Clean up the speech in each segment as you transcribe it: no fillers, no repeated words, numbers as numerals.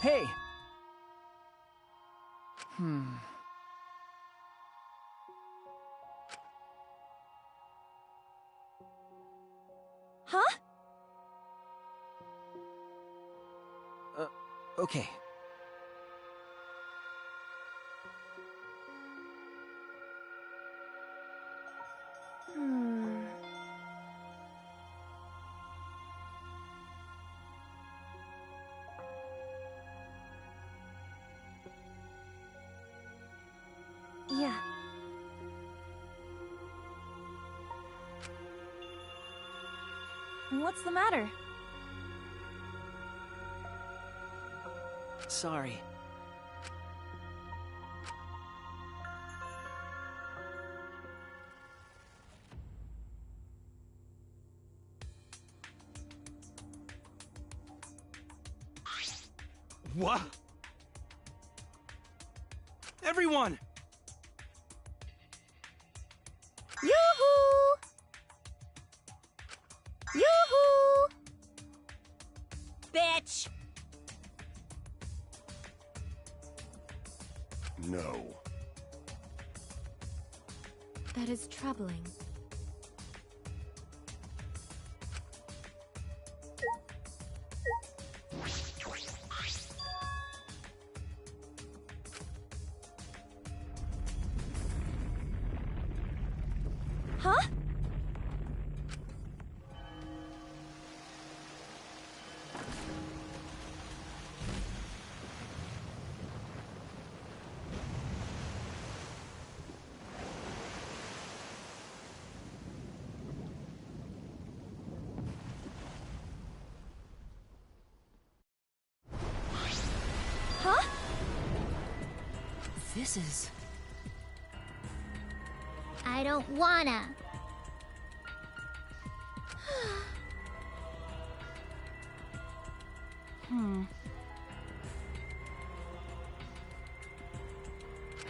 Hey! Huh? Okay. Yeah. What's the matter? Sorry. What? Everyone! Yoo-hoo! Yoo-hoo! Bitch! No. That is troubling. Huh? Huh? This is... I don't wanna.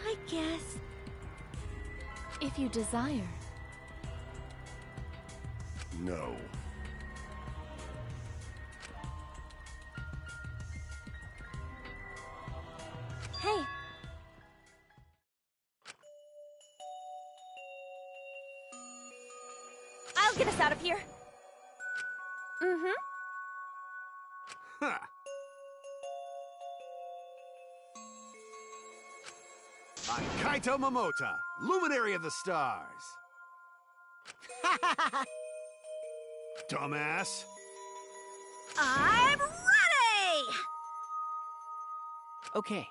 I guess... if you desire. No. Hey! I'll get us out of here. Mm-hmm. Ha! I'm Kaito Momota, Luminary of the Stars. Dumbass. I'm ready! Okay.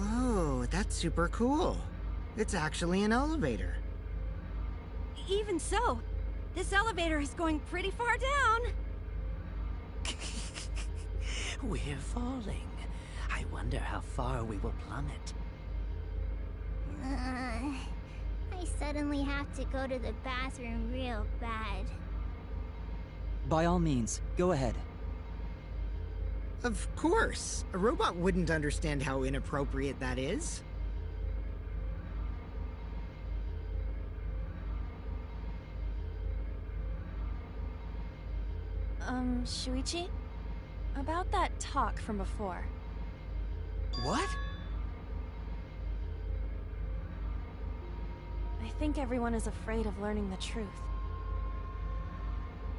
Whoa, that's super cool. It's actually an elevator. Even so, this elevator is going pretty far down. We're falling. I wonder how far we will plummet. I suddenly have to go to the bathroom real bad. By all means, go ahead. Of course. A robot wouldn't understand how inappropriate that is. Shuichi? About that talk from before. What? I think everyone is afraid of learning the truth.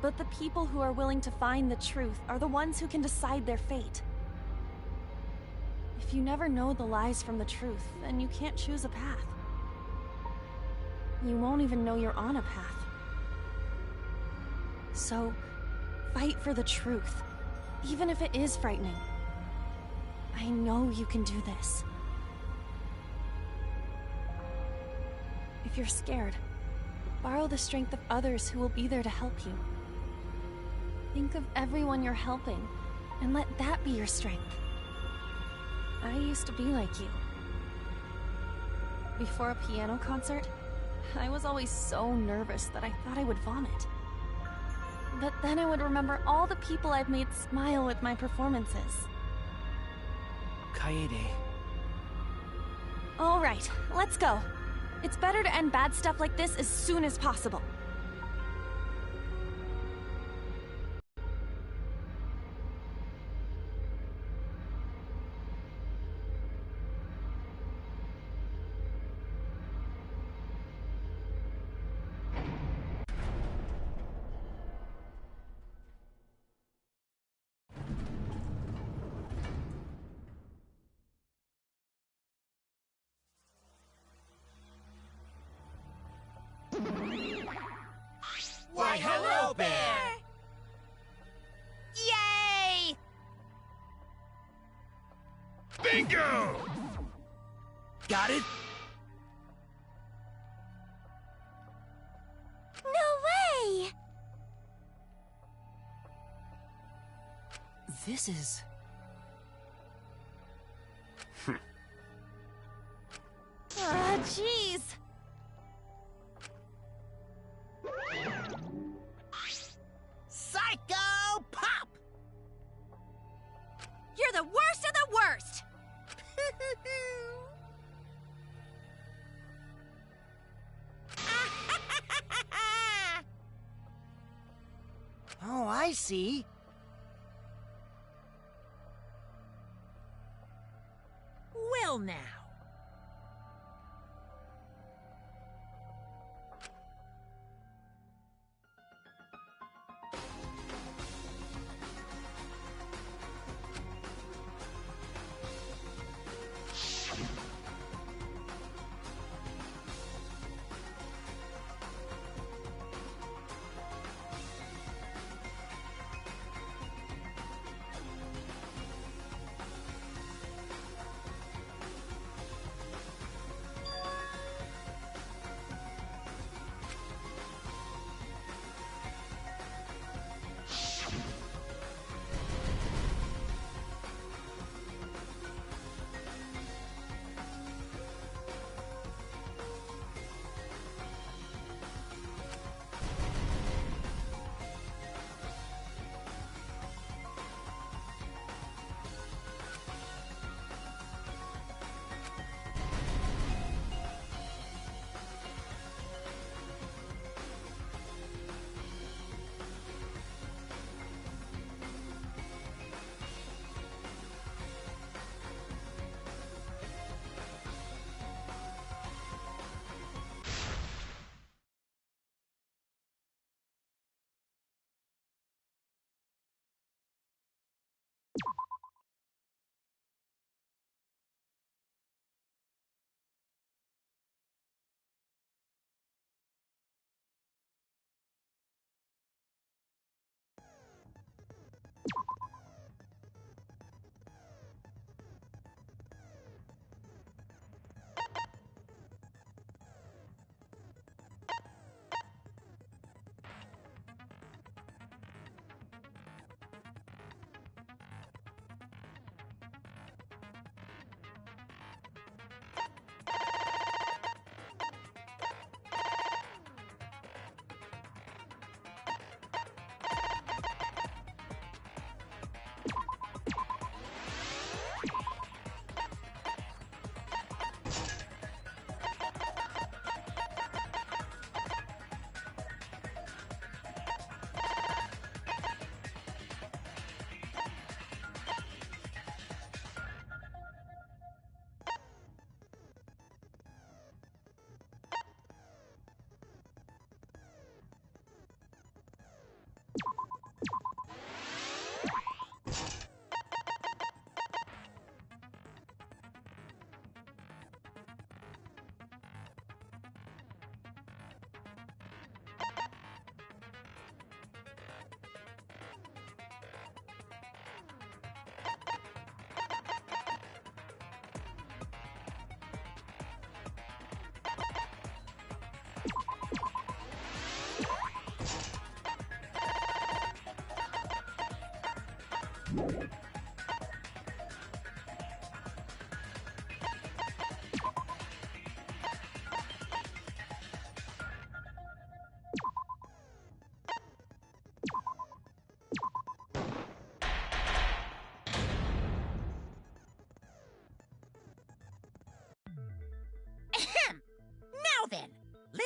But the people who are willing to find the truth are the ones who can decide their fate. If you never know the lies from the truth, then you can't choose a path. You won't even know you're on a path. So, fight for the truth, even if it is frightening. I know you can do this. If you're scared, borrow the strength of others who will be there to help you. Think of everyone you're helping, and let that be your strength. I used to be like you. Before a piano concert, I was always so nervous that I thought I would vomit. But then I would remember all the people I've made smile with my performances. Kaede. All right, let's go. It's better to end bad stuff like this as soon as possible. Why, hello, Bear! Yay! Bingo! Got it? No way! This is... Ah, jeez. Psycho Pop! You're the worst of the worst! Oh, I see. Well, now.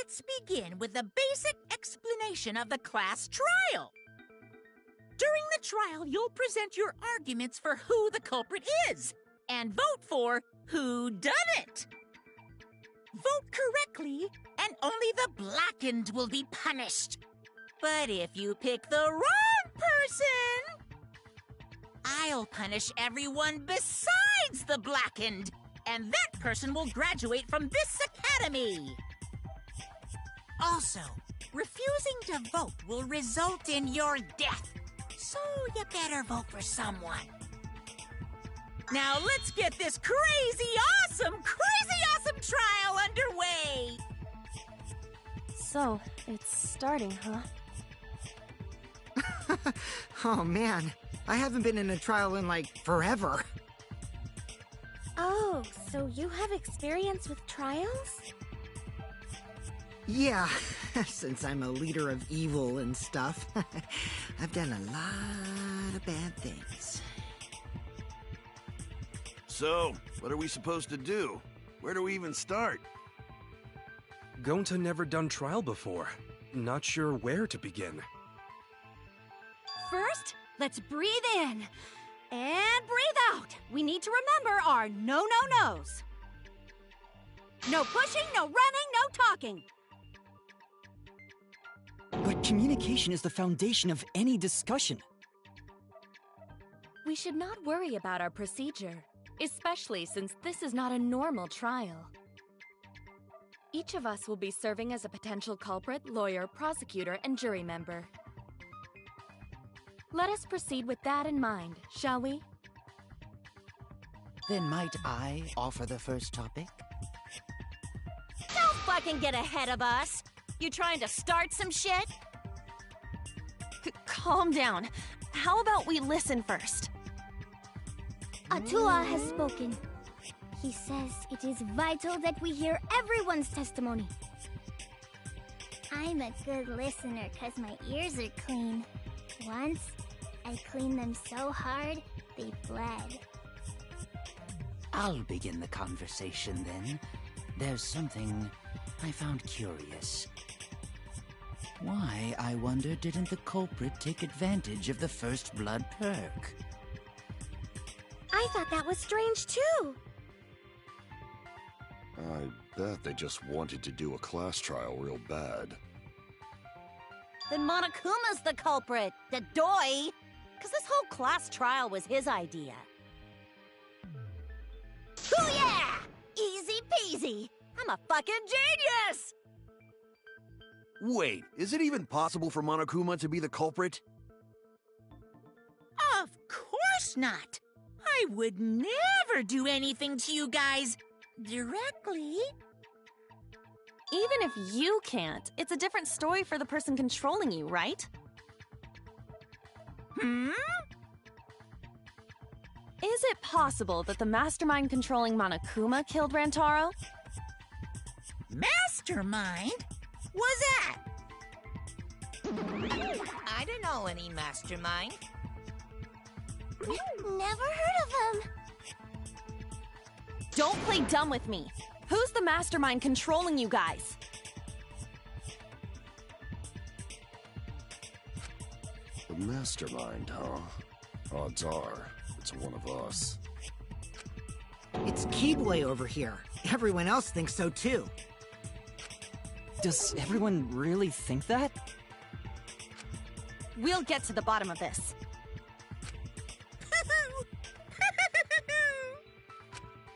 Let's begin with the basic explanation of the class trial. During the trial, you'll present your arguments for who the culprit is, and vote for who done it. Vote correctly, and only the blackened will be punished. But if you pick the wrong person, I'll punish everyone besides the blackened, and that person will graduate from this academy. Also, refusing to vote will result in your death, so you better vote for someone. Now let's get this crazy awesome trial underway! So, it's starting, huh? Oh man, I haven't been in a trial in like forever. Oh, so you have experience with trials? Yeah, since I'm a leader of evil and stuff, I've done a lot of bad things. So, what are we supposed to do? Where do we even start? Gonta never done trial before. Not sure where to begin. First, let's breathe in. And breathe out. We need to remember our no-no-nos. No pushing, no running, no talking. But communication is the foundation of any discussion. We should not worry about our procedure, especially since this is not a normal trial. Each of us will be serving as a potential culprit, lawyer, prosecutor, and jury member. Let us proceed with that in mind, shall we? Then might I offer the first topic? Don't fucking get ahead of us. You trying to start some shit? Calm down. How about we listen first? Atua has spoken. He says it is vital that we hear everyone's testimony. I'm a good listener because my ears are clean. Once, I cleaned them so hard, they bled. I'll begin the conversation then. There's something I found curious. Why, I wonder, didn't the culprit take advantage of the first blood perk? I thought that was strange too. I bet they just wanted to do a class trial real bad. Then Monokuma's the culprit, the doy. Because this whole class trial was his idea. Hoo-yeah! Easy peasy. I'm a fucking genius! Wait, is it even possible for Monokuma to be the culprit? Of course not. I would never do anything to you guys directly. Even if you can't, it's a different story for the person controlling you, right? Is it possible that the mastermind controlling Monokuma killed Rantaro? Mastermind? Was that? I don't know any mastermind. Never heard of him. Don't play dumb with me. Who's the mastermind controlling you guys? The mastermind, huh? Odds are, it's one of us. It's Keyboy over here. Everyone else thinks so too. Does everyone really think that? We'll get to the bottom of this.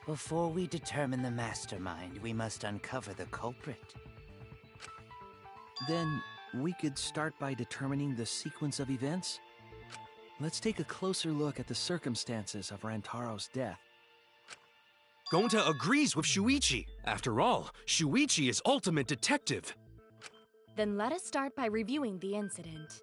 Before we determine the mastermind, we must uncover the culprit. Then we could start by determining the sequence of events. Let's take a closer look at the circumstances of Rantaro's death. Gonta agrees with Shuichi. After all, Shuichi is ultimate detective. Then let us start by reviewing the incident.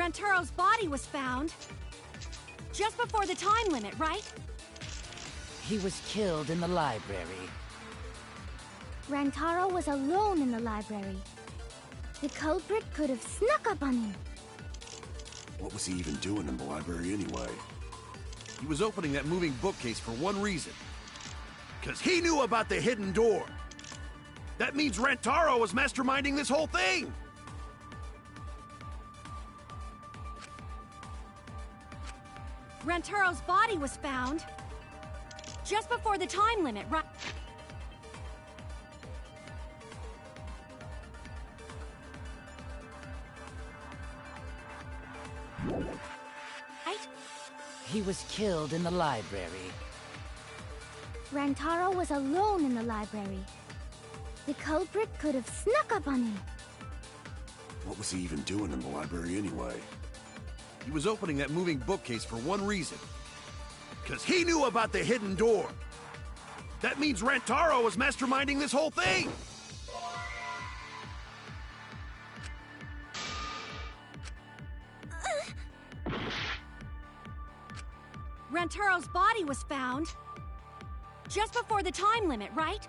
Rantaro's body was found just before the time limit, right? He was killed in the library. Rantaro was alone in the library. The culprit could have snuck up on him. What was he even doing in the library anyway? He was opening that moving bookcase for one reason. Because he knew about the hidden door. That means Rantaro was masterminding this whole thing! Rantaro's body was found just before the time limit, right? He was killed in the library. Rantaro was alone in the library. The culprit could have snuck up on him. What was he even doing in the library anyway? He was opening that moving bookcase for one reason. Because he knew about the hidden door. That means Rantaro was masterminding this whole thing! Rantaro's body was found just before the time limit, right?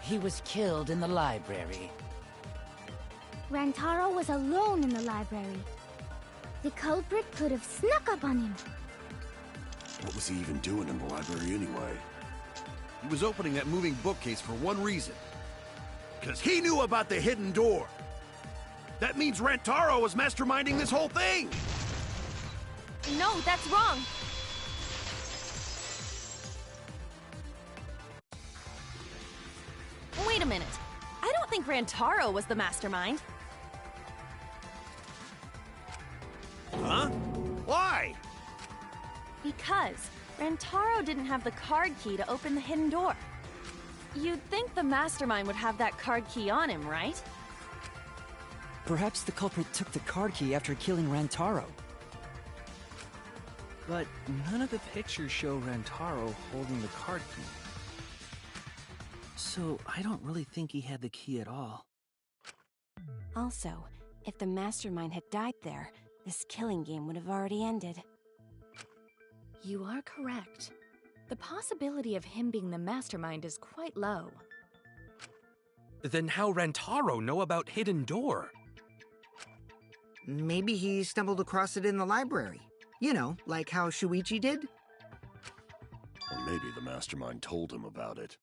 He was killed in the library. Rantaro was alone in the library. The culprit could have snuck up on him. What was he even doing in the library anyway? He was opening that moving bookcase for one reason. Because he knew about the hidden door. That means Rantaro was masterminding this whole thing! No, that's wrong. Wait a minute. I don't think Rantaro was the mastermind. Huh? Why? Because Rantaro didn't have the card key to open the hidden door. You'd think the mastermind would have that card key on him, right? Perhaps the culprit took the card key after killing Rantaro. But none of the pictures show Rantaro holding the card key. So I don't really think he had the key at all. Also, if the mastermind had died there, this killing game would have already ended. You are correct. The possibility of him being the mastermind is quite low. Then how Rantaro know about Hidden Door? Maybe he stumbled across it in the library. You know, like how Shuichi did? Or maybe the mastermind told him about it.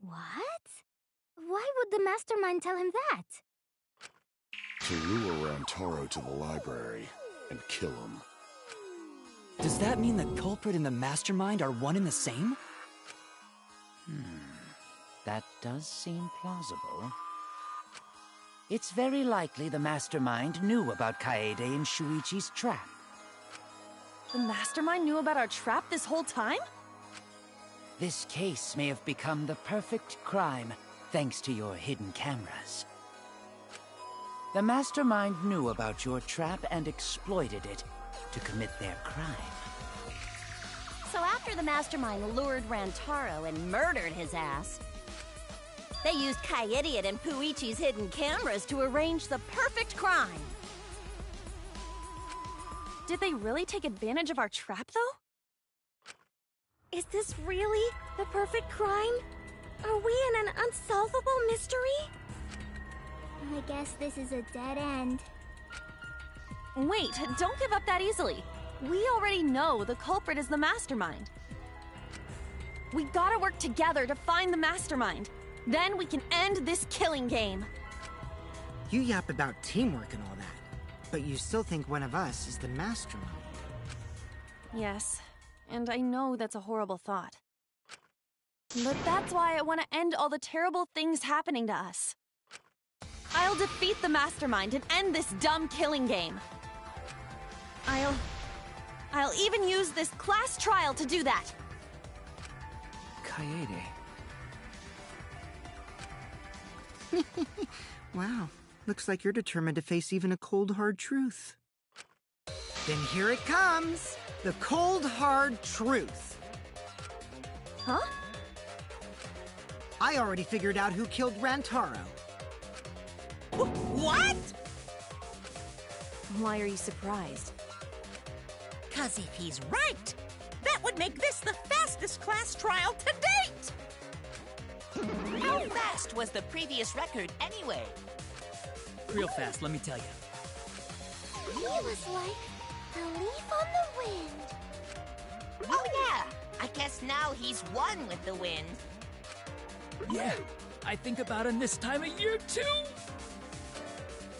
What? Why would the mastermind tell him that? To lure Rantaro to the library and kill him. Does that mean the culprit and the mastermind are one and the same? That does seem plausible. It's very likely the mastermind knew about Kaede and Shuichi's trap. The mastermind knew about our trap this whole time? This case may have become the perfect crime thanks to your hidden cameras. The mastermind knew about your trap and exploited it to commit their crime. So after the mastermind lured Rantaro and murdered his ass, they used Kaede and Puichi's hidden cameras to arrange the perfect crime. Did they really take advantage of our trap, though? Is this really the perfect crime? Are we in an unsolvable mystery? I guess this is a dead end. Wait, don't give up that easily. We already know the culprit is the mastermind. We gotta work together to find the mastermind. Then we can end this killing game. You yap about teamwork and all that, but you still think one of us is the mastermind. Yes, and I know that's a horrible thought. But that's why I want to end all the terrible things happening to us. I'll defeat the mastermind and end this dumb killing game. I'll even use this class trial to do that. Kaede. Wow, looks like you're determined to face even a cold, hard truth. Then here it comes! The cold, hard truth. Huh? I already figured out who killed Rantaro. What? Why are you surprised? 'Cause if he's right, that would make this the fastest class trial to date! How fast was the previous record anyway? Real fast, let me tell you. He was like a leaf on the wind. Oh yeah, I guess now he's one with the wind. Yeah, I think about him this time of year too.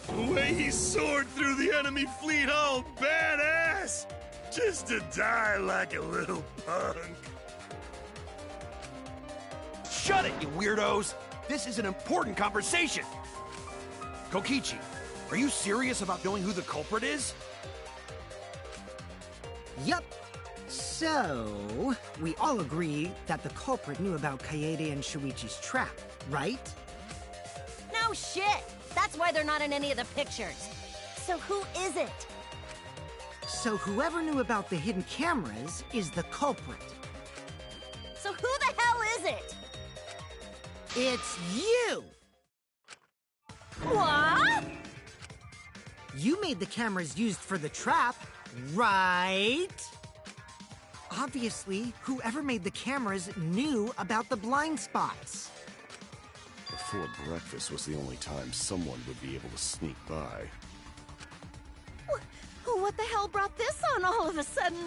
The way he soared through the enemy fleet, all badass! Just to die like a little punk. Shut it, you weirdos! This is an important conversation! Kokichi, are you serious about knowing who the culprit is? Yup. So, we all agree that the culprit knew about Kaede and Shuichi's trap, right? No shit! That's why they're not in any of the pictures. So who is it? So whoever knew about the hidden cameras is the culprit. So who the hell is it? It's you! What? You made the cameras used for the trap, right? Obviously, whoever made the cameras knew about the blind spots. Before breakfast was the only time someone would be able to sneak by. What the hell brought this on all of a sudden?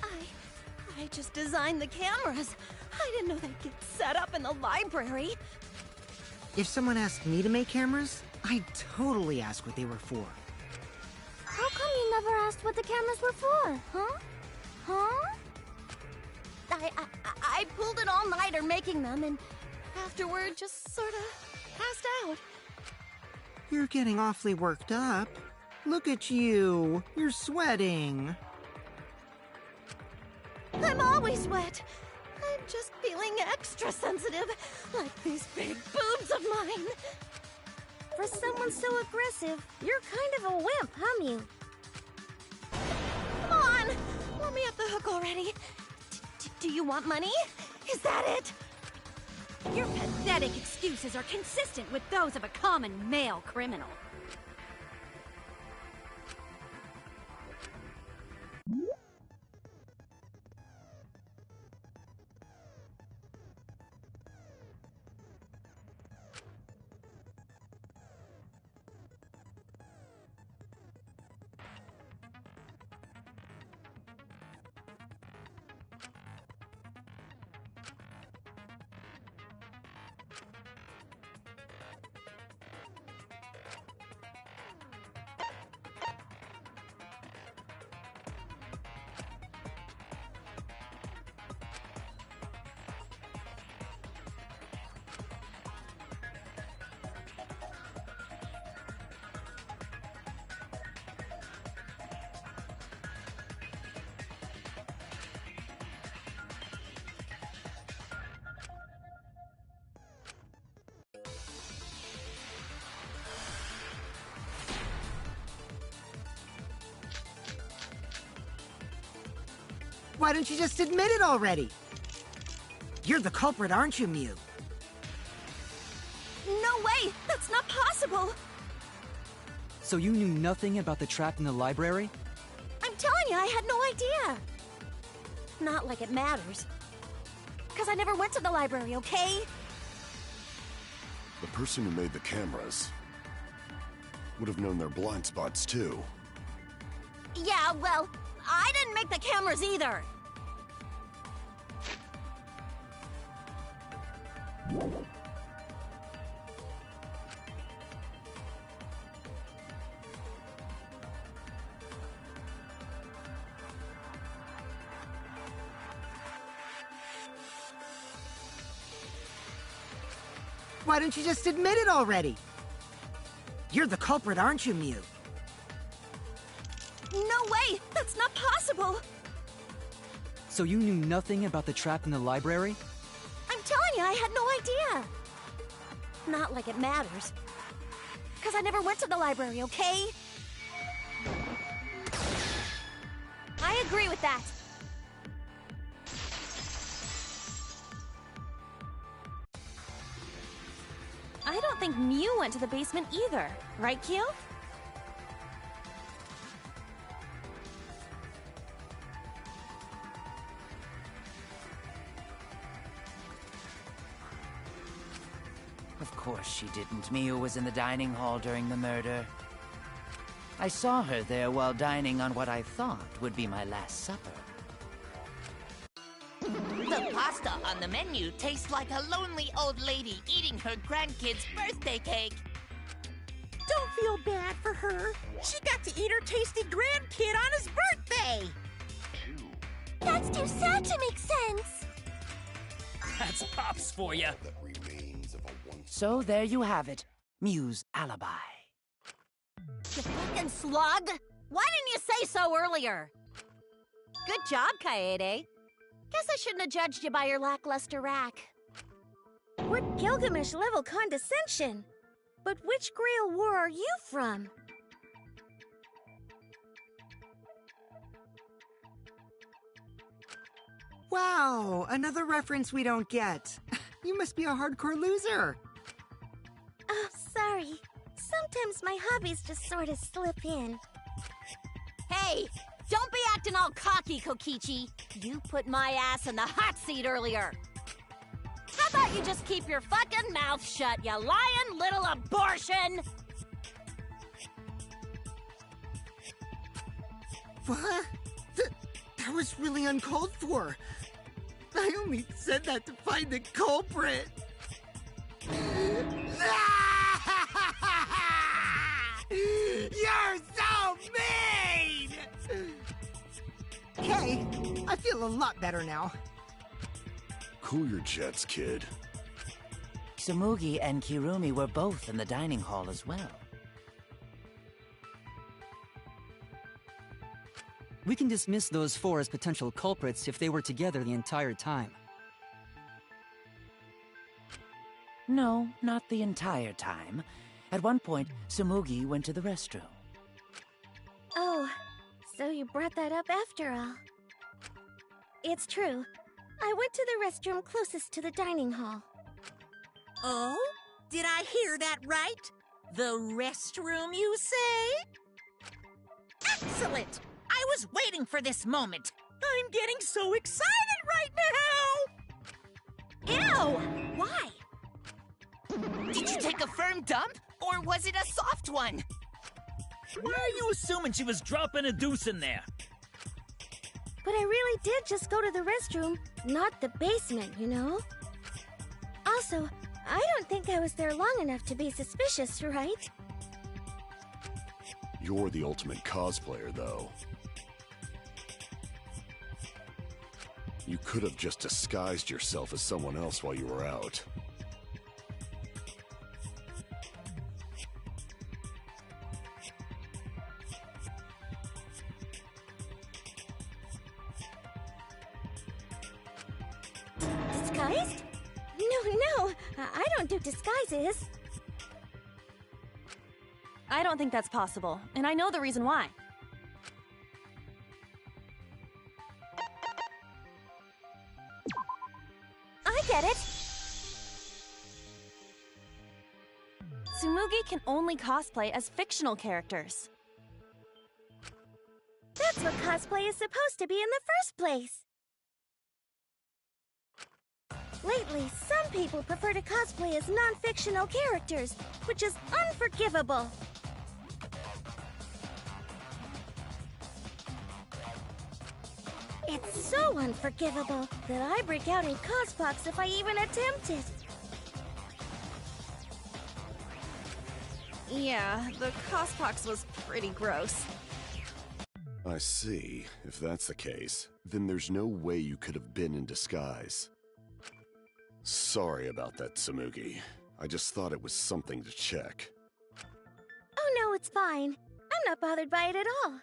I just designed the cameras. I didn't know they'd get set up in the library. If someone asked me to make cameras, I'd totally ask what they were for. How come you never asked what the cameras were for, huh? Huh? I pulled an all-nighter making them, and afterward just sort of passed out. You're getting awfully worked up. Look at you. You're sweating. I'm always wet. I'm just feeling extra sensitive, like these big boobs of mine. For someone so aggressive, you're kind of a wimp, huh, Mew? Come on! Let me off the hook already. Do you want money? Is that it? Your pathetic excuses are consistent with those of a common male criminal. Why don't you just admit it already? You're the culprit, aren't you, Mew? No way! That's not possible! So you knew nothing about the trap in the library? I'm telling you, I had no idea! Not like it matters. 'Cause I never went to the library, okay? The person who made the cameras would have known their blind spots too. Yeah, well, I didn't make the cameras either! Why don't you just admit it already? You're the culprit, aren't you, Mew? No way! That's not possible! So you knew nothing about the trap in the library? I'm telling you, I had no idea! Not like it matters. 'Cause I never went to the library, okay? I agree with that. I don't think Mew went to the basement either, right, Kyo? Of course she didn't. Miu was in the dining hall during the murder. I saw her there while dining on what I thought would be my last supper. The pasta on the menu tastes like a lonely old lady eating her grandkid's birthday cake. Don't feel bad for her. She got to eat her tasty grandkid on his birthday. That's too sad to make sense. That's Pops for you. So there you have it. Miu's alibi. You fucking slug! Why didn't you say so earlier? Good job, Kaede. Guess I shouldn't have judged you by your lackluster rack. What Gilgamesh-level condescension? But which Grail war are you from? Wow, another reference we don't get. You must be a hardcore loser. Oh, sorry. Sometimes my hobbies just sort of slip in. Hey, don't be acting all cocky, Kokichi. You put my ass in the hot seat earlier. How about you just keep your fucking mouth shut, you lying little abortion? What? That was really uncalled for. I only said that to find the culprit. You're so mean! Okay, I feel a lot better now. Cool your jets, kid. Tsumugi and Kirumi were both in the dining hall as well. We can dismiss those four as potential culprits if they were together the entire time. No, not the entire time. At one point, Tsumugi went to the restroom. Oh, so you brought that up after all. It's true. I went to the restroom closest to the dining hall. Oh? Did I hear that right? The restroom, you say? Excellent! I was waiting for this moment. I'm getting so excited right now! Ew! Why? Did you take a firm dump, or was it a soft one? Why are you assuming she was dropping a deuce in there? But I really did just go to the restroom, not the basement, you know? Also, I don't think I was there long enough to be suspicious, right? You're the ultimate cosplayer, though. You could have just disguised yourself as someone else while you were out. Disguised? No, I don't do disguises. I don't think that's possible, and I know the reason why. I get it. Tsumugi can only cosplay as fictional characters. That's what cosplay is supposed to be in the first place. Lately, some people prefer to cosplay as non-fictional characters, which is unforgivable. It's so unforgivable that I break out in cospox if I even attempt it. Yeah, the cospox was pretty gross. I see. If that's the case, then there's no way you could have been in disguise. Sorry about that, Tsumugi. I just thought it was something to check. Oh no, it's fine. I'm not bothered by it at all.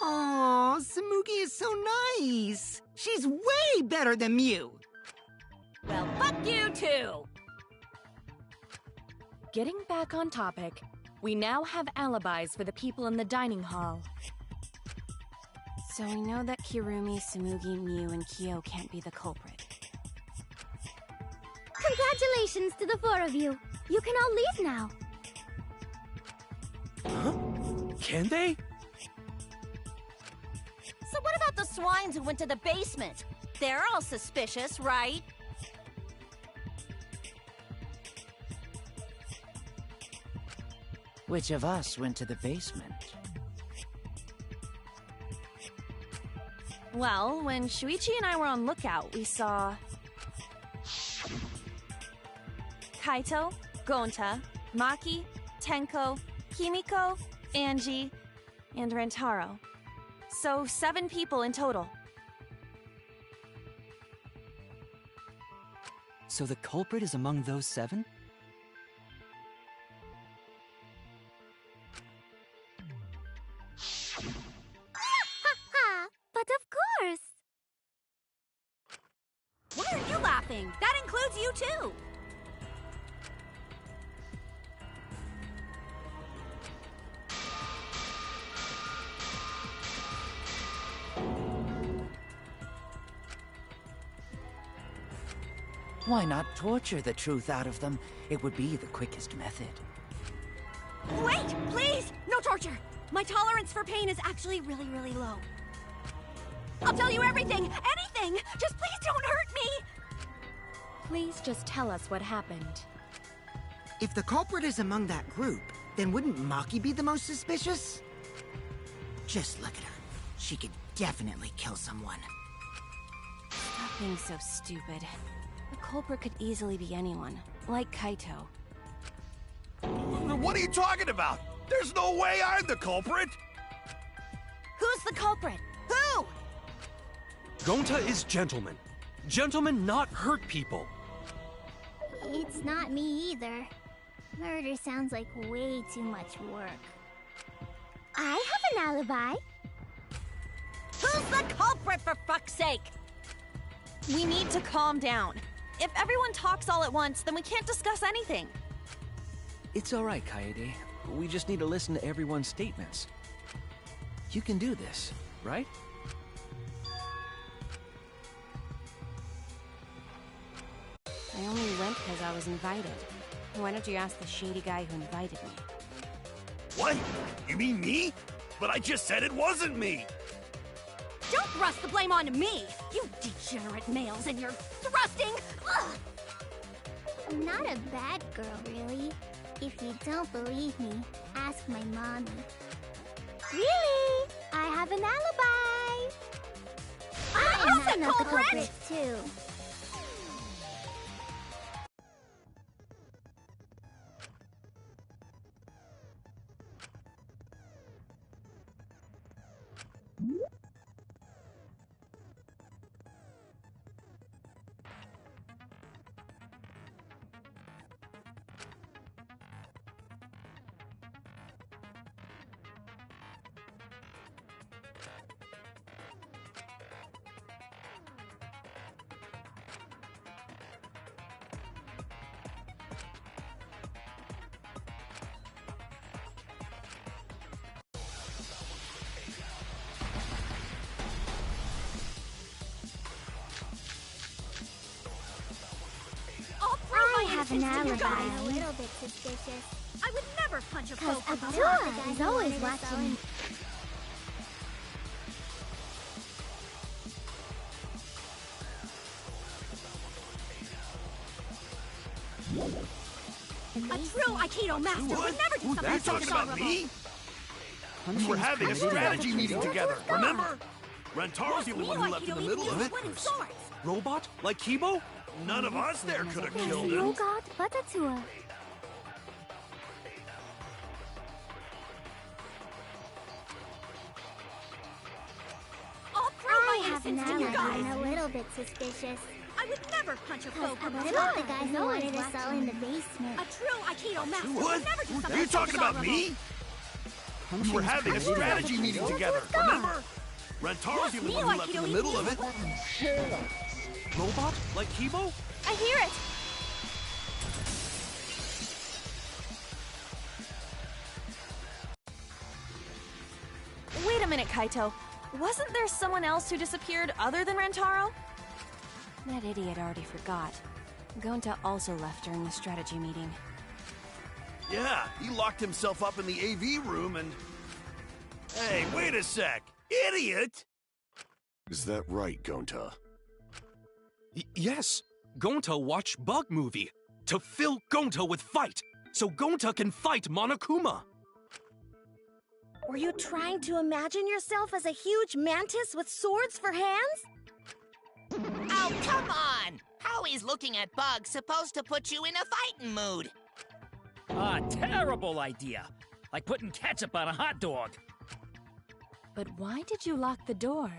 Aw, Tsumugi is so nice. She's way better than Miu. Well, fuck you too! Getting back on topic, we now have alibis for the people in the dining hall. So we know that Kirumi, Tsumugi, Miu, and Kyo can't be the culprit. Congratulations to the four of you. You can all leave now. Huh? Can they? So what about the swines who went to the basement? They're all suspicious, right? Which of us went to the basement? Well, when Shuichi and I were on lookout, we saw Kaito, Gonta, Maki, Tenko, Kimiko, Angie, and Rentaro. So 7 people in total. So the culprit is among those 7? Ha! But of course! Why are you laughing? That includes you too! Why not torture the truth out of them? It would be the quickest method. Wait, please! No torture! My tolerance for pain is actually really, really low. I'll tell you everything! Anything! Just please don't hurt me! Please just tell us what happened. If the culprit is among that group, then wouldn't Maki be the most suspicious? Just look at her. She could definitely kill someone. Stop being so stupid. The culprit could easily be anyone, like Kaito. What are you talking about? There's no way I'm the culprit! Who's the culprit? Who? Gonta is gentleman. Gentlemen not hurt people. It's not me either. Murder sounds like way too much work. I have an alibi. Who's the culprit, for fuck's sake? We need to calm down. If everyone talks all at once, then we can't discuss anything. It's alright, Kaede. We just need to listen to everyone's statements. You can do this, right? I only went because I was invited. Why don't you ask the shady guy who invited me? What? You mean me? But I just said it wasn't me! Don't thrust the blame onto me! You degenerate males and your thrusting! Ugh. I'm not a bad girl, really. If you don't believe me, ask my mommy. Really? I have an alibi. I'm not the culprit, too. I have an alibi. A little bit suspicious. I would never punch a Cause poker. Abdullah is always watching. A true Aikido master would never do something Are you so talking about dishonorable. me? We were having a strategy meeting together, remember? Rentaro's the only one who left in the middle of it. Robot? Like Kibo? None of us there could have killed him. Yogurt Batatua. I'll prove my innocence to you guys. I'm a little bit suspicious. I would never punch a poker. What about the guys who wanted us all in the basement? A true Aikido master What? would never do something Are you so talking about dishonorable. me? We were having a strategy meeting together, remember? Rentaro's the only one who left in the middle of it. Robot? Like Kibo? I hear it! Wait a minute, Kaito. Wasn't there someone else who disappeared other than Rentaro? That idiot already forgot. Gonta also left during the strategy meeting. Yeah, he locked himself up in the AV room and... Hey, wait a sec! Idiot! Is that right, Gonta? Yes. Gonta watched Bug Movie to fill Gonta with fight, so Gonta can fight Monokuma. Were you trying to imagine yourself as a huge mantis with swords for hands? Oh, come on! How is looking at bugs supposed to put you in a fighting mood? Ah, terrible idea. Like putting ketchup on a hot dog. But why did you lock the door?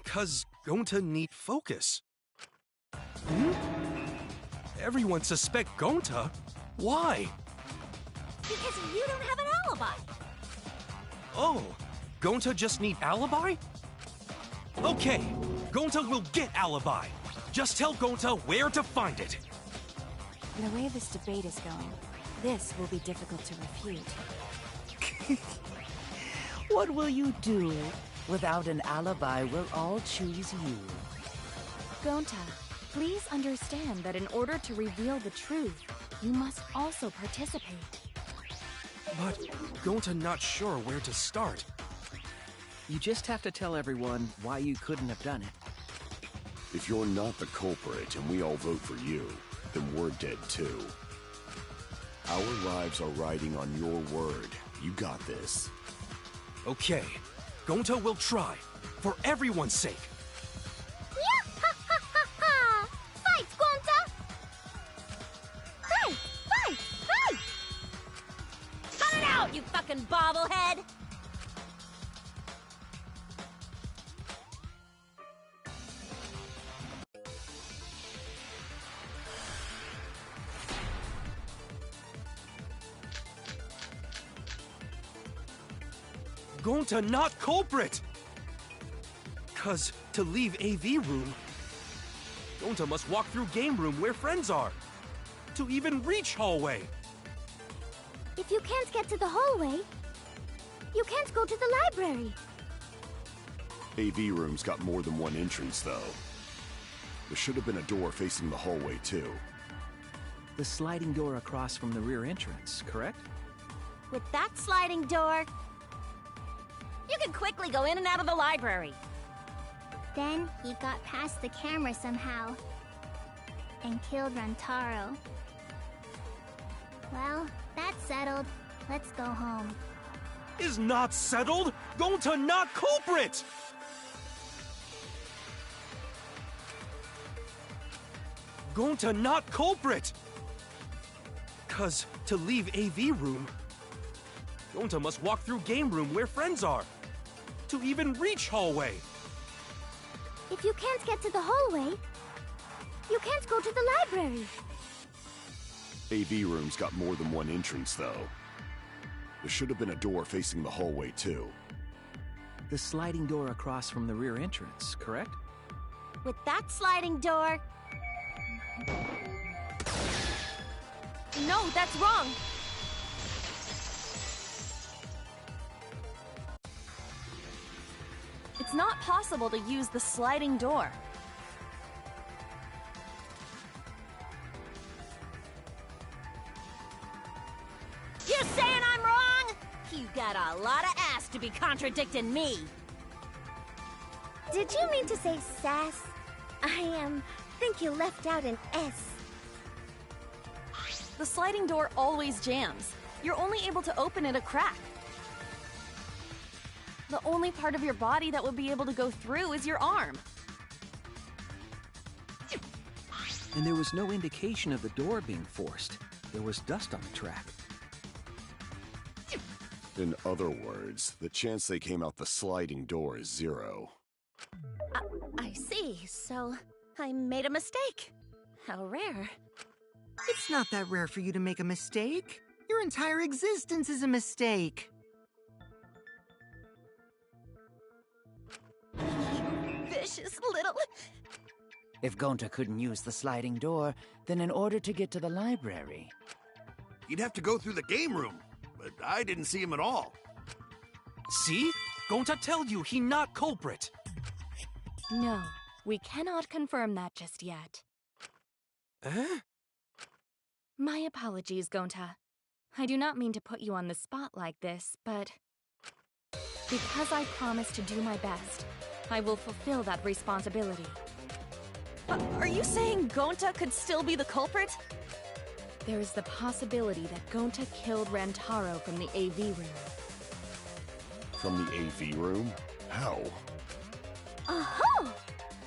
'Cause Gonta need focus. Everyone suspect Gonta? Why? Because you don't have an alibi. Oh, Gonta just need alibi? Okay, Gonta will get alibi. Just tell Gonta where to find it. The way this debate is going, this will be difficult to refute. What will you do? Without an alibi, we'll all choose you. Gonta, please understand that in order to reveal the truth, you must also participate. But Gonta not sure where to start. You just have to tell everyone why you couldn't have done it. If you're not the culprit and we all vote for you, then we're dead too. Our lives are riding on your word. You got this. Okay, Gonta will try, for everyone's sake. Yeah-ha-ha-ha-ha! Fight, Gonta! Fight! Fight! Fight! Cut it out, you fucking bobblehead! Gonta not culprit! 'Cause to leave AV room, Gonta must walk through game room where friends are. To even reach hallway. If you can't get to the hallway, you can't go to the library. AV room's got more than one entrance, though. There should have been a door facing the hallway, too. The sliding door across from the rear entrance, correct? With that sliding door, you can quickly go in and out of the library. Then he got past the camera somehow and killed Rantaro. Well, that's settled. Let's go home. Is not settled? Gonta not culprit! Gonta not culprit! 'Cause to leave AV room, Gonta must walk through game room where friends are. To even reach hallway. If you can't get to the hallway, you can't go to the library. AV room's got more than one entrance, though. There should have been a door facing the hallway, too. The sliding door across from the rear entrance, correct? With that sliding door... No, that's wrong! It's not possible to use the sliding door. You saying I'm wrong? You got a lot of ass to be contradicting me. Did you mean to say sass? I think you left out an S. The sliding door always jams. You're only able to open it a crack. The only part of your body that would be able to go through is your arm. And there was no indication of the door being forced. There was dust on the track. In other words, the chance they came out the sliding door is 0. I see. So, I made a mistake. How rare. It's not that rare for you to make a mistake. Your entire existence is a mistake. Vicious little... If Gonta couldn't use the sliding door, then in order to get to the library... You'd have to go through the game room, but I didn't see him at all. See? Gonta tell you he not culprit. No, we cannot confirm that just yet. Eh? My apologies, Gonta. I do not mean to put you on the spot like this, but... because I promised to do my best, I will fulfill that responsibility. Are you saying Gonta could still be the culprit? There is the possibility that Gonta killed Rantaro from the AV room. from the AV room? How? Oh!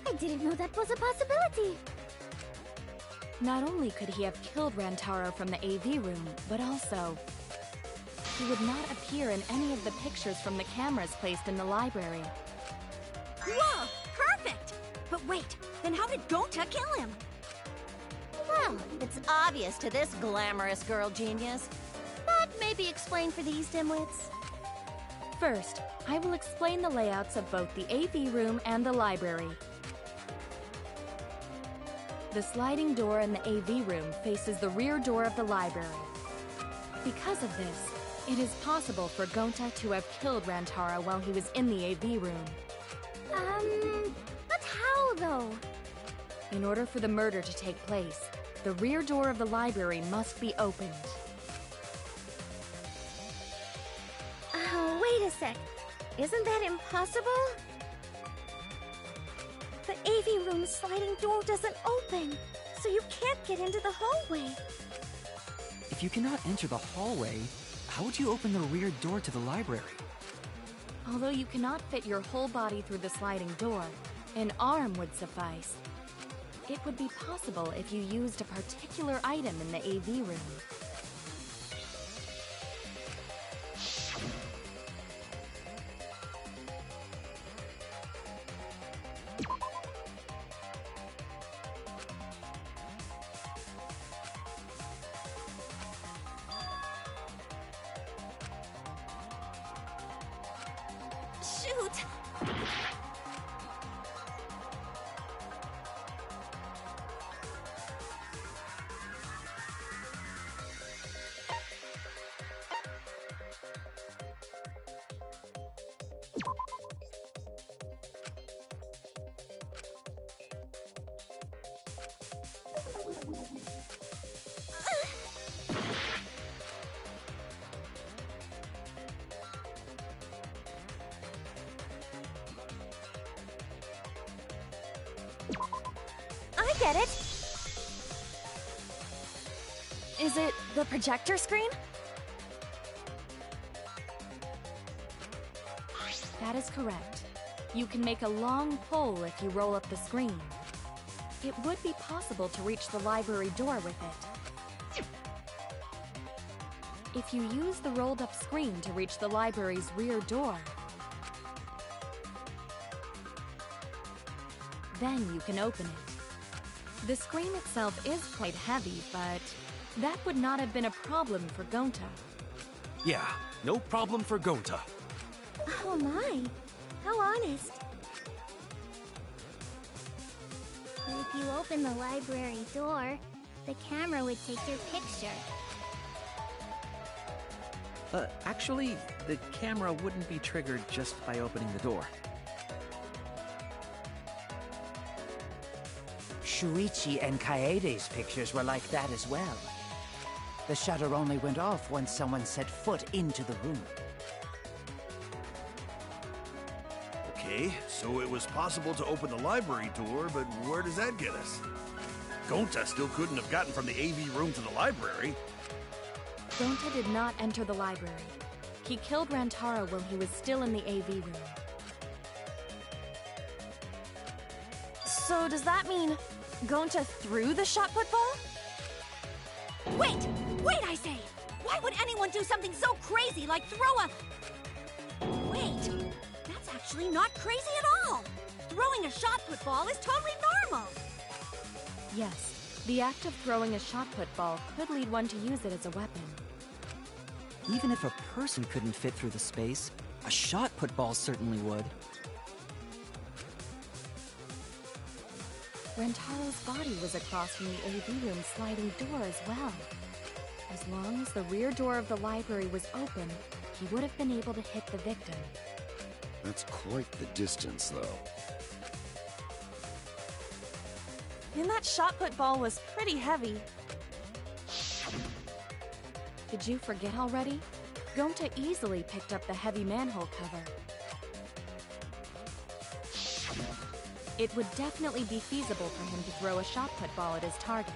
I didn't know that was a possibility. Not only could he have killed Rantaro from the AV room, but also he would not appear in any of the pictures from the cameras placed in the library. Whoa! Perfect! But wait, then how did Gonta kill him? Well, it's obvious to this glamorous girl genius. But maybe explain for these dimwits. First, I will explain the layouts of both the AV room and the library. The sliding door in the AV room faces the rear door of the library. Because of this, it is possible for Gonta to have killed Rantaro while he was in the AV room. But how though? In order for the murder to take place, the rear door of the library must be opened. Wait a sec. Isn't that impossible? The AV room's sliding door doesn't open, so you can't get into the hallway. If you cannot enter the hallway, how would you open the rear door to the library? Although you cannot fit your whole body through the sliding door, an arm would suffice. It would be possible if you used a particular item in the AV room. Shoot! I get it. Is it the projector screen? That is correct. You can make a long pole if you roll up the screen. It would be possible to reach the library door with it. If you use the rolled up screen to reach the library's rear door, then you can open it. The screen itself is quite heavy, but that would not have been a problem for Gonta. Yeah, no problem for Gonta. Oh my, how honest. But if you open the library door, the camera would take your picture. Actually, the camera wouldn't be triggered just by opening the door. Shuichi and Kaede's pictures were like that as well. The shutter only went off once someone set foot into the room. Okay, so it was possible to open the library door, but where does that get us? Gonta still couldn't have gotten from the AV room to the library. Gonta did not enter the library. He killed Rantaro while he was still in the AV room. So does that mean Gonta threw the shot put ball? Wait! Wait, I say! Why would anyone do something so crazy like throw a... Wait! That's actually not crazy at all! Throwing a shot put ball is totally normal! Yes, the act of throwing a shot put ball could lead one to use it as a weapon. Even if a person couldn't fit through the space, a shot put ball certainly would. Rantaro's body was across from the AV room sliding door as well. As long as the rear door of the library was open, he would have been able to hit the victim. That's quite the distance, though. And that shot put ball was pretty heavy. Did you forget already? Gonta easily picked up the heavy manhole cover. It would definitely be feasible for him to throw a shot put ball at his target.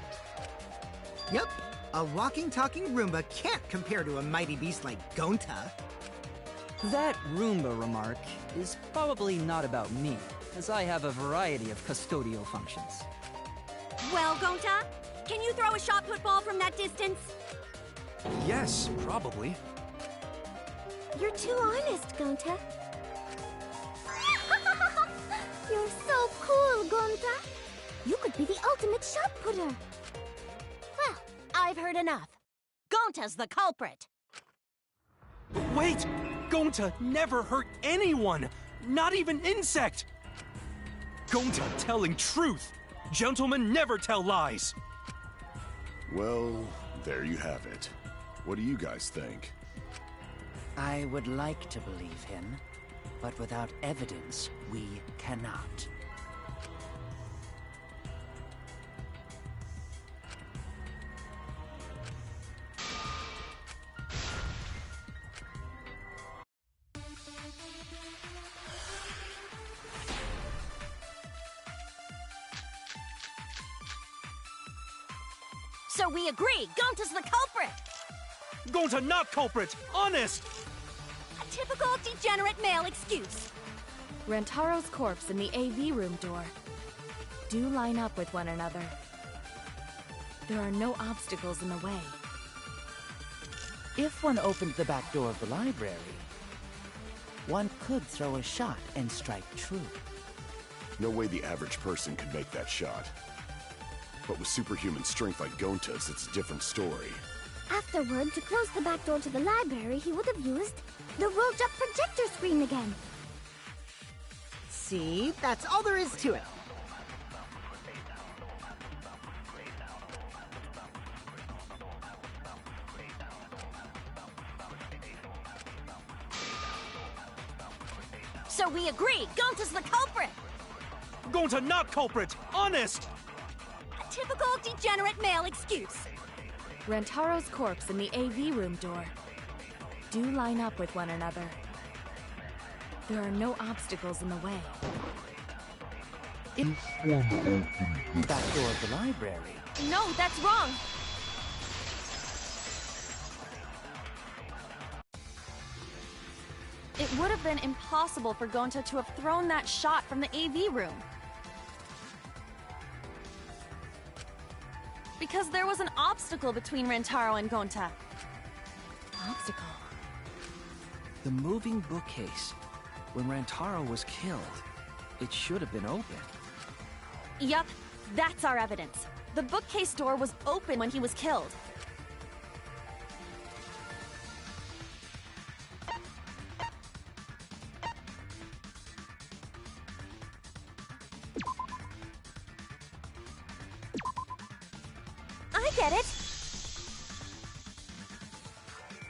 Yep, a walking, talking Roomba can't compare to a mighty beast like Gonta. That Roomba remark is probably not about me, as I have a variety of custodial functions. Well, Gonta, can you throw a shot put ball from that distance? Yes, probably. You're too honest, Gonta. You're so cool, Gonta. You could be the ultimate shot putter. Well, I've heard enough. Gonta's the culprit. Wait! Gonta never hurt anyone! Not even Insect! Gonta telling truth! Gentlemen never tell lies! Well, there you have it. What do you guys think? I would like to believe him, but without evidence, we cannot. So we agree, Gonta's the culprit! Gonta not culprit! Honest! A typical degenerate male excuse. Rantaro's corpse and the AV room door do line up with one another. There are no obstacles in the way. If one opened the back door of the library, one could throw a shot and strike true. No way the average person could make that shot. But with superhuman strength like Gonta's, it's a different story. Afterward, to close the back door to the library, he would have used the rolled-up projector screen again. See? That's all there is to it. So we agree, Gonta's the culprit! Gonta not culprit! Honest! A typical degenerate male excuse. Rantaro's corpse and the AV room door do line up with one another. There are no obstacles in the way. Back door of the library. No, that's wrong! It would have been impossible for Gonta to have thrown that shot from the AV room. Because there was an obstacle between Rantaro and Gonta. Obstacle? The moving bookcase. When Rantaro was killed, it should have been open. Yup, that's our evidence. The bookcase door was open when he was killed. I get it!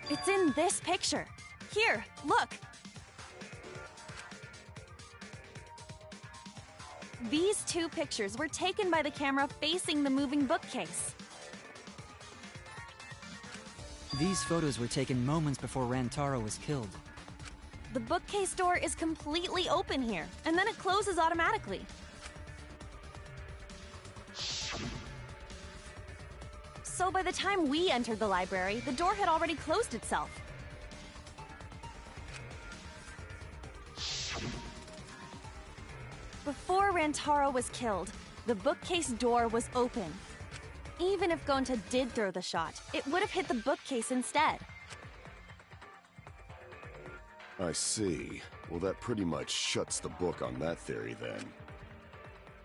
It's in this picture. Here, look. These two pictures were taken by the camera facing the moving bookcase. These photos were taken moments before Rantaro was killed. The bookcase door is completely open here, and then it closes automatically. So by the time we entered the library, the door had already closed itself. Before Rantaro was killed, the bookcase door was open. Even if Gonta did throw the shot, it would have hit the bookcase instead. I see. Well, that pretty much shuts the book on that theory, then.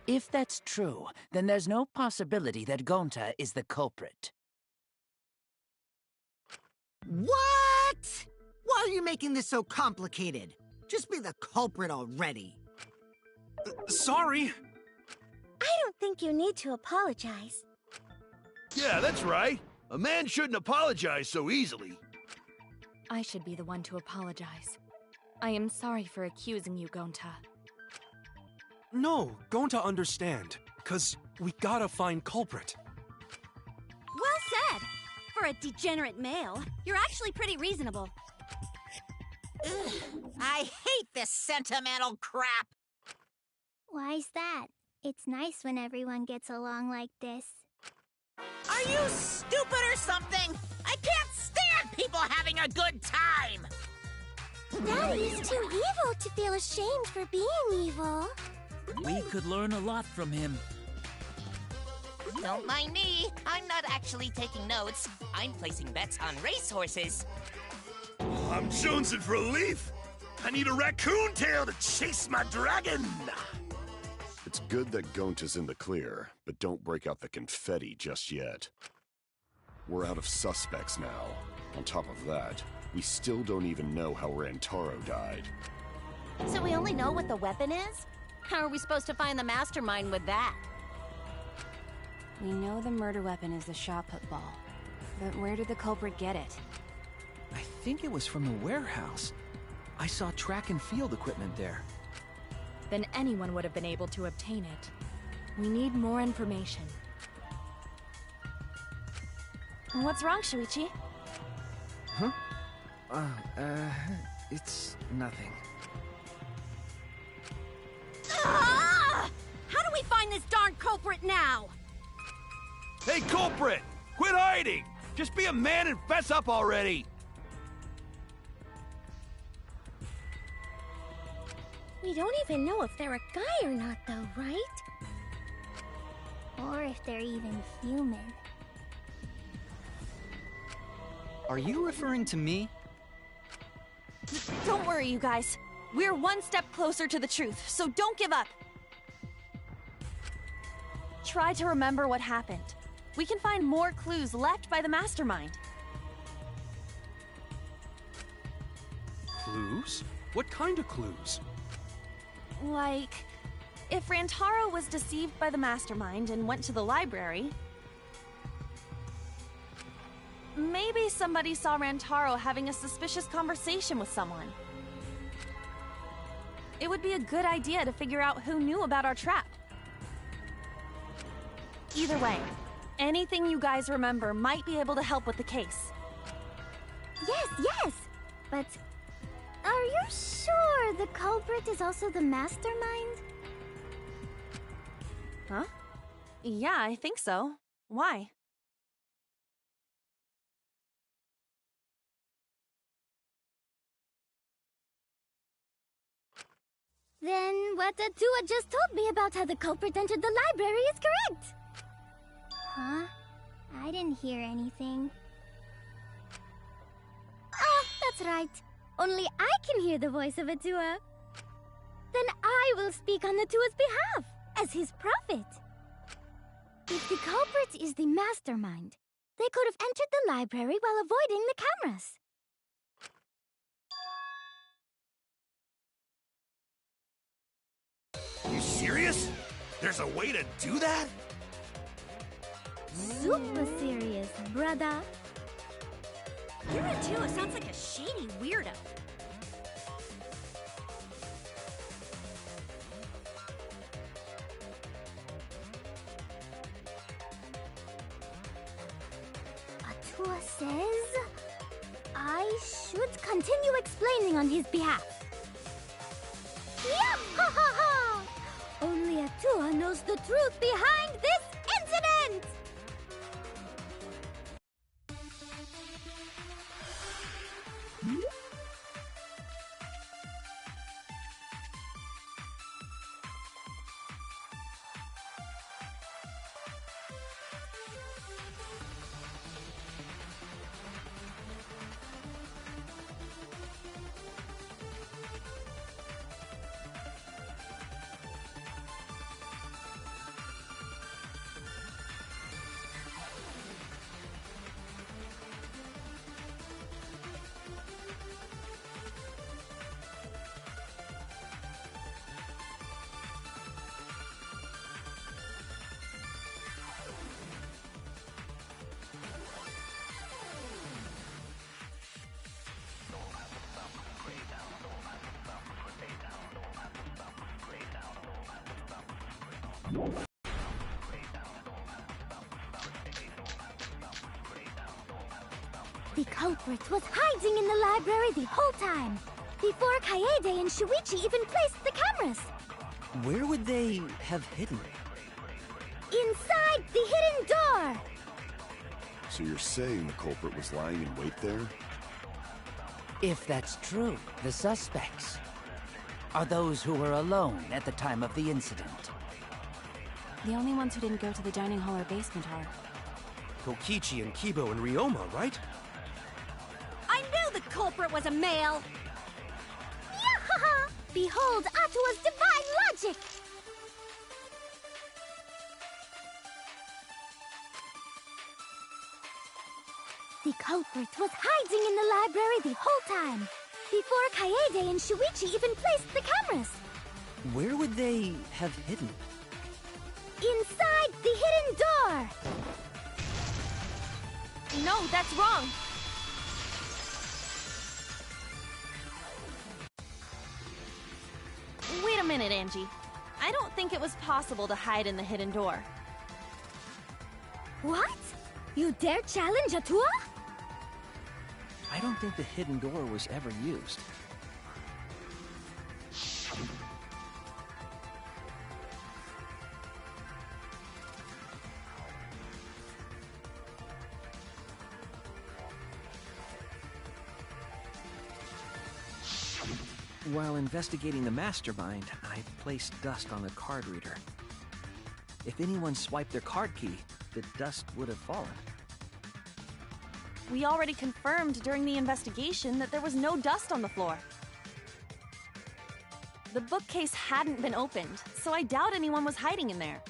If that's true, then there's no possibility that Gonta is the culprit. What? Why are you making this so complicated? Just be the culprit already. Sorry. I don't think you need to apologize. Yeah, that's right. A man shouldn't apologize so easily. I should be the one to apologize. I am sorry for accusing you, Gonta. No, Gonta understand. 'Cause we gotta find culprit. Well said! For a degenerate male, you're actually pretty reasonable. Ugh, I hate this sentimental crap! Why's that? It's nice when everyone gets along like this. Are you stupid or something? I can't stand people having a good time! Daddy's too evil to feel ashamed for being evil. We could learn a lot from him. Don't mind me. I'm not actually taking notes. I'm placing bets on racehorses. I'm jonesing for a leaf. I need a raccoon tail to chase my dragon. It's good that Gonta's in the clear, but don't break out the confetti just yet. We're out of suspects now. On top of that, we still don't even know how Rantaro died. So we only know what the weapon is? How are we supposed to find the mastermind with that? We know the murder weapon is the shot put ball. But where did the culprit get it? I think it was from the warehouse. I saw track and field equipment there. Then anyone would have been able to obtain it. We need more information. What's wrong, Shuichi? Huh? It's nothing. Ah! How do we find this darn culprit now? Hey, culprit! Quit hiding! Just be a man and fess up already! We don't even know if they're a guy or not, though, right? Or if they're even human. Are you referring to me? Don't worry, you guys. We're one step closer to the truth, so don't give up. Try to remember what happened. We can find more clues left by the mastermind. Clues? What kind of clues? Like, if Rantaro was deceived by the mastermind and went to the library, maybe somebody saw Rantaro having a suspicious conversation with someone. It would be a good idea to figure out who knew about our trap. Either way, anything you guys remember might be able to help with the case. Yes! But are you sure the culprit is also the mastermind? Huh? Yeah, I think so. Why? Then what Atua just told me about how the culprit entered the library is correct! Huh? I didn't hear anything. Oh, that's right. Only I can hear the voice of Atua. Then I will speak on Atua's behalf, as his prophet. If the culprit is the mastermind, they could have entered the library while avoiding the cameras. You serious? There's a way to do that? Super serious, brother. Atua sounds like a shady weirdo. Atua says I should continue explaining on his behalf. Yep! Ha ha ha! Only Atua knows the truth behind this incident! The culprit was hiding in the library the whole time, before Kaede and Shuichi even placed the cameras. Where would they have hidden? Inside the hidden door! So you're saying the culprit was lying in wait there? If that's true, the suspects are those who were alone at the time of the incident. The only ones who didn't go to the dining hall or basement are... Kokichi and Kibo and Ryoma, right? I knew the culprit was a male! Yahaha! Behold Atua's divine logic! The culprit was hiding in the library the whole time, before Kaede and Shuichi even placed the cameras. Where would they have hidden? Inside the hidden door! No, that's wrong! Wait a minute, Angie. I don't think it was possible to hide in the hidden door. What? You dare challenge Atua? I don't think the hidden door was ever used. While investigating the mastermind, I placed dust on the card reader. If anyone swiped their card key, the dust would have fallen. We already confirmed during the investigation that there was no dust on the floor. The bookcase hadn't been opened, so I doubt anyone was hiding in there.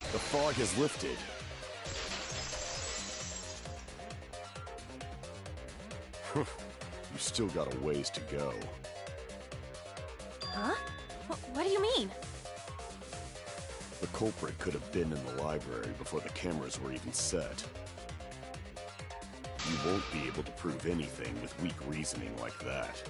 The fog has lifted. You still got a ways to go. Huh? What do you mean? The culprit could have been in the library before the cameras were even set. You won't be able to prove anything with weak reasoning like that.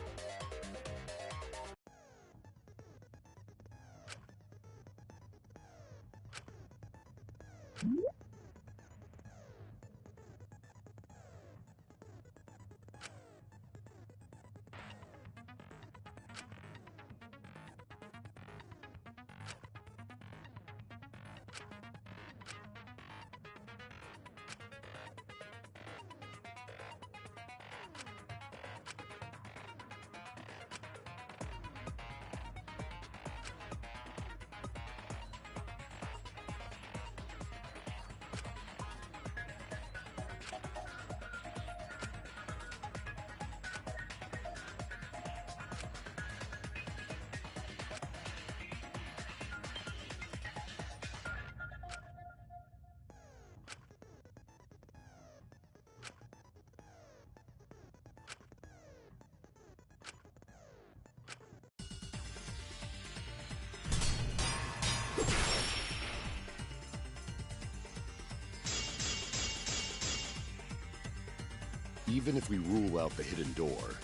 Even if we rule out the hidden door,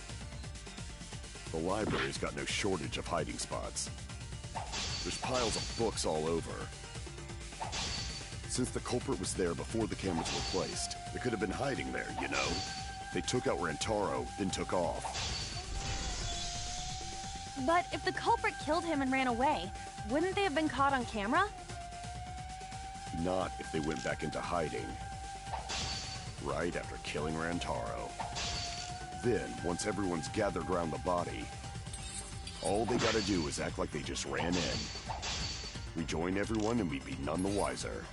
the library's got no shortage of hiding spots. There's piles of books all over. Since the culprit was there before the cameras were placed, they could have been hiding there, you know? They took out Rantaro, then took off. But if the culprit killed him and ran away, wouldn't they have been caught on camera? Not if they went back into hiding. Right after killing Rantaro. Then, once everyone's gathered around the body, all they gotta do is act like they just ran in. Rejoin everyone and we'd be none the wiser.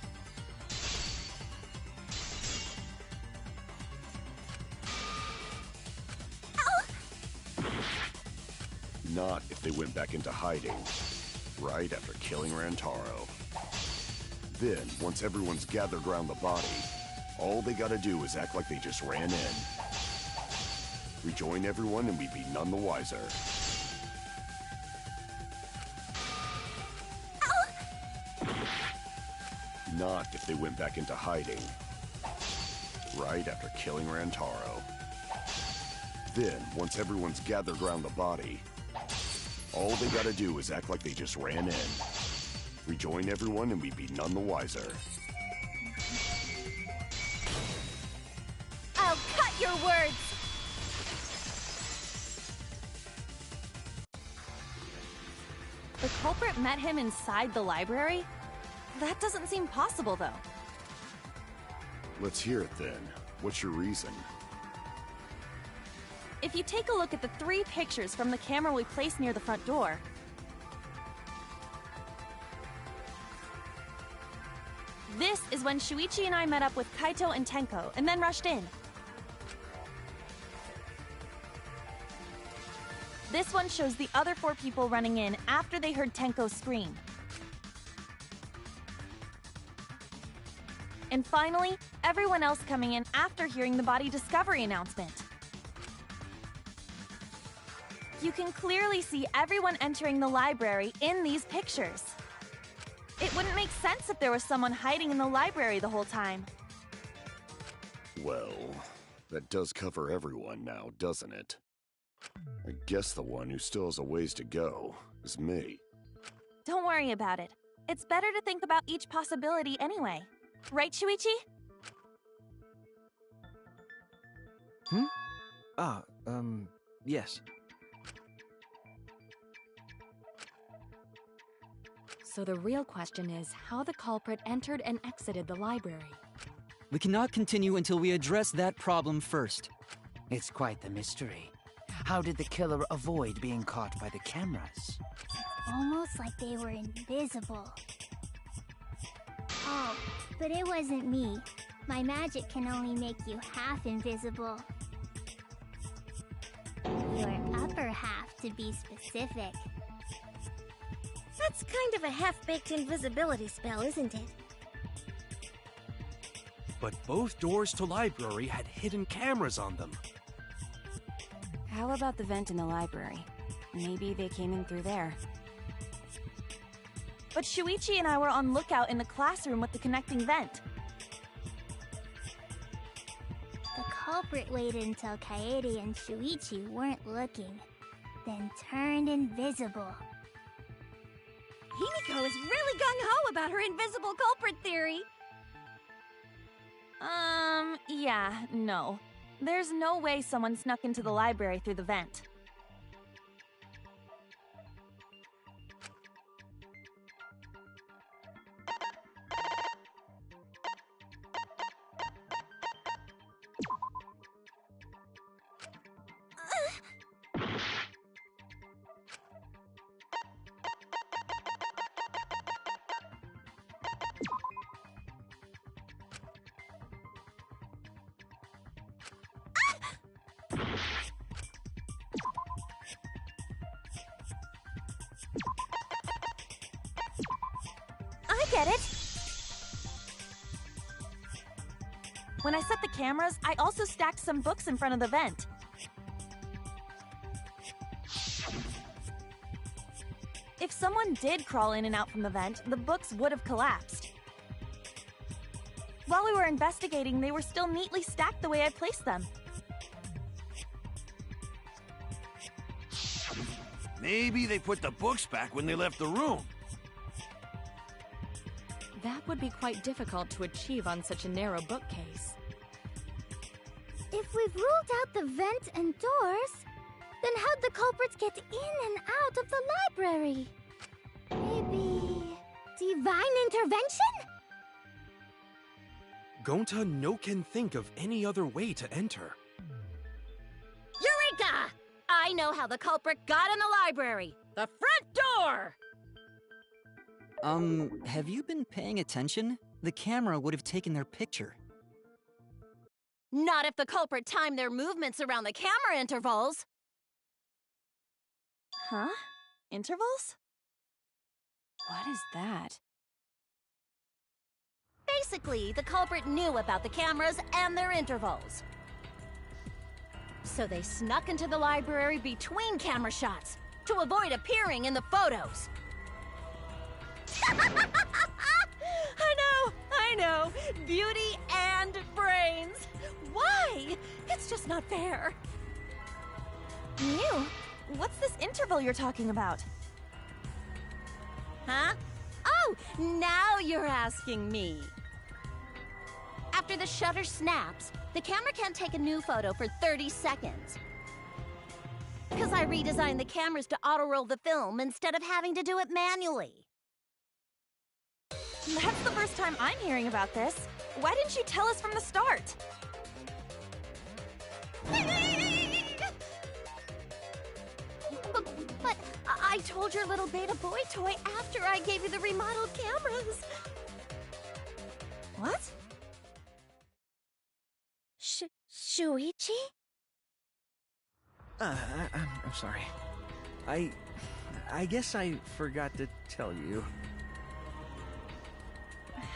Not if they went back into hiding. Right after killing Rantaro. Then, once everyone's gathered around the body, all they gotta do is act like they just ran in. Rejoin everyone and we'd be none the wiser. Not if they went back into hiding. Right after killing Rantaro. Then, once everyone's gathered around the body, all they gotta do is act like they just ran in. Rejoin everyone and we'd be none the wiser. I'll cut your words! The culprit met him inside the library? That doesn't seem possible, though. Let's hear it then. What's your reason? if you take a look at the 3 pictures from the camera we placed near the front door... This is when Shuichi and I met up with Kaito and Tenko, and then rushed in. This one shows the other 4 people running in after they heard Tenko scream. And finally, everyone else coming in after hearing the body discovery announcement. You can clearly see everyone entering the library in these pictures. It wouldn't make sense if there was someone hiding in the library the whole time. Well, that does cover everyone now, doesn't it? I guess the one who still has a ways to go is me. Don't worry about it. It's better to think about each possibility anyway. Right, Shuichi? Yes. So the real question is how the culprit entered and exited the library. We cannot continue until we address that problem first. It's quite the mystery. How did the killer avoid being caught by the cameras? Almost like they were invisible. Oh, but it wasn't me. My magic can only make you half invisible. Your upper half, to be specific. That's kind of a half-baked invisibility spell, isn't it? But both doors to library had hidden cameras on them. How about the vent in the library? Maybe they came in through there. But Shuichi and I were on lookout in the classroom with the connecting vent. The culprit waited until Kaede and Shuichi weren't looking, then turned invisible. Himiko is really gung-ho about her invisible culprit theory. Yeah, no. There's no way someone snuck into the library through the vent. I get it! When I set the cameras, I also stacked some books in front of the vent. If someone did crawl in and out from the vent, the books would have collapsed. While we were investigating, they were still neatly stacked the way I placed them. Maybe they put the books back when they left the room. That would be quite difficult to achieve on such a narrow bookcase. If we've ruled out the vent and doors, then how'd the culprits get in and out of the library? Maybe... divine intervention? Gonta no can think of any other way to enter. Eureka! I know how the culprit got in the library. The front door! Have you been paying attention? The camera would have taken their picture. Not if the culprit timed their movements around the camera intervals. Huh? Intervals? What is that? Basically, the culprit knew about the cameras and their intervals. So they snuck into the library between camera shots to avoid appearing in the photos. I know! Beauty and brains! Why? It's just not fair. Mew, what's this interval you're talking about? Huh? Oh, now you're asking me. After the shutter snaps, the camera can't take a new photo for 30 seconds. Because I redesigned the cameras to auto-roll the film instead of having to do it manually. That's the first time I'm hearing about this. Why didn't you tell us from the start? I told your little beta boy toy after I gave you the remodeled cameras. What? Shuichi? I'm sorry. I guess I forgot to tell you.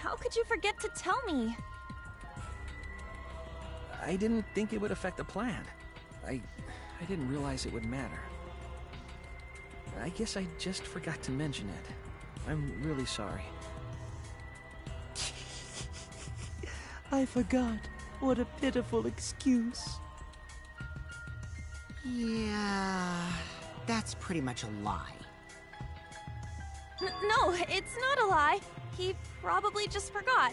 How could you forget to tell me? I didn't think it would affect the plan. I didn't realize it would matter. I guess I just forgot to mention it. I'm really sorry. I forgot. What a pitiful excuse. Yeah, that's pretty much a lie. No, it's not a lie. He probably just forgot.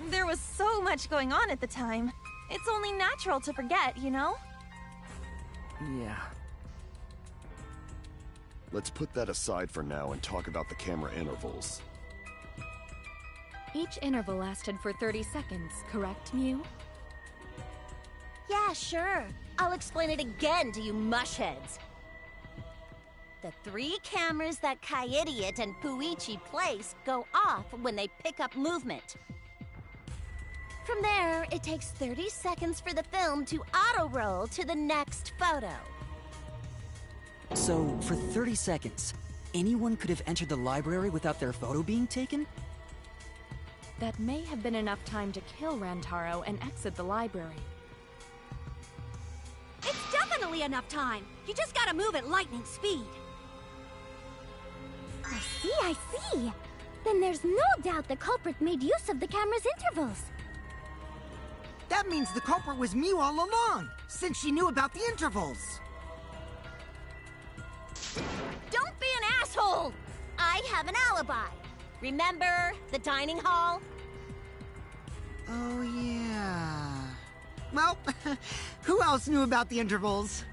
There was so much going on at the time. It's only natural to forget, you know? Yeah. Let's put that aside for now and talk about the camera intervals. Each interval lasted for 30 seconds, correct, Mew? Yeah, sure. I'll explain it again to you mushheads. The 3 cameras that Kaiidiot and Puichi place go off when they pick up movement. From there, it takes 30 seconds for the film to auto-roll to the next photo. So, for 30 seconds, anyone could have entered the library without their photo being taken? That may have been enough time to kill Rantaro and exit the library. It's definitely enough time. You just gotta move at lightning speed. I see. Then there's no doubt the culprit made use of the camera's intervals. That means the culprit was Mew all along, since she knew about the intervals. Don't be an asshole! I have an alibi. Remember the dining hall? Oh, yeah. Well, who else knew about the intervals?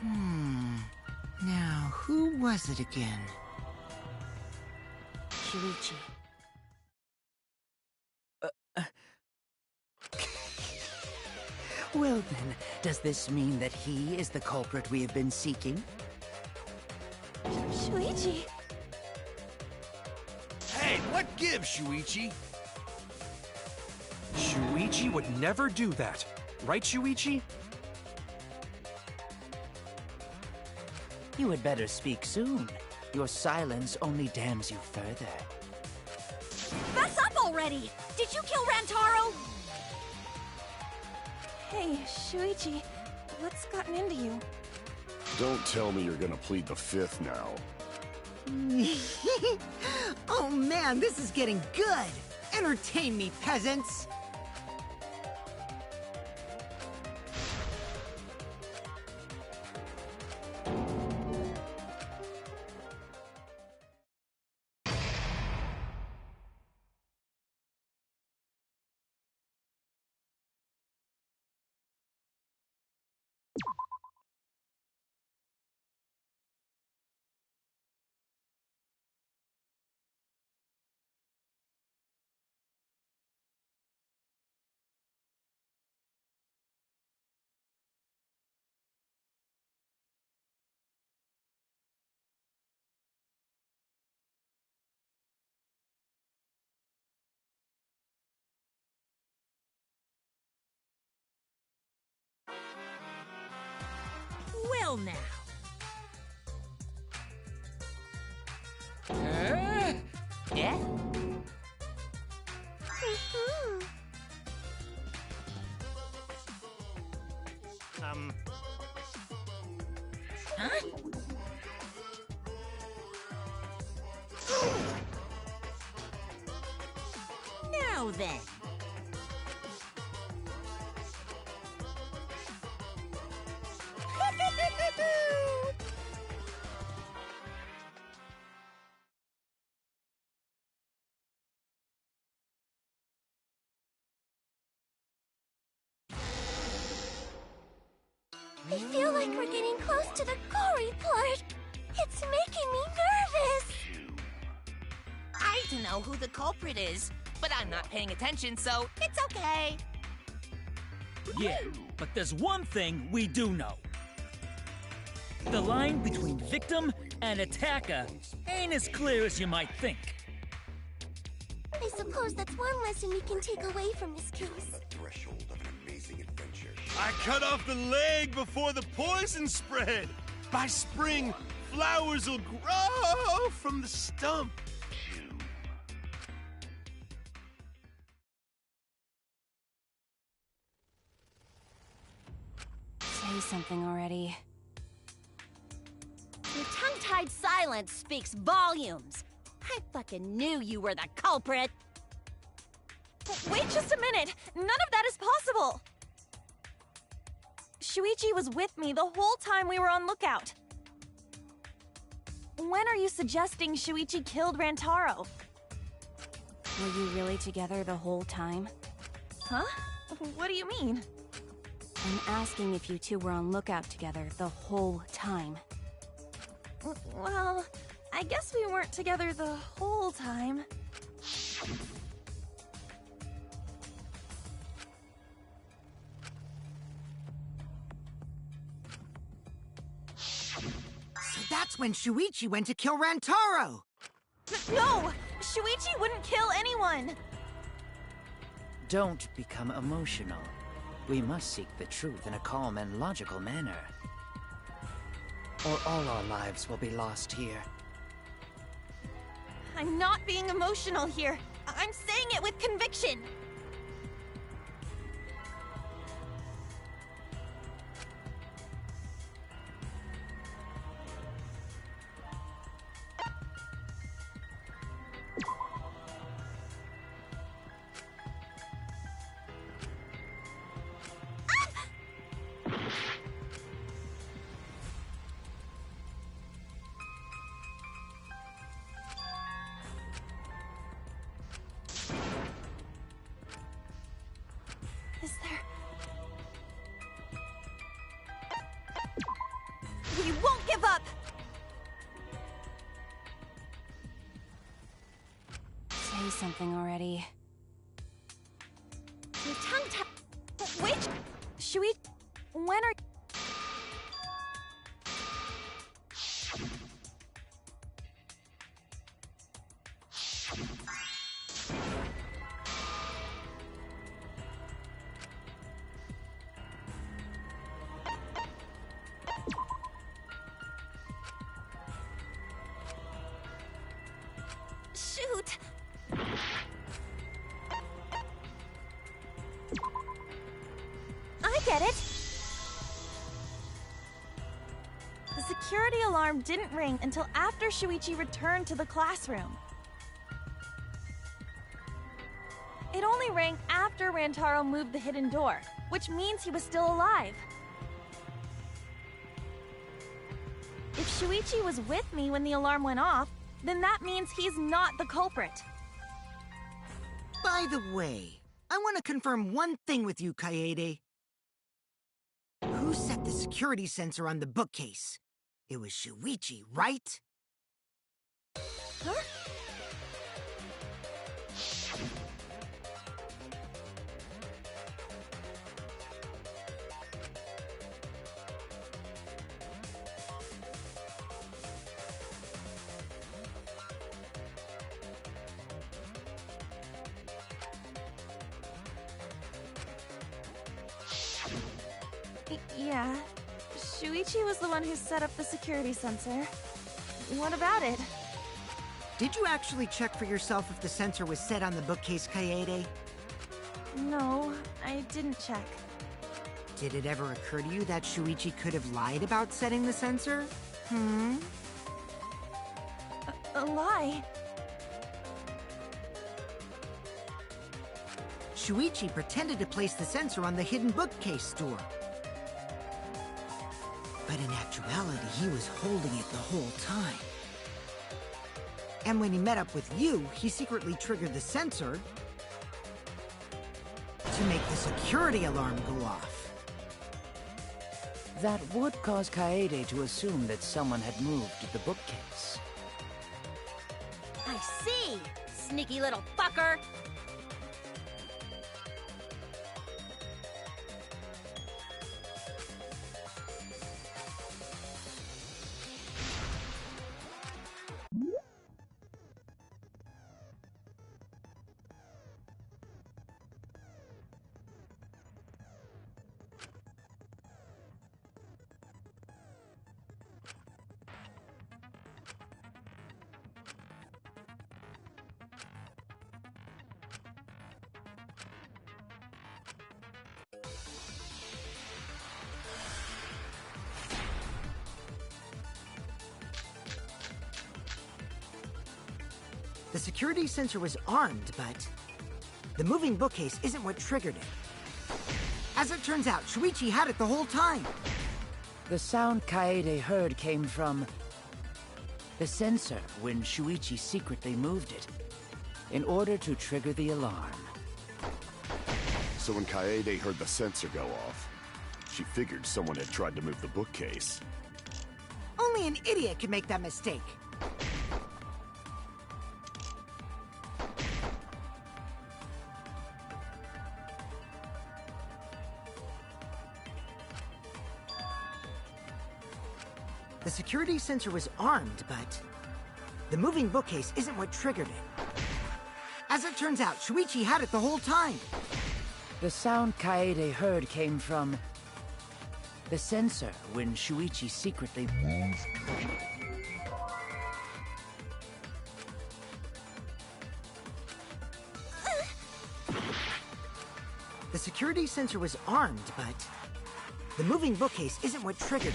Now, who was it again? Shuichi. Well then, does this mean that he is the culprit we have been seeking? Shuichi. Hey, what gives, Shuichi? Shuichi would never do that. Right, Shuichi? You had better speak soon. Your silence only damns you further. Fess up already! Did you kill Rantaro? Hey, Shuichi, what's gotten into you? Don't tell me you're gonna plead the 5th now. Oh man, this is getting good! Entertain me, peasants! Well now. Yeah? Huh? Now then. I feel like we're getting close to the gory part. It's making me nervous. I don't know who the culprit is, but I'm not paying attention, so it's okay. Yeah, but there's one thing we do know. The line between victim and attacker ain't as clear as you might think. I suppose that's one lesson we can take away from this case. I cut off the leg before the poison spread. By spring, flowers will grow from the stump. Say something already. Your tongue-tied silence speaks volumes. I fucking knew you were the culprit. Wait just a minute! None of that is possible! Shuichi was with me the whole time we were on lookout. When are you suggesting Shuichi killed Rantaro? Were you really together the whole time? Huh? What do you mean? I'm asking if you two were on lookout together the whole time. Well, I guess we weren't together the whole time. So that's when Shuichi went to kill Rantaro! No! Shuichi wouldn't kill anyone! Don't become emotional. We must seek the truth in a calm and logical manner. Or all our lives will be lost here. I'm not being emotional here. I'm saying it with conviction. Is there... We won't give up! Say something already. Your tongue-tied... Wait! Shui... When are... Shoot! I get it! The security alarm didn't ring until after Shuichi returned to the classroom. It only rang after Rantaro moved the hidden door, which means he was still alive. If Shuichi was with me when the alarm went off, then that means he's not the culprit. By the way, I want to confirm one thing with you, Kaede. Who set the security sensor on the bookcase? It was Shuichi, right? Huh? Yeah. Shuichi was the one who set up the security sensor. What about it? Did you actually check for yourself if the sensor was set on the bookcase, Kaede? No, I didn't check. Did it ever occur to you that Shuichi could have lied about setting the sensor? A lie? Shuichi pretended to place the sensor on the hidden bookcase door. But in actuality, he was holding it the whole time. And when he met up with you, he secretly triggered the sensor to make the security alarm go off. That would cause Kaede to assume that someone had moved the bookcase. I see! Sneaky little fucker! The security sensor was armed, but the moving bookcase isn't what triggered it. As it turns out, Shuichi had it the whole time. The sound Kaede heard came from the sensor when Shuichi secretly moved it, in order to trigger the alarm. So when Kaede heard the sensor go off, she figured someone had tried to move the bookcase. Only an idiot could make that mistake. The security sensor was armed, but the moving bookcase isn't what triggered it. As it turns out, Shuichi had it the whole time. The sound Kaede heard came from the sensor when Shuichi secretly moved it. The security sensor was armed, but the moving bookcase isn't what triggered it.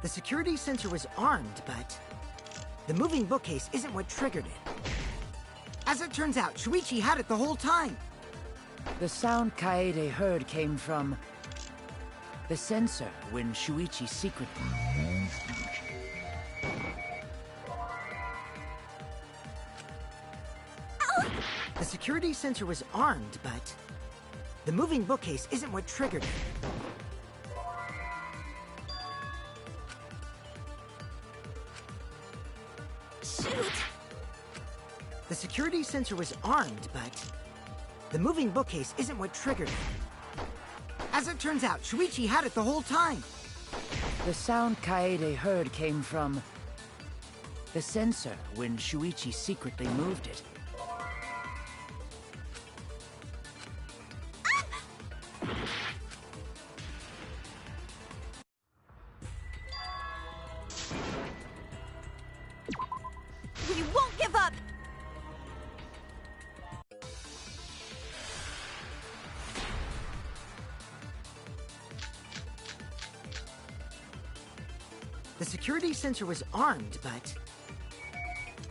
The security sensor was armed, but the moving bookcase isn't what triggered it. As it turns out, Shuichi had it the whole time. The sound Kaede heard came from the sensor when Shuichi secretly moved it. The security sensor was armed, but the moving bookcase isn't what triggered it. The security sensor was armed, but the moving bookcase isn't what triggered it. As it turns out, Shuichi had it the whole time. The sound Kaede heard came from the sensor when Shuichi secretly moved it. We won't give up! The security sensor was armed, but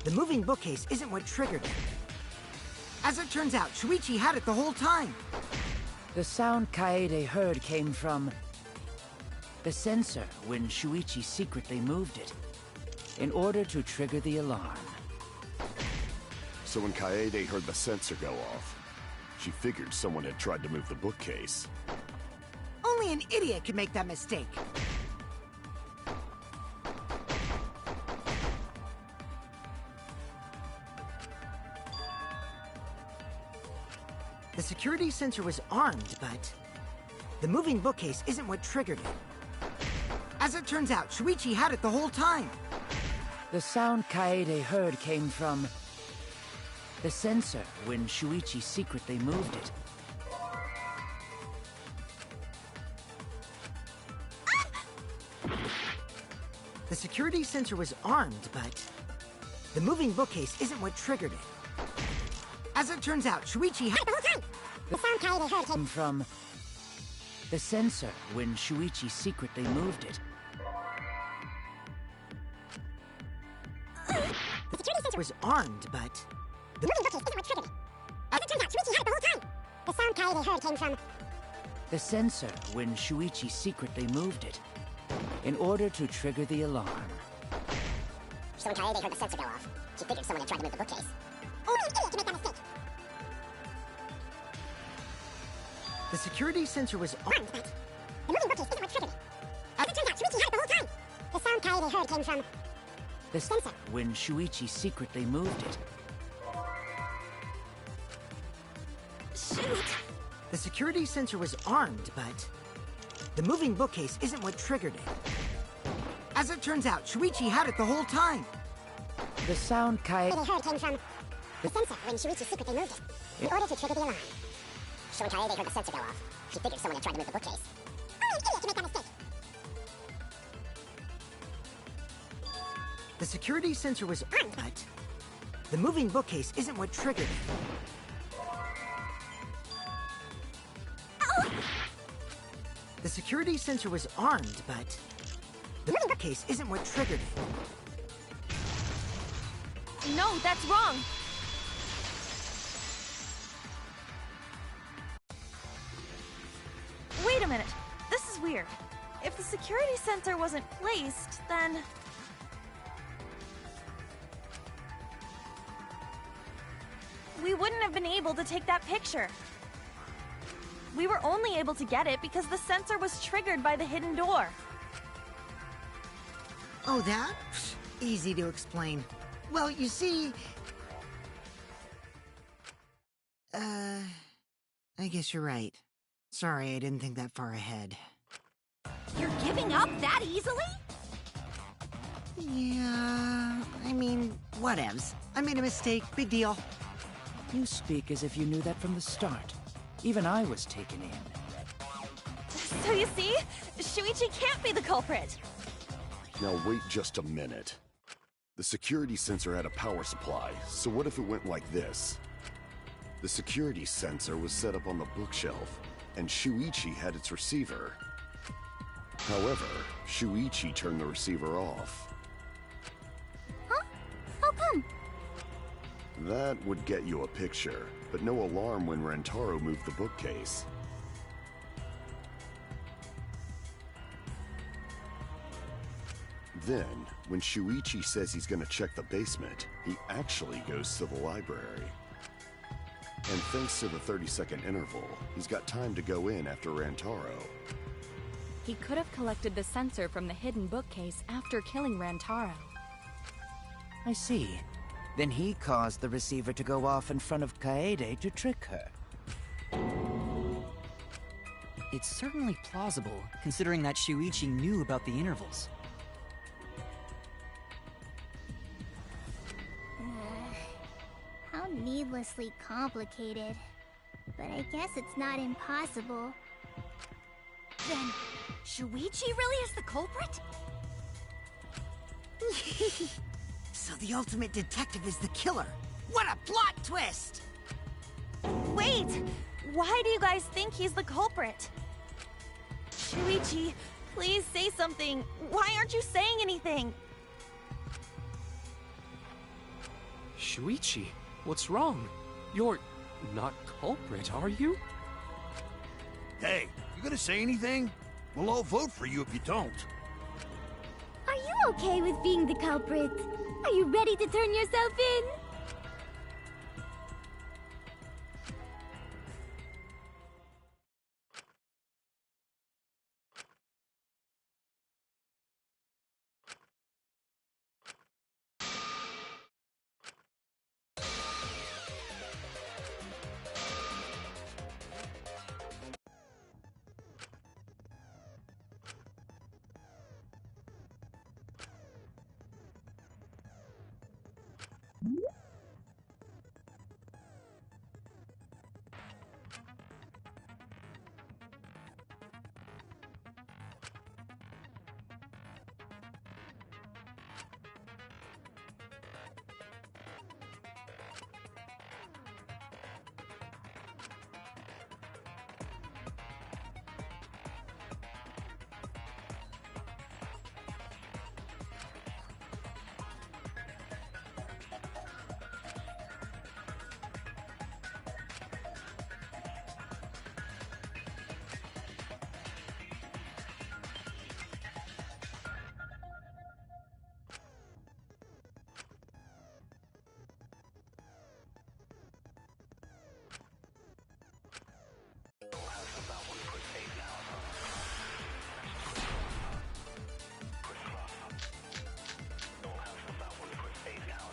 the moving bookcase isn't what triggered it. As it turns out, Shuichi had it the whole time. The sound Kaede heard came from the sensor when Shuichi secretly moved it, in order to trigger the alarm. So when Kaede heard the sensor go off, she figured someone had tried to move the bookcase. Only an idiot could make that mistake. The security sensor was armed, but the moving bookcase isn't what triggered it. As it turns out, Shuichi had it the whole time. The sound Kaede heard came from the sensor when Shuichi secretly moved it. The security sensor was armed, but the moving bookcase isn't what triggered it. As it turns out, Shuichi had it the whole time. The sound Kaede heard came from the sensor when Shuichi secretly moved it. The security sensor was armed, but the moving bookcase isn't what triggered it. As it turns out, Shuichi had it the whole time. The sound Kaede heard came from the sensor when Shuichi secretly moved it, in order to trigger the alarm. So when Kaede heard the sensor go off, she figured someone had tried to move the bookcase. Only an idiot can make that mistake. The security sensor was armed, but the moving bookcase isn't what triggered it. As it turns out, Shuichi had it the whole time. The sound Kaede heard came from the sensor when Shuichi secretly moved it. Shoot! The security sensor was armed, but the moving bookcase isn't what triggered it. As it turns out, Shuichi had it the whole time. The sound Kaede heard came from the sensor when Shuichi secretly moved it, in order to trigger the alarm. So when Kaede heard the sensor go off, she figured someone had tried to move the bookcase. Only an idiot can make that mistake. The security sensor was armed, but the moving bookcase isn't what triggered it. The security sensor was armed, but the bookcase isn't what triggered it. No, that's wrong. Wait a minute. This is weird. If the security sensor wasn't placed, then... we wouldn't have been able to take that picture. We were only able to get it because the sensor was triggered by the hidden door. Oh, that? Easy to explain. Well, you see... I guess you're right. Sorry, I didn't think that far ahead. You're giving up that easily? Yeah, I mean, whatevs. I made a mistake, big deal. You speak as if you knew that from the start. Even I was taken in. So you see, Shuichi can't be the culprit. Now wait just a minute. The security sensor had a power supply, so what if it went like this? The security sensor was set up on the bookshelf, and Shuichi had its receiver. However, Shuichi turned the receiver off. Huh? How come? That would get you a picture, but no alarm when Rentaro moved the bookcase. Then, when Shuichi says he's gonna check the basement, he actually goes to the library. And thanks to the 30-second interval, he's got time to go in after Rantaro. He could have collected the sensor from the hidden bookcase after killing Rantaro. I see. Then he caused the receiver to go off in front of Kaede to trick her. It's certainly plausible, considering that Shuichi knew about the intervals. How needlessly complicated. But I guess it's not impossible. Then, Shuichi really is the culprit? So the ultimate detective is the killer. What a plot twist! Wait! Why do you guys think he's the culprit? Shuichi, please say something. Why aren't you saying anything? Shuichi, what's wrong? You're not culprit, are you? Hey, you gonna say anything? We'll all vote for you if you don't. Are you okay with being the culprit? Are you ready to turn yourself in?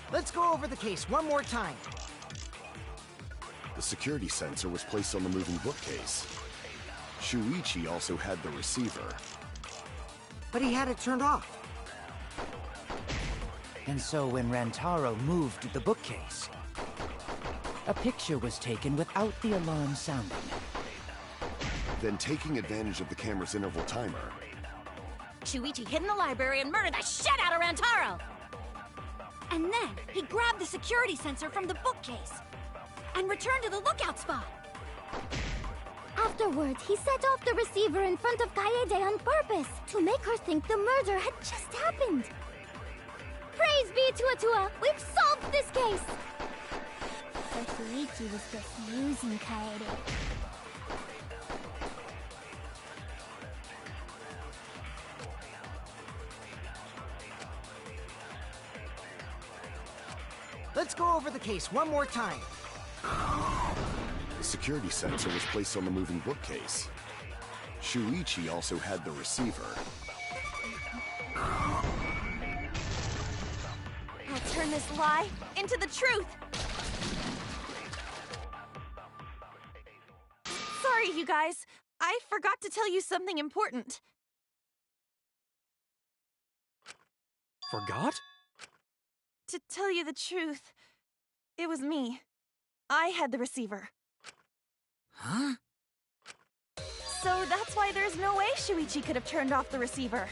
Let's go over the case one more time. The security sensor was placed on the moving bookcase. Shuichi also had the receiver. But he had it turned off. And so when Rantaro moved the bookcase, a picture was taken without the alarm sounding. Then, taking advantage of the camera's interval timer, Shuichi hid in the library and murdered the shit out of Rantaro! And then, he grabbed the security sensor from the bookcase and returned to the lookout spot. After Afterwards, he set off the receiver in front of Kaede on purpose to make her think the murder had just happened. Praise be to Atua! We've solved this case! So Shuichi was just using Kaede. Let's go over the case one more time. The security sensor was placed on the moving bookcase. Shuichi also had the receiver. I'll turn this lie into the truth. Sorry, you guys. I forgot to tell you something important. Forgot? To tell you the truth, it was me. I had the receiver. Huh? So that's why there's no way Shuichi could have turned off the receiver.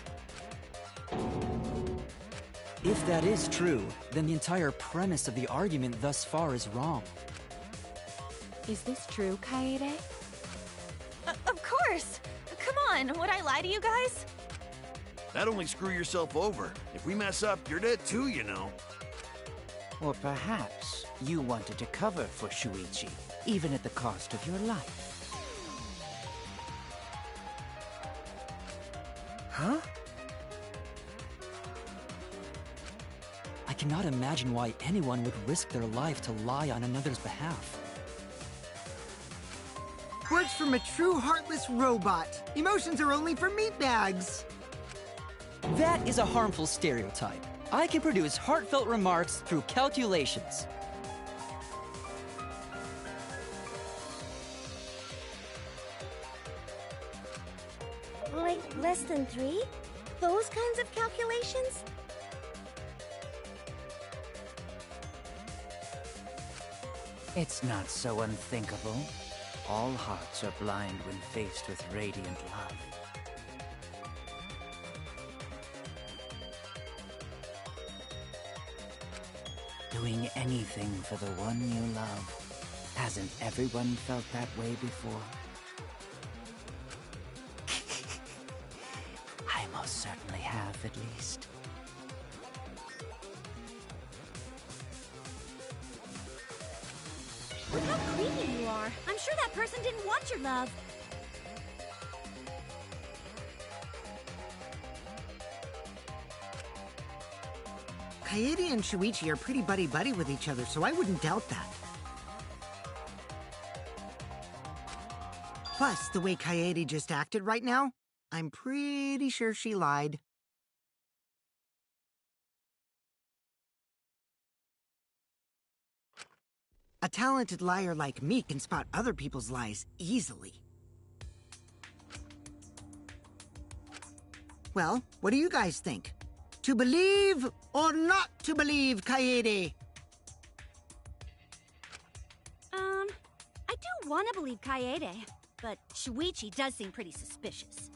If that is true, then the entire premise of the argument thus far is wrong. Is this true, Kaede? Of course! Come on, would I lie to you guys? That'd only screw yourself over. If we mess up, you're dead too, you know. Or perhaps you wanted to cover for Shuichi, even at the cost of your life. Huh? I cannot imagine why anyone would risk their life to lie on another's behalf. Words from a true heartless robot. Emotions are only for meatbags. That is a harmful stereotype. I can produce heartfelt remarks through calculations. Like less than 3? Those kinds of calculations? It's not so unthinkable. All hearts are blind when faced with radiant love. Doing anything for the one you love. Hasn't everyone felt that way before? I most certainly have, at least. Look how creepy you are. I'm sure that person didn't want your love. Kaede and Shuichi are pretty buddy-buddy with each other, so I wouldn't doubt that. Plus, the way Kaede just acted right now, I'm pretty sure she lied. A talented liar like me can spot other people's lies easily. Well, what do you guys think? To believe or not to believe, Kaede? I do want to believe Kaede, but Shuichi does seem pretty suspicious.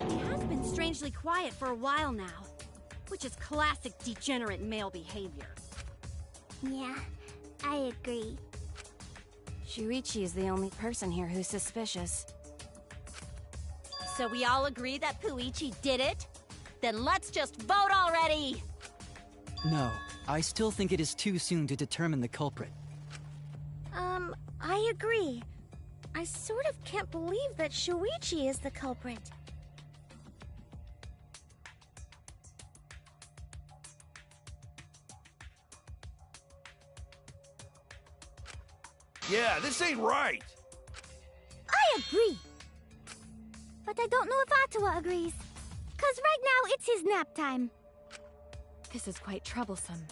He has been strangely quiet for a while now, which is classic degenerate male behavior. Yeah, I agree. Shuichi is the only person here who's suspicious. So we all agree that Puichi did it? Then let's just vote already! No, I still think it is too soon to determine the culprit. I agree. I sort of can't believe that Shuichi is the culprit. Yeah, this ain't right. I agree. But I don't know if Atua agrees. 'Cause right now it's his nap time. This is quite troublesome.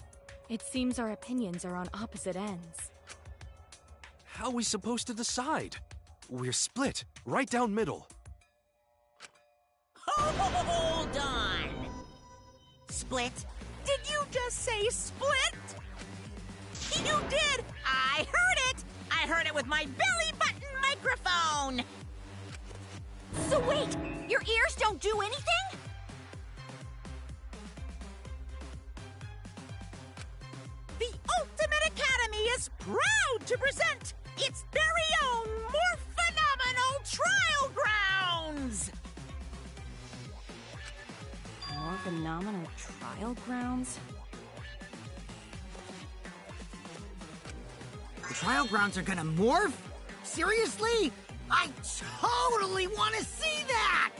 It seems our opinions are on opposite ends. How are we supposed to decide? We're split, right down middle. Hold on! Split? Did you just say split? You did! I heard it! I heard it with my belly button microphone! So wait, your ears don't do anything? The Ultimate Academy is proud to present its very own more phenomenal trial grounds! More phenomenal trial grounds? The trial grounds are gonna morph? Seriously? I totally want to see that!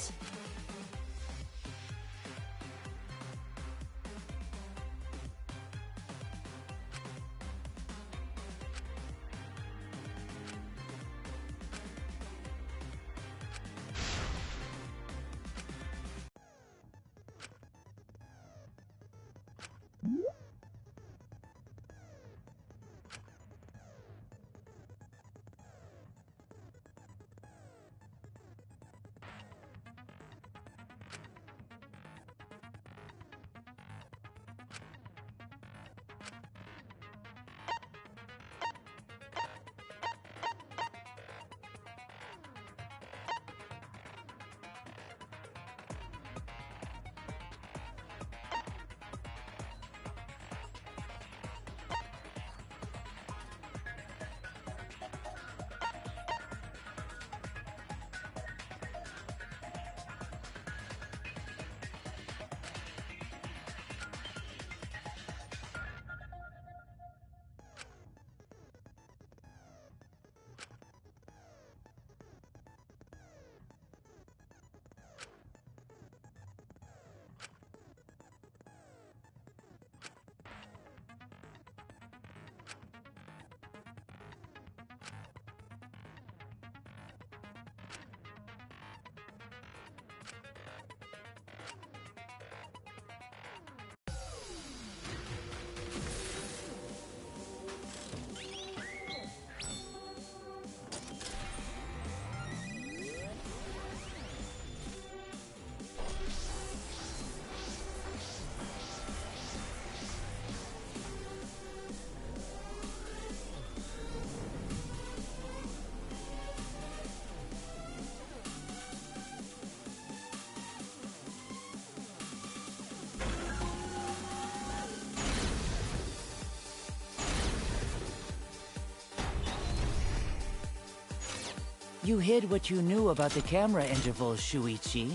You hid what you knew about the camera intervals, Shuichi.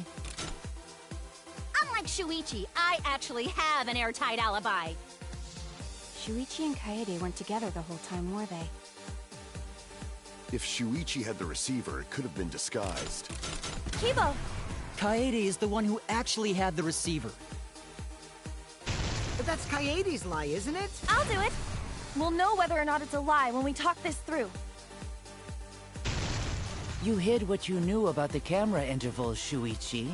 Unlike Shuichi, I actually have an airtight alibi. Shuichi and Kaede weren't together the whole time, were they? If Shuichi had the receiver, it could have been disguised. Kibo! Kaede is the one who actually had the receiver. But that's Kaede's lie, isn't it? I'll do it! We'll know whether or not it's a lie when we talk this through. You hid what you knew about the camera intervals, Shuichi.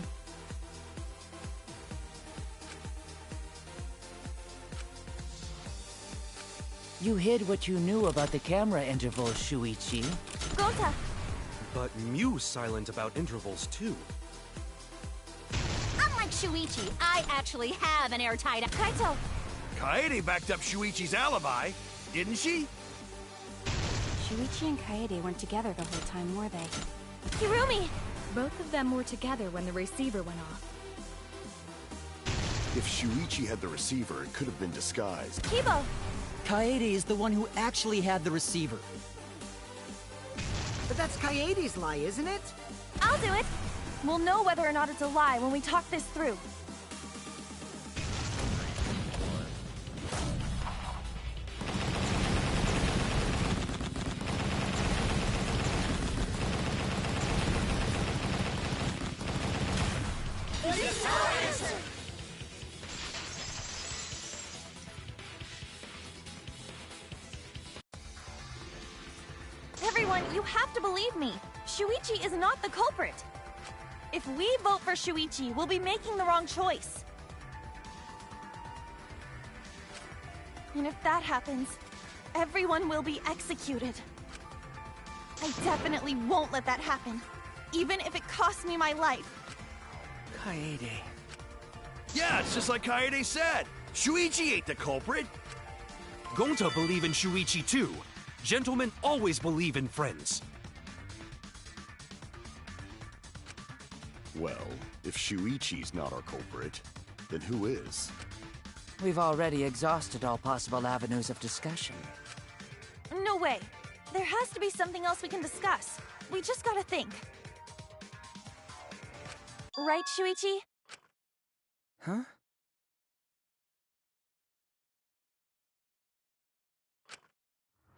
You hid what you knew about the camera intervals, Shuichi. Gonta! But Mew's silent about intervals, too. Unlike Shuichi, I actually have an airtight... Kaito! Kaede backed up Shuichi's alibi, didn't she? Shuichi and Kaede weren't together the whole time, were they? Hirumi! Both of them were together when the receiver went off. If Shuichi had the receiver, it could have been disguised. Kibo! Kaede is the one who actually had the receiver. But that's Kaede's lie, isn't it? I'll do it! We'll know whether or not it's a lie when we talk this through. Everyone, you have to believe me. Shuichi is not the culprit. If we vote for Shuichi, we'll be making the wrong choice. And if that happens, everyone will be executed. I definitely won't let that happen, even if it costs me my life. Kaede. Yeah, it's just like Kaede said. Shuichi ain't the culprit. Gonta believe in Shuichi too. Gentlemen always believe in friends. Well, if Shuichi's not our culprit, then who is? We've already exhausted all possible avenues of discussion. No way. There has to be something else we can discuss. We just gotta think. Right, Shuichi? Huh?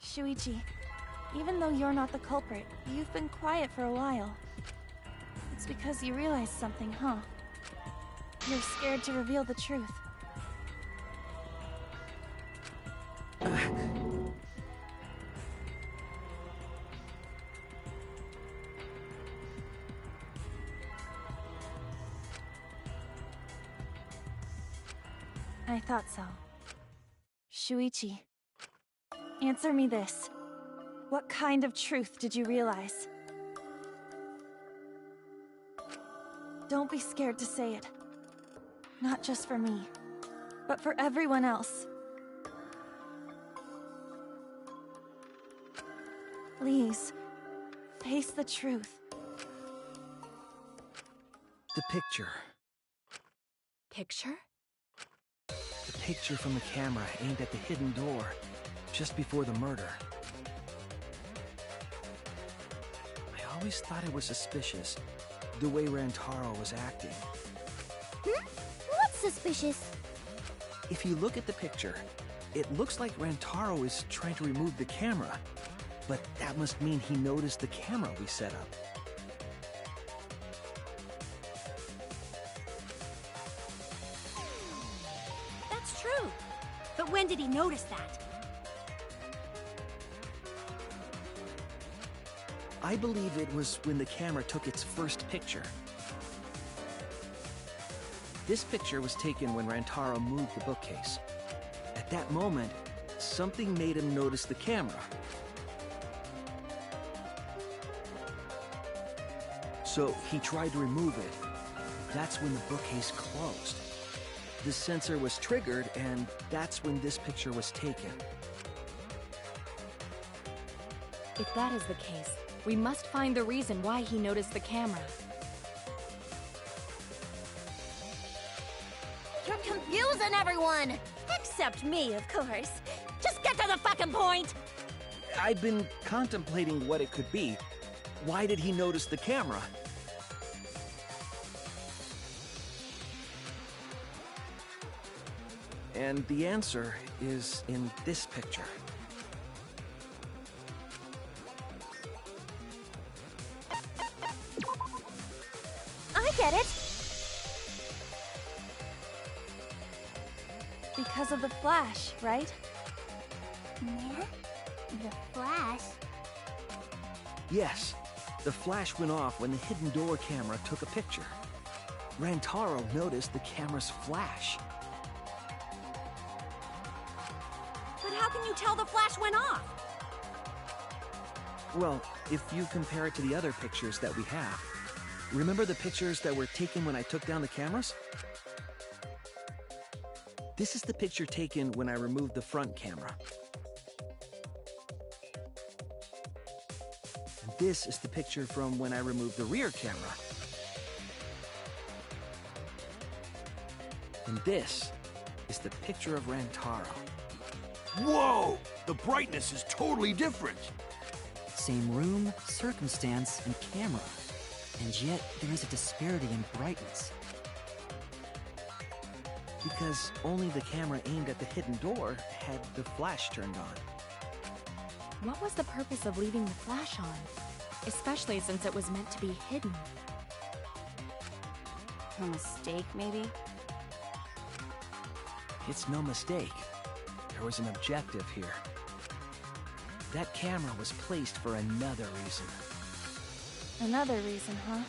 Shuichi, even though you're not the culprit, you've been quiet for a while. It's because you realized something, huh? You're scared to reveal the truth. I thought so. Shuichi, answer me this. What kind of truth did you realize? Don't be scared to say it. Not just for me, but for everyone else. Please, face the truth. The picture. Picture? The picture from the camera aimed at the hidden door, just before the murder. I always thought it was suspicious, the way Rantaro was acting. What's suspicious? If you look at the picture, it looks like Rantaro is trying to remove the camera. But that must mean he noticed the camera we set up. That's true. But when did he notice that? I believe it was when the camera took its first picture. This picture was taken when Rantaro moved the bookcase. At that moment, something made him notice the camera. So he tried to remove it. That's when the bookcase closed. The sensor was triggered, and that's when this picture was taken. If that is the case, we must find the reason why he noticed the camera. You're confusing everyone! Except me, of course. Just get to the fucking point! I've been contemplating what it could be. Why did he notice the camera? And the answer is in this picture. I get it! Because of the flash, right? Yeah? The flash? Yes, the flash went off when the hidden door camera took a picture. Rantaro noticed the camera's flash. But how can you tell the flash went off? Well, if you compare it to the other pictures that we have, remember the pictures that were taken when I took down the cameras? This is the picture taken when I removed the front camera. And this is the picture from when I removed the rear camera. And this is the picture of Rantaro. Whoa! The brightness is totally different. Same room, circumstance, and camera. And yet, there is a disparity in brightness. Because only the camera aimed at the hidden door had the flash turned on. What was the purpose of leaving the flash on? Especially since it was meant to be hidden. A mistake, maybe? It's no mistake. There was an objective here. That camera was placed for another reason. Another reason, huh?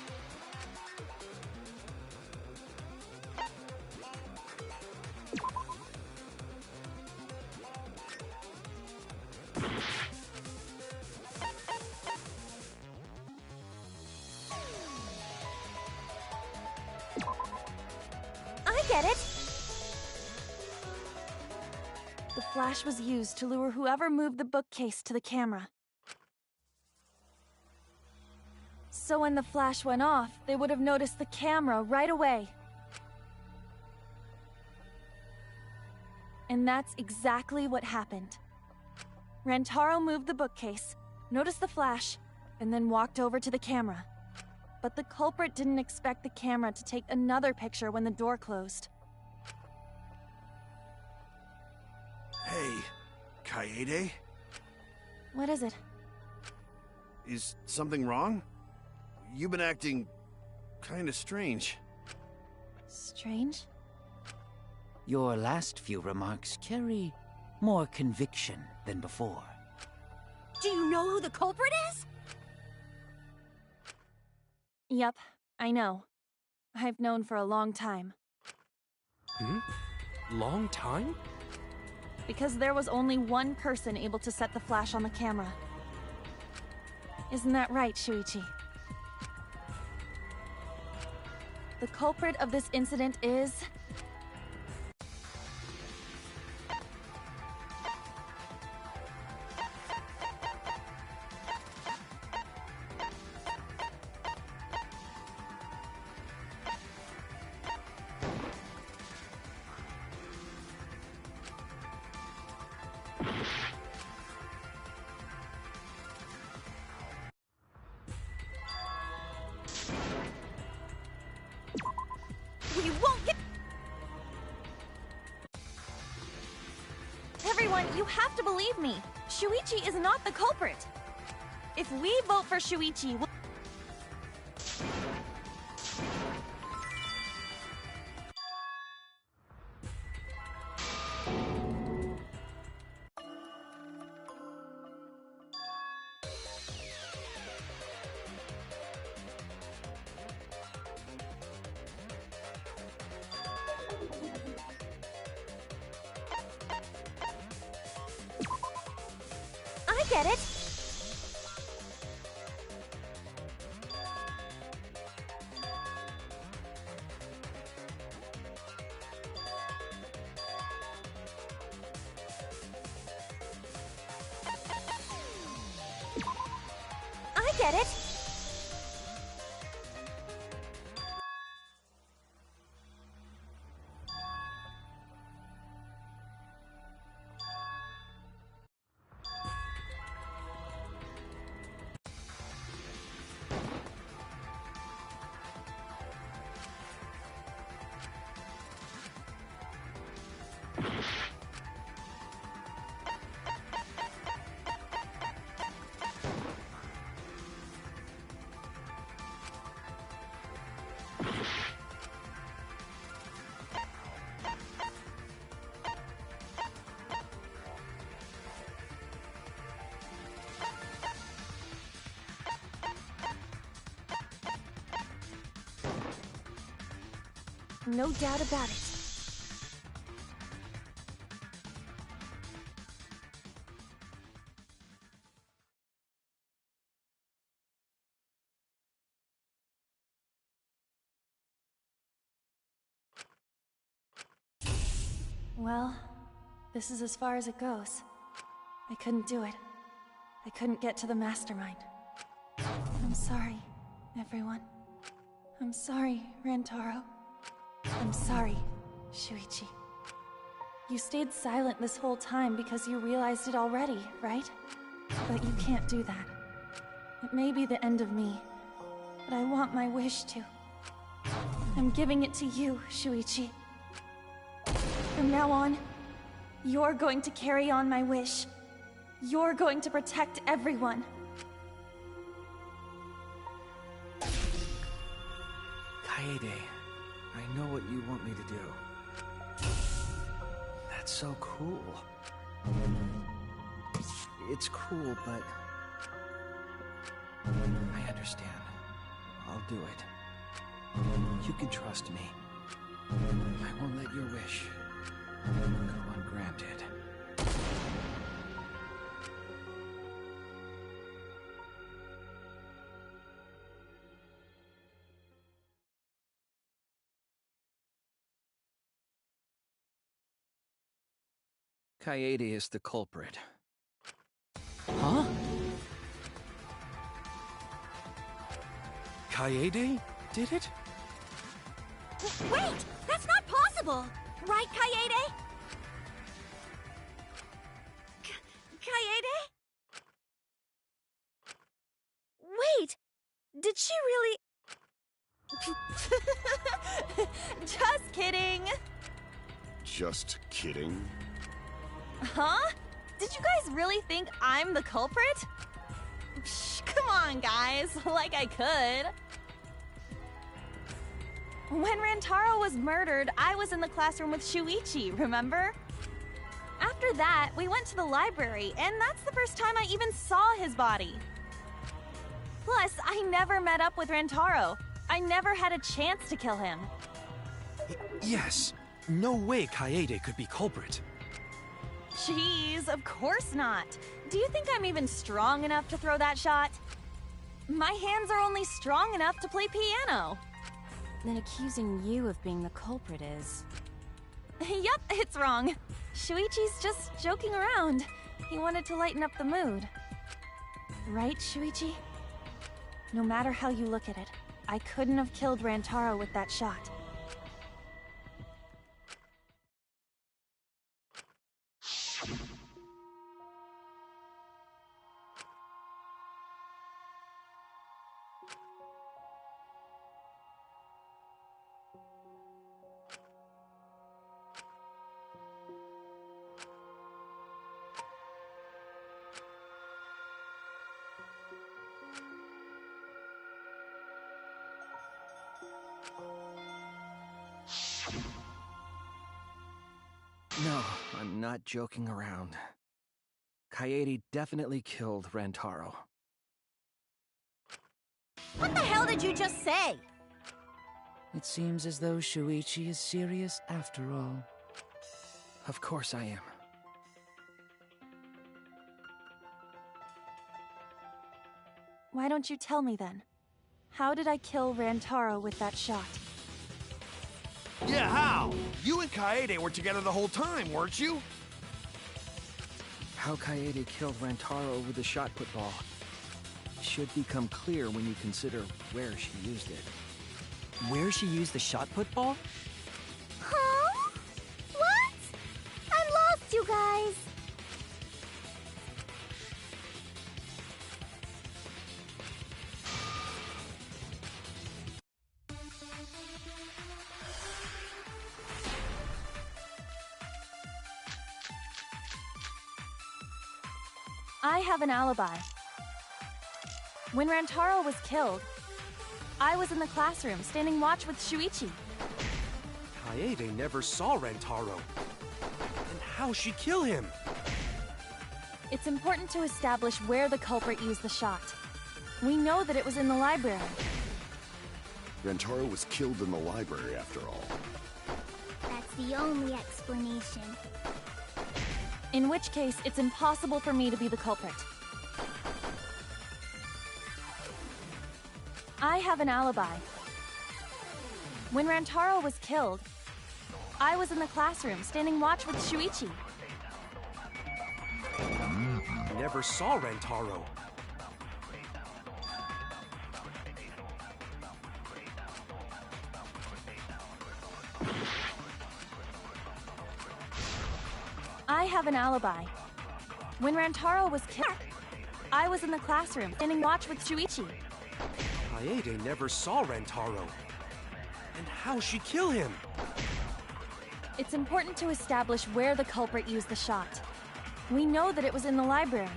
I get it! The flash was used to lure whoever moved the bookcase to the camera. So when the flash went off, they would have noticed the camera right away. And that's exactly what happened. Rantaro moved the bookcase, noticed the flash, and then walked over to the camera. But the culprit didn't expect the camera to take another picture when the door closed. Hey, Kaede? What is it? Is something wrong? You've been acting kinda strange. Strange? Your last few remarks carry more conviction than before. Do you know who the culprit is? Yep, I know. I've known for a long time. Long time? Because there was only one person able to set the flash on the camera. Isn't that right, Shuichi? The culprit of this incident is... We won't get... Everyone, you have to believe me. Shuichi is not the culprit. If we vote for Shuichi, we'll... I get it. I get it. No doubt about it. Well, this is as far as it goes. I couldn't do it. I couldn't get to the mastermind. I'm sorry, everyone. I'm sorry, Rantaro. I'm sorry, Shuichi. You stayed silent this whole time because you realized it already, right? But you can't do that. It may be the end of me, but I want my wish to. I'm giving it to you, Shuichi. From now on, you're going to carry on my wish. You're going to protect everyone. Kaede, I know what you want me to do. That's so cool. It's cool, but... I understand. I'll do it. You can trust me. I won't let your wish go ungranted. Kaede is the culprit. Huh? Kaede did it? Wait! That's not possible! Right, Kaede? Kaede? she really... Just kidding! Just kidding? Huh? Did you guys really think I'm the culprit? Psh, come on, guys. Like I could. When Rantaro was murdered, I was in the classroom with Shuichi, remember? After that, we went to the library, and that's the first time I even saw his body. Plus, I never met up with Rantaro. I never had a chance to kill him. Yes. No way Kaede could be culprit. Jeez, of course not. Do you think I'm even strong enough to throw that shot? My hands are only strong enough to play piano. Then accusing you of being the culprit is... Yep, it's wrong. Shuichi's just joking around. He wanted to lighten up the mood. Right, Shuichi? No matter how you look at it, I couldn't have killed Rantaro with that shot. No, I'm not joking around. Kaede definitely killed Rantaro. What the hell did you just say? It seems as though Shuichi is serious after all. Of course I am. Why don't you tell me then? How did I kill Rantaro with that shot? Yeah, how? You and Kaede were together the whole time, weren't you? How Kaede killed Rantaro with the shot put ball should become clear when you consider where she used it. Where she used the shot put ball? Huh? What? I'm lost, you guys. I have an alibi. When Rantaro was killed, I was in the classroom standing watch with Shuichi. Kaede never saw Rantaro. And how'd she kill him? It's important to establish where the culprit used the shot. We know that it was in the library. Rantaro was killed in the library, after all. That's the only explanation. In which case, it's impossible for me to be the culprit. I have an alibi. When Rantaro was killed, I was in the classroom standing watch with Shuichi. Never saw Rantaro. I have an alibi. When Rantaro was killed, I was in the classroom standing watch with Shuichi. Kaede never saw Rantaro. And how'd she kill him? It's important to establish where the culprit used the shot. We know that it was in the library.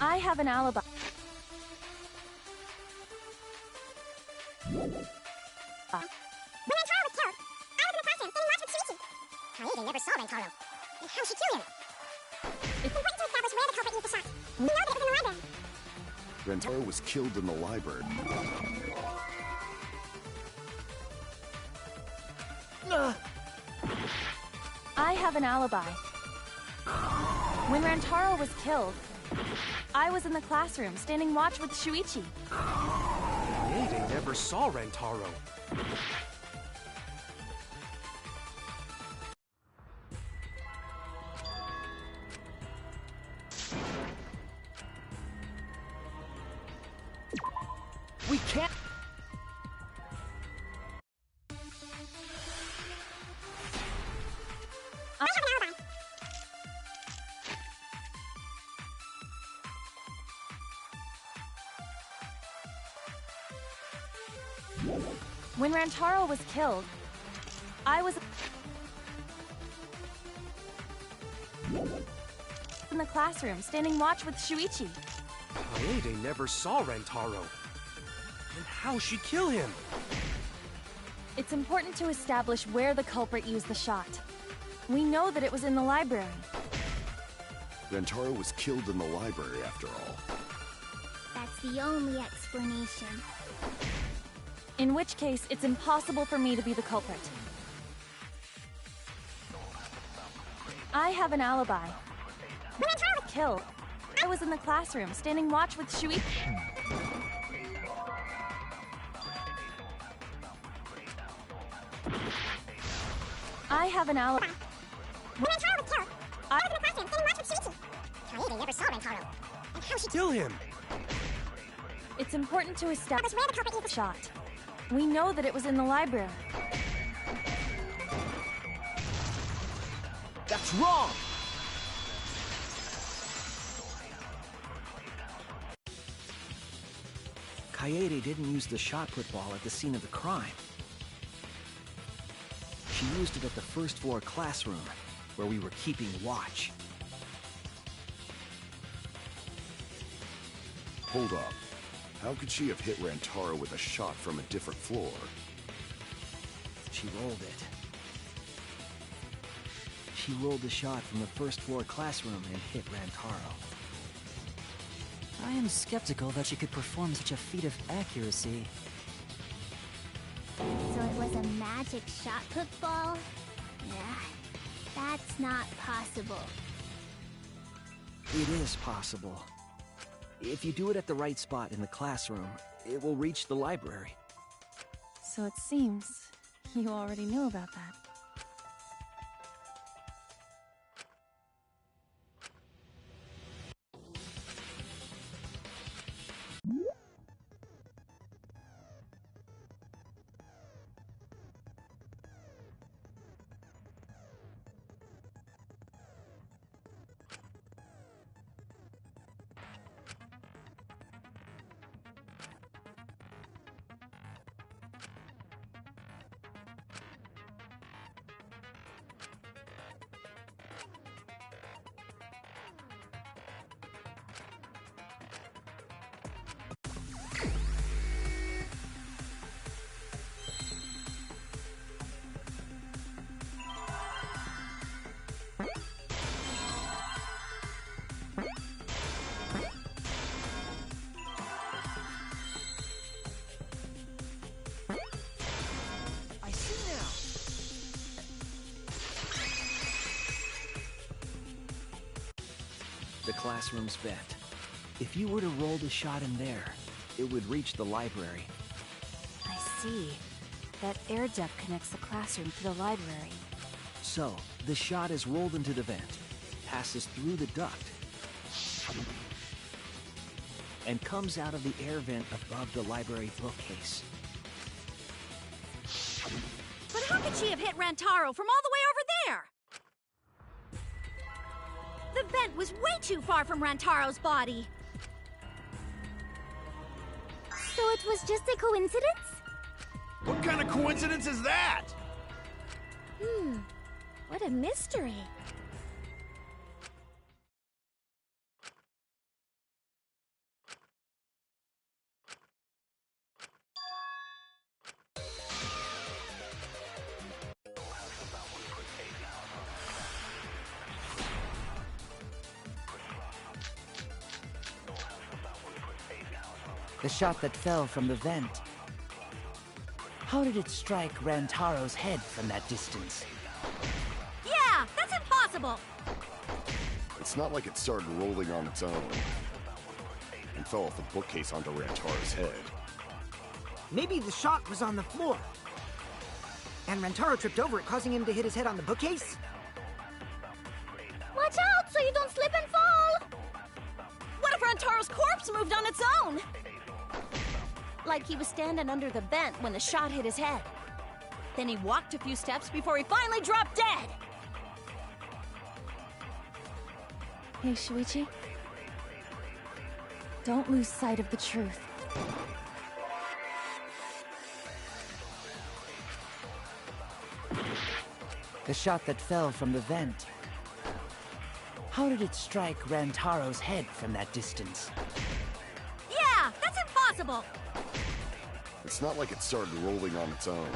I have an alibi. When Rantaro was killed, I was in the classroom standing watch with Shuichi. Kaede never saw Rantaro. And how'd she kill him? It's important to establish where the culprit used the shot. We know that it was in the library. Rantaro was killed in the library. I have an alibi. When Rantaro was killed, I was in the classroom standing watch with Shuichi. Kaede never saw Rantaro. We can't... When Rantaro was killed, I was in the classroom, standing watch with Shuichi. Kaede never saw Rantaro. Then how'd she kill him? It's important to establish where the culprit used the shot. We know that it was in the library. Rantaro was killed in the library, after all. That's the only explanation. In which case, it's impossible for me to be the culprit. I have an alibi. Killed. I was in the classroom, standing watch with Shuichi. I have an alibi. Kaede never saw Rantaro. And how she Kill him! It's important to establish where the culprit shot. We know that it was in the library. That's wrong! Kaede didn't use the shot-put ball at the scene of the crime. She used it at the first floor classroom, where we were keeping watch. Hold up. How could she have hit Rantaro with a shot from a different floor? She rolled it. She rolled the shot from the first floor classroom and hit Rantaro. I am skeptical that she could perform such a feat of accuracy. So it was a magic shot put ball? Yeah, that's not possible. It is possible. If you do it at the right spot in the classroom, it will reach the library. So it seems you already knew about that. The classroom's bent. If you were to roll the shot in there, it would reach the library. I see. That air duct connects the classroom to the library. So, the shot is rolled into the vent, passes through the duct, and comes out of the air vent above the library bookcase. But how could she have hit Rantaro from all the way over there? The vent was way too far from Rantaro's body. So it was just a coincidence? What kind of coincidence is that? What a mystery. The shot that fell from the vent. How did it strike Rantaro's head from that distance? Yeah, that's impossible! It's not like it started rolling on its own and fell off the bookcase onto Rantaro's head. Maybe the shot was on the floor. And Rantaro tripped over it, causing him to hit his head on the bookcase? Watch out so you don't slip and fall! What if Rantaro's corpse moved on its own? Like he was standing under the vent when the shot hit his head. Then he walked a few steps before he finally dropped dead. Hey, Shuichi. Don't lose sight of the truth. The shot that fell from the vent. How did it strike Rantaro's head from that distance? Yeah, that's impossible! It's not like it started rolling on its own.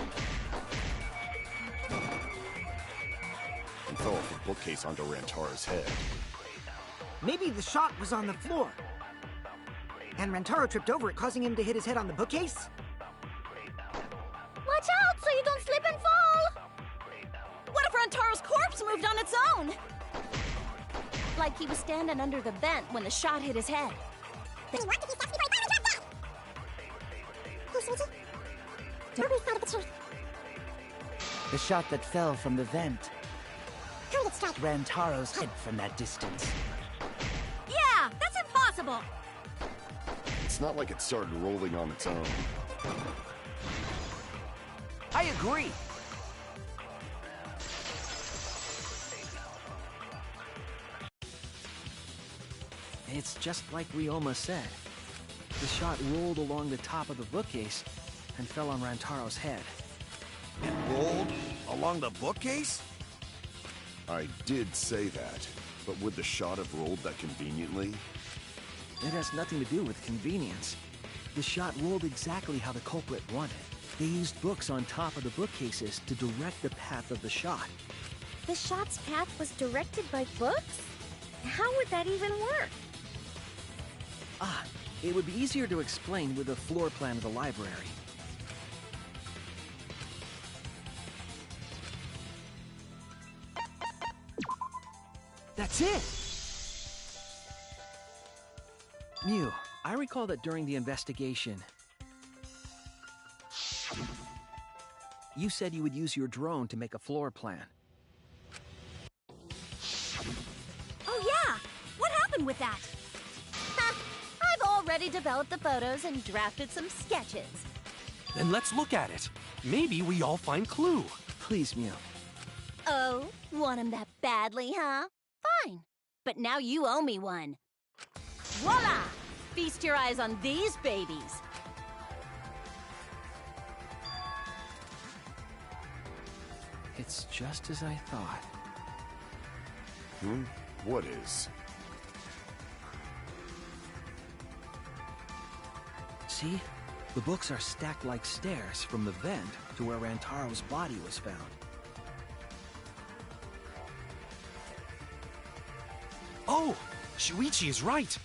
And fell off the bookcase onto Rantaro's head. Maybe the shot was on the floor. And Rantaro tripped over it, causing him to hit his head on the bookcase? Watch out so you don't slip and fall! What if Rantaro's corpse moved on its own? Like he was standing under the vent when the shot hit his head. He walked a few steps before he finally dropped dead! Hey, sweetie. Ruby's side of the truth. The shot that fell from the vent. How did it strike? Rantaro's head from that distance. Yeah, that's impossible! It's not like it started rolling on its own. I agree. It's just like Ryoma said. The shot rolled along the top of the bookcase and fell on Rantaro's head. It rolled along the bookcase? I did say that, but would the shot have rolled that conveniently? It has nothing to do with convenience. The shot rolled exactly how the culprit wanted. They used books on top of the bookcases to direct the path of the shot. The shot's path was directed by books? How would that even work? Ah, it would be easier to explain with a floor plan of the library. That's it! Mew, I recall that during the investigation, you said you would use your drone to make a floor plan. Oh yeah! What happened with that? I've already developed the photos and drafted some sketches. Then let's look at it. Maybe we all find clue. Please, Mew. Oh, want him that badly, huh? Fine. But now you owe me one. Voila! Feast your eyes on these babies. It's just as I thought. What is? See? The books are stacked like stairs from the vent to where Rantaro's body was found. Oh! Shuichi is right!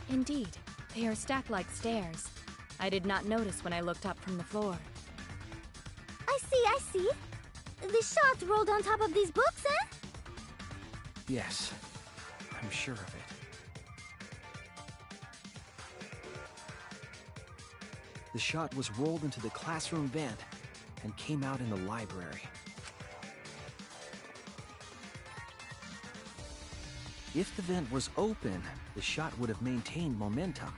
Indeed, they are stacked like stairs. I did not notice when I looked up from the floor. I see. The shot rolled on top of these books, eh? Yes, I'm sure of it. The shot was rolled into the classroom vent and came out in the library. If the vent was open, the shot would have maintained momentum.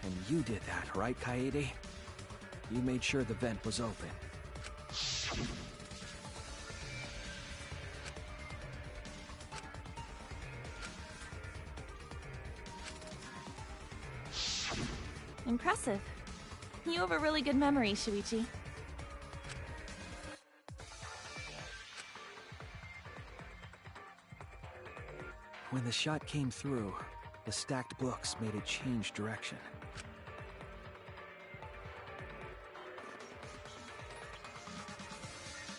And you did that, right, Kaede? You made sure the vent was open. Impressive. You have a really good memory, Shuichi. When the shot came through, the stacked books made it change direction.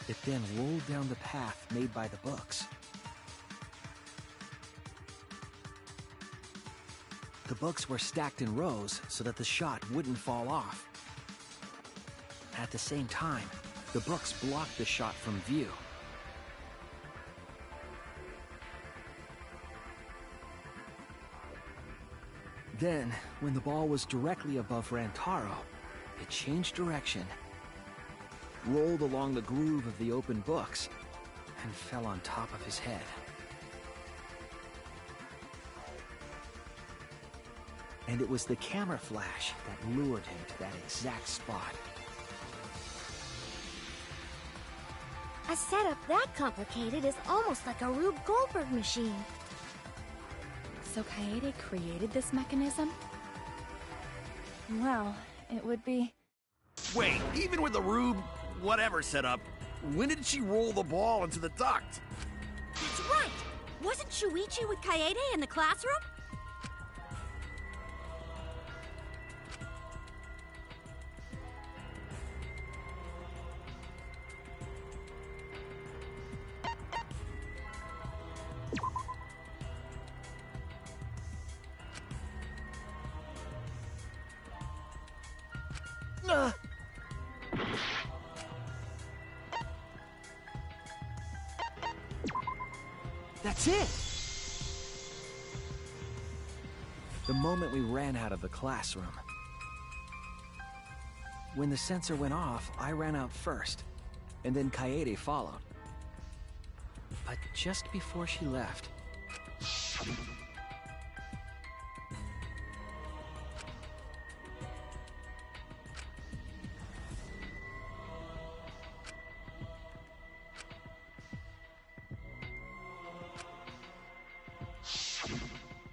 It then rolled down the path made by the books. The books were stacked in rows so that the shot wouldn't fall off. At the same time, the books blocked the shot from view. Then, when the ball was directly above Rantaro, it changed direction, rolled along the groove of the open books, and fell on top of his head. And it was the camera flash that lured him to that exact spot. A setup that complicated is almost like a Rube Goldberg machine. So Kaede created this mechanism? Well, it would be... Wait, even with the rube, whatever setup, when did she roll the ball into the duct? That's right! Wasn't Shuichi with Kaede in the classroom? That's it! The moment we ran out of the classroom. When the sensor went off, I ran out first, and then Kaede followed. But just before she left...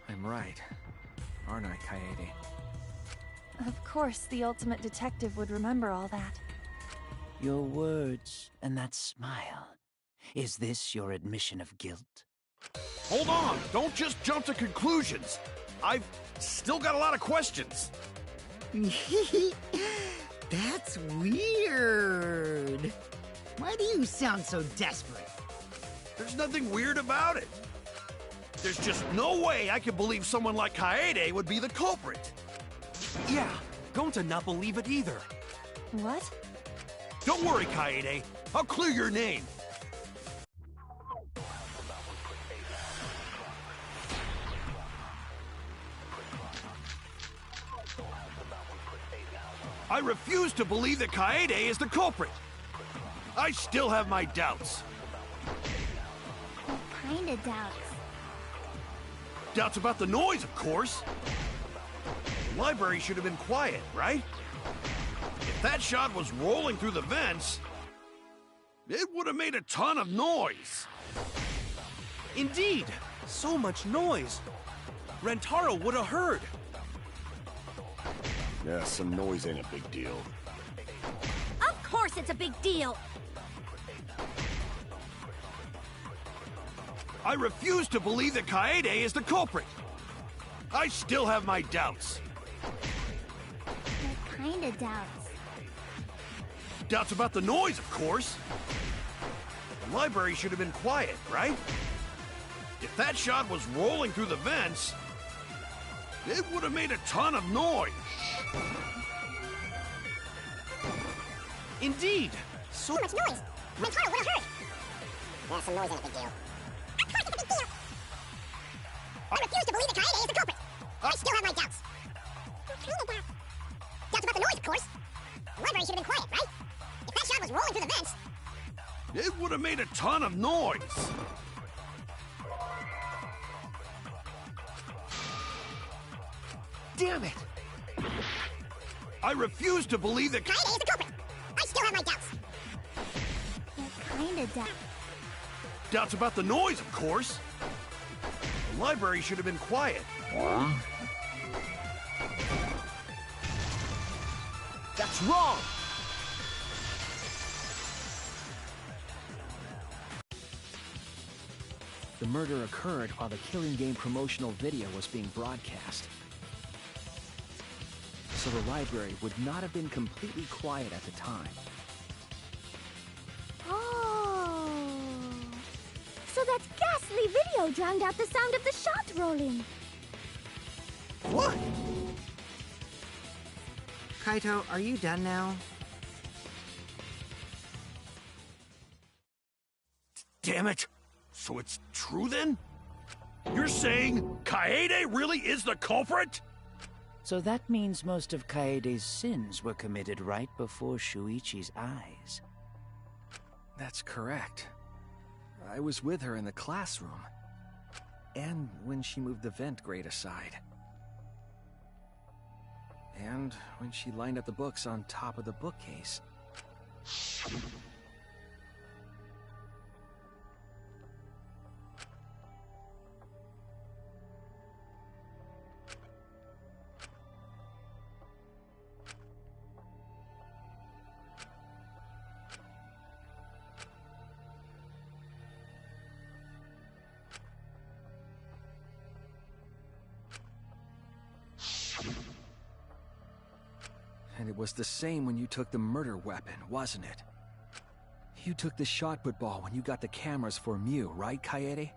I'm right, aren't I, Kaede? Of course, the ultimate detective would remember all that. Your words and that smile. Is this your admission of guilt? Hold on! Don't just jump to conclusions! I've still got a lot of questions. That's weird. Why do you sound so desperate? There's nothing weird about it. There's just no way I can believe someone like Kaede would be the culprit. Yeah, Gonta not believe it either. What? Don't worry, Kaede. I'll clear your name. I refuse to believe that Kaede is the culprit. I still have my doubts. What kind of doubts? Doubts about the noise, of course. The library should have been quiet, right? If that shot was rolling through the vents, it would have made a ton of noise. Indeed, so much noise. Rentaro would have heard. Yeah, some noise ain't a big deal. Of course it's a big deal! I refuse to believe that Kaede is the culprit. I still have my doubts. What kind of doubts? Doubts about the noise, of course. The library should have been quiet, right? If that shot was rolling through the vents, it would have made a ton of noise. Indeed, so much noise. Rentaro would have heard. Yeah, some noise ain't a big deal. Of course it's a big deal. I refuse to believe that Kaede is the culprit. I still have my doubts. What kind of doubts? Doubts about the noise, of course. The library should have been quiet, right? If that shot was rolling through the vents, it would have made a ton of noise. Damn it! I refuse to believe that Kaede is the culprit. I still have my doubts. What kind of doubts? Doubts about the noise, of course. The library should have been quiet. that's wrong! The murder occurred while the Killing Game promotional video was being broadcast. So the library would not have been completely quiet at the time. Oh. So that ghastly video drowned out the sound of the shot rolling. What? Kaito, are you done now? Damn it! So it's true then? You're saying Kaede really is the culprit? So that means most of Kaede's sins were committed right before Shuichi's eyes. That's correct. I was with her in the classroom. And when she moved the vent grate aside. And when she lined up the books on top of the bookcase. And it was the same when you took the murder weapon, wasn't it? You took the shot put ball when you got the cameras for Mew, right, Kaede?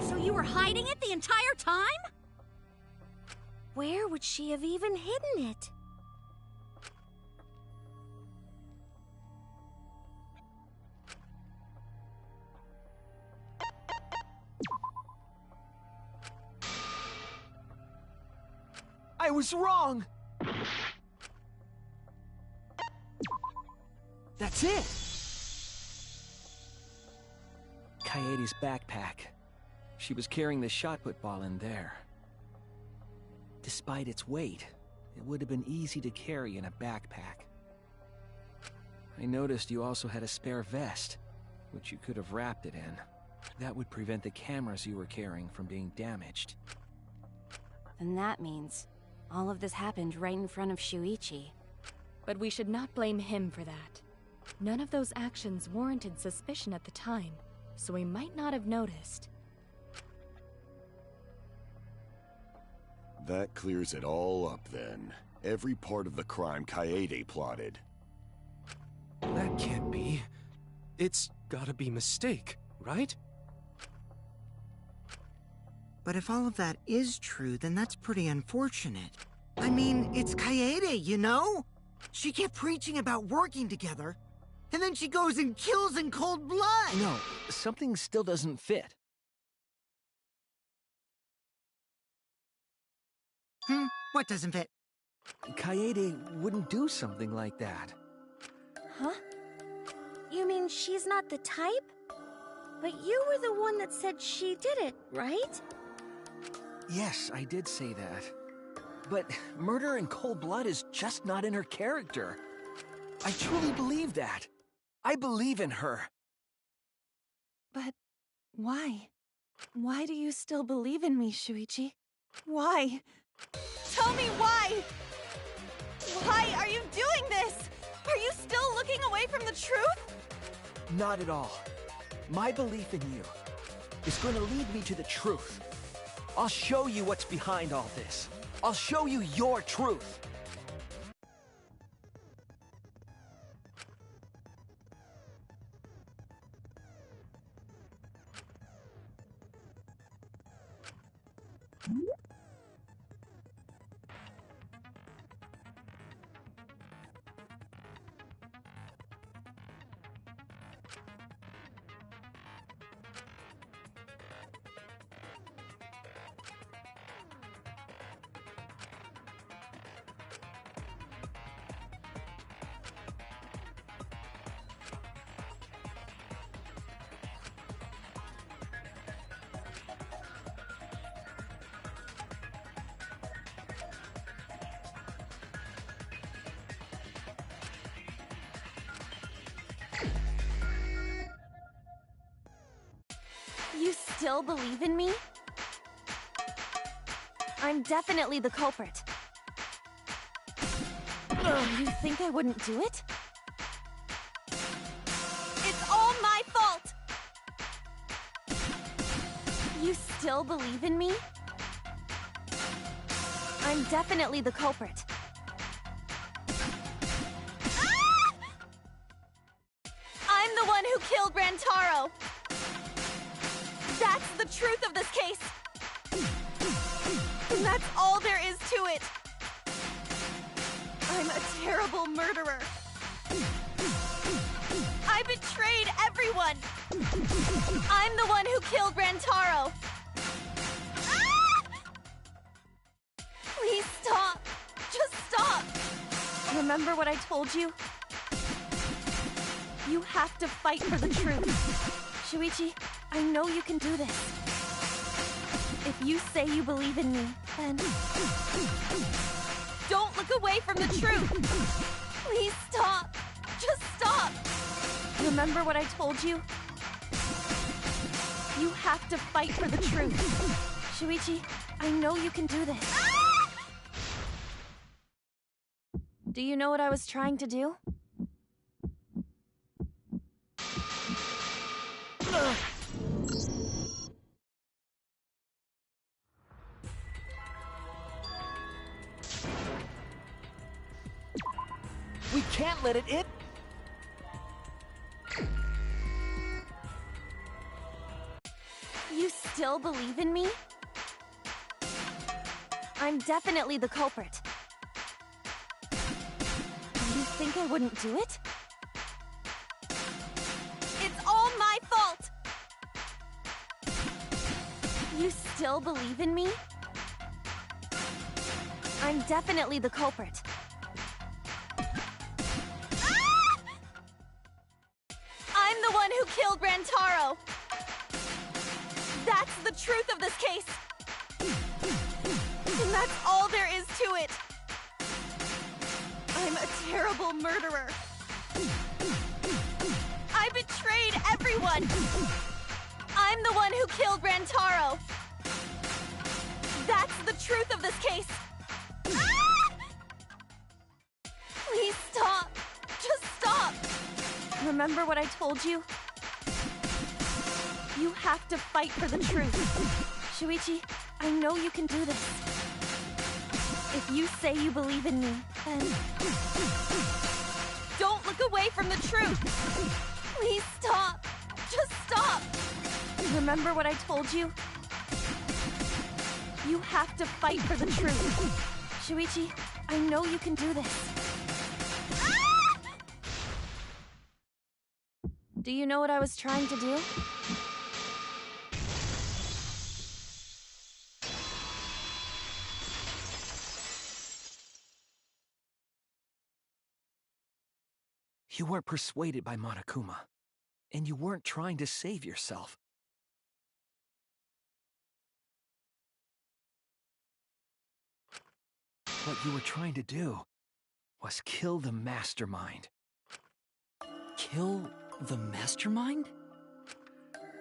So you were hiding it the entire time? Where would she have even hidden it? I was wrong! That's it! Kaede's backpack. She was carrying the shot put ball in there. Despite its weight, it would have been easy to carry in a backpack. I noticed you also had a spare vest, which you could have wrapped it in. That would prevent the cameras you were carrying from being damaged. And that means all of this happened right in front of Shuichi. But we should not blame him for that. None of those actions warranted suspicion at the time, so we might not have noticed. That clears it all up then. Every part of the crime Kaede plotted. That can't be. It's gotta be mistake, right? But if all of that is true, then that's pretty unfortunate. I mean, it's Kaede, you know? She kept preaching about working together, and then she goes and kills in cold blood! No, something still doesn't fit. What doesn't fit? Kaede wouldn't do something like that. Huh? You mean she's not the type? But you were the one that said she did it, right? Yes, I did say that. But murder in cold blood is just not in her character. I truly believe that. I believe in her. But why? Why do you still believe in me, Shuichi? Why? Tell me why! Why are you doing this? Are you still looking away from the truth? Not at all. My belief in you is going to lead me to the truth. I'll show you what's behind all this. I'll show you your truth. You still believe in me? I'm definitely the culprit. You think I wouldn't do it? It's all my fault! You still believe in me? I'm definitely the culprit. Ah! I'm the one who killed Rantaro! That's the truth of this case! And that's all there is to it! I'm a terrible murderer! I betrayed everyone! I'm the one who killed Rantaro! Ah! Please stop! Just stop! Remember what I told you? You have to fight for the truth. Shuichi, I know you can do this. If you say you believe in me, then don't look away from the truth! Please stop! Just stop! Remember what I told you? You have to fight for the truth. Shuichi, I know you can do this. Do you know what I was trying to do? We can't let it in! You still believe in me? I'm definitely the culprit. You think I wouldn't do it? It's all my fault! You still believe in me? I'm definitely the culprit. Ah! I'm the one who killed Rantaro! That's the truth of this case! And that's all there is to it! I'm a terrible murderer! I betrayed everyone! I'm the one who killed Rantaro! That's the truth of this case! Ah! Please stop! Just stop! Remember what I told you? You have to fight for the truth. Shuichi, I know you can do this. If you say you believe in me, then don't look away from the truth. Please stop. Just stop. Remember what I told you? You have to fight for the truth. Shuichi, I know you can do this. Ah! Do you know what I was trying to do? You weren't persuaded by Monokuma, and you weren't trying to save yourself. What you were trying to do was kill the mastermind. Kill the mastermind?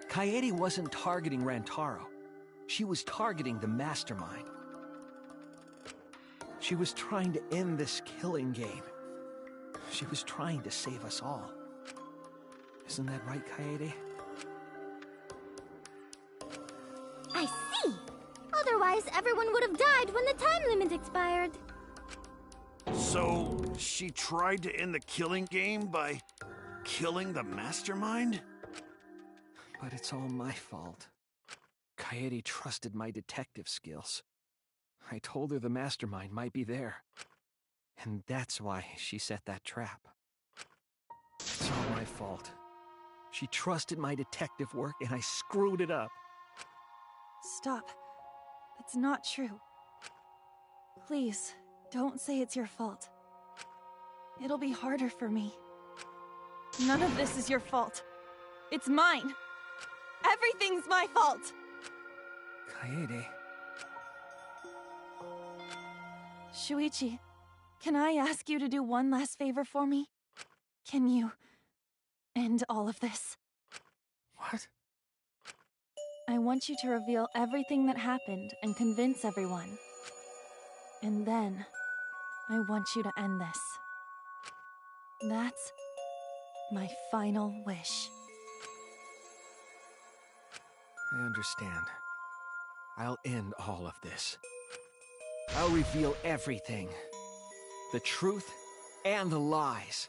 Kaede wasn't targeting Rantaro. She was targeting the mastermind. She was trying to end this killing game. She was trying to save us all. Isn't that right, Kaede? I see! Otherwise, everyone would have died when the time limit expired. So, she tried to end the killing game by killing the mastermind? But it's all my fault. Kaede trusted my detective skills. I told her the mastermind might be there. And that's why she set that trap. It's all my fault. She trusted my detective work, and I screwed it up. Stop. That's not true. Please, don't say it's your fault. It'll be harder for me. None of this is your fault. It's mine. Everything's my fault. Kaede. Shuichi, can I ask you to do one last favor for me? Can you end all of this? What? I want you to reveal everything that happened and convince everyone. And then, I want you to end this. That's my final wish. I understand. I'll end all of this. I'll reveal everything. The truth and the lies.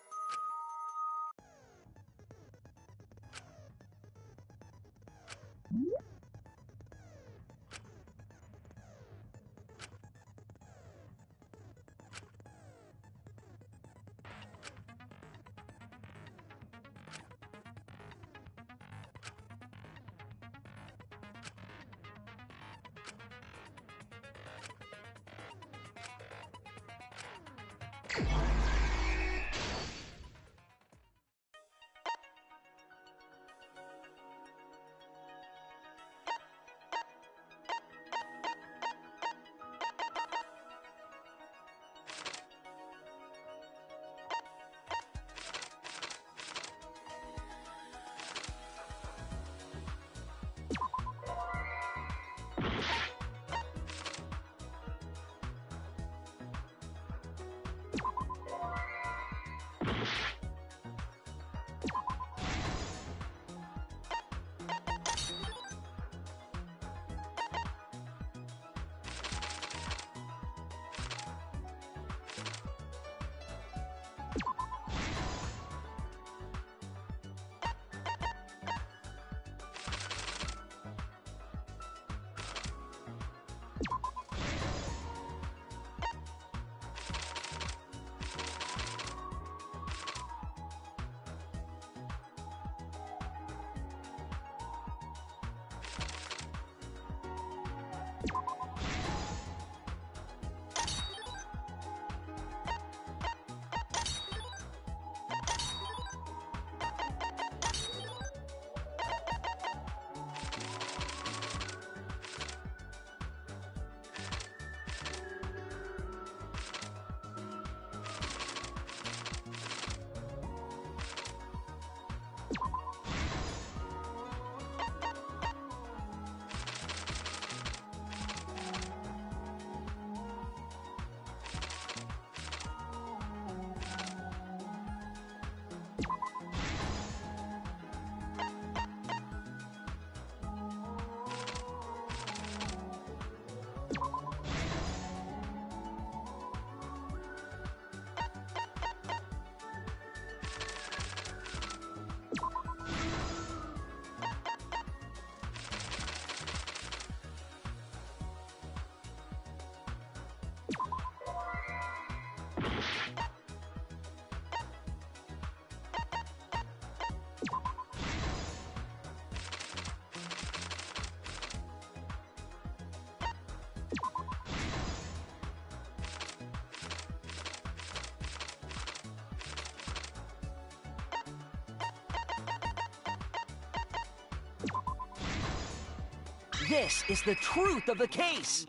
This is the truth of the case!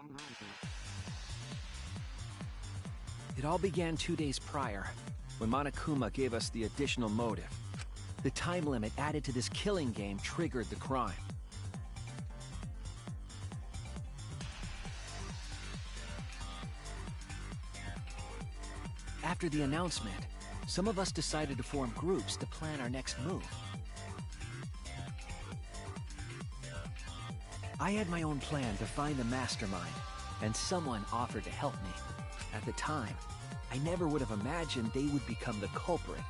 It all began 2 days prior, when Monokuma gave us the additional motive. The time limit added to this killing game triggered the crime. After the announcement, some of us decided to form groups to plan our next move. I had my own plan to find the mastermind, and someone offered to help me. At the time, I never would have imagined they would become the culprit.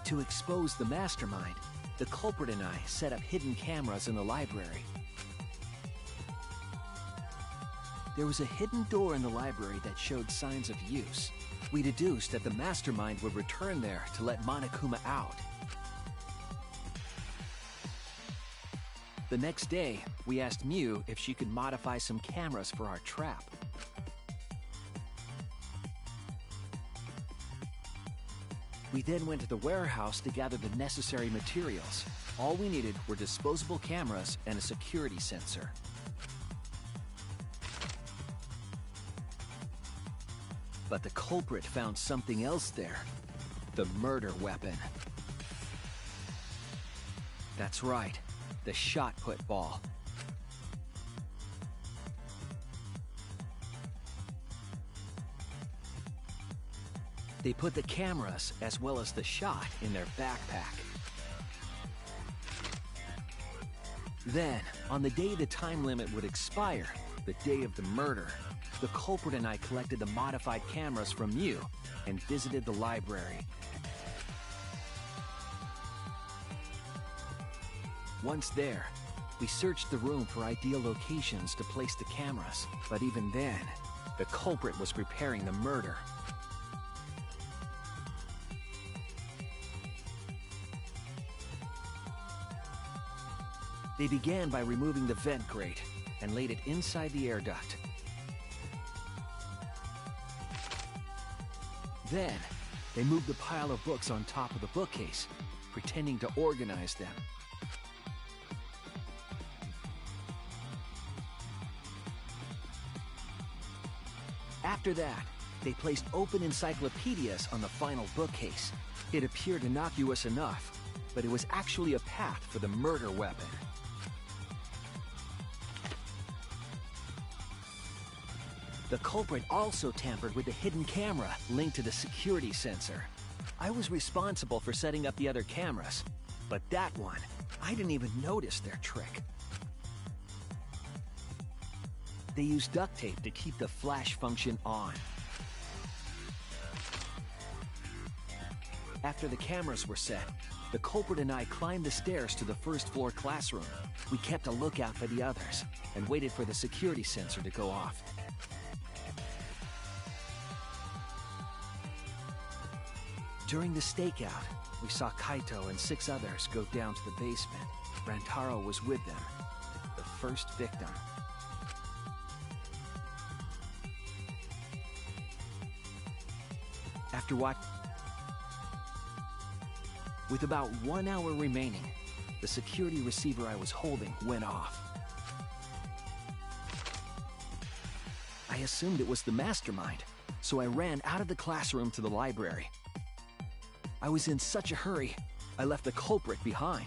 To expose the mastermind, the culprit and I set up hidden cameras in the library. There was a hidden door in the library that showed signs of use. We deduced that the mastermind would return there to let Monokuma out. The next day, we asked Mew if she could modify some cameras for our trap. We then went to the warehouse to gather the necessary materials. All we needed were disposable cameras and a security sensor. But the culprit found something else there. The murder weapon. That's right, the shot-put ball. They put the cameras, as well as the shot, in their backpack. Then, on the day the time limit would expire, the day of the murder, the culprit and I collected the modified cameras from Mew and visited the library. Once there, we searched the room for ideal locations to place the cameras, but even then, the culprit was preparing the murder. They began by removing the vent grate and laid it inside the air duct. Then, they moved the pile of books on top of the bookcase, pretending to organize them. After that, they placed open encyclopedias on the final bookcase. It appeared innocuous enough, but it was actually a path for the murder weapon. The culprit also tampered with the hidden camera linked to the security sensor. I was responsible for setting up the other cameras, but that one, I didn't even notice their trick. They used duct tape to keep the flash function on. After the cameras were set, the culprit and I climbed the stairs to the first floor classroom. We kept a lookout for the others and waited for the security sensor to go off. During the stakeout, we saw Kaito and 6 others go down to the basement. Rantaro was with them, the first victim. After with about 1 hour remaining, the security receiver I was holding went off. I assumed it was the mastermind, so I ran out of the classroom to the library. I was in such a hurry, I left the culprit behind.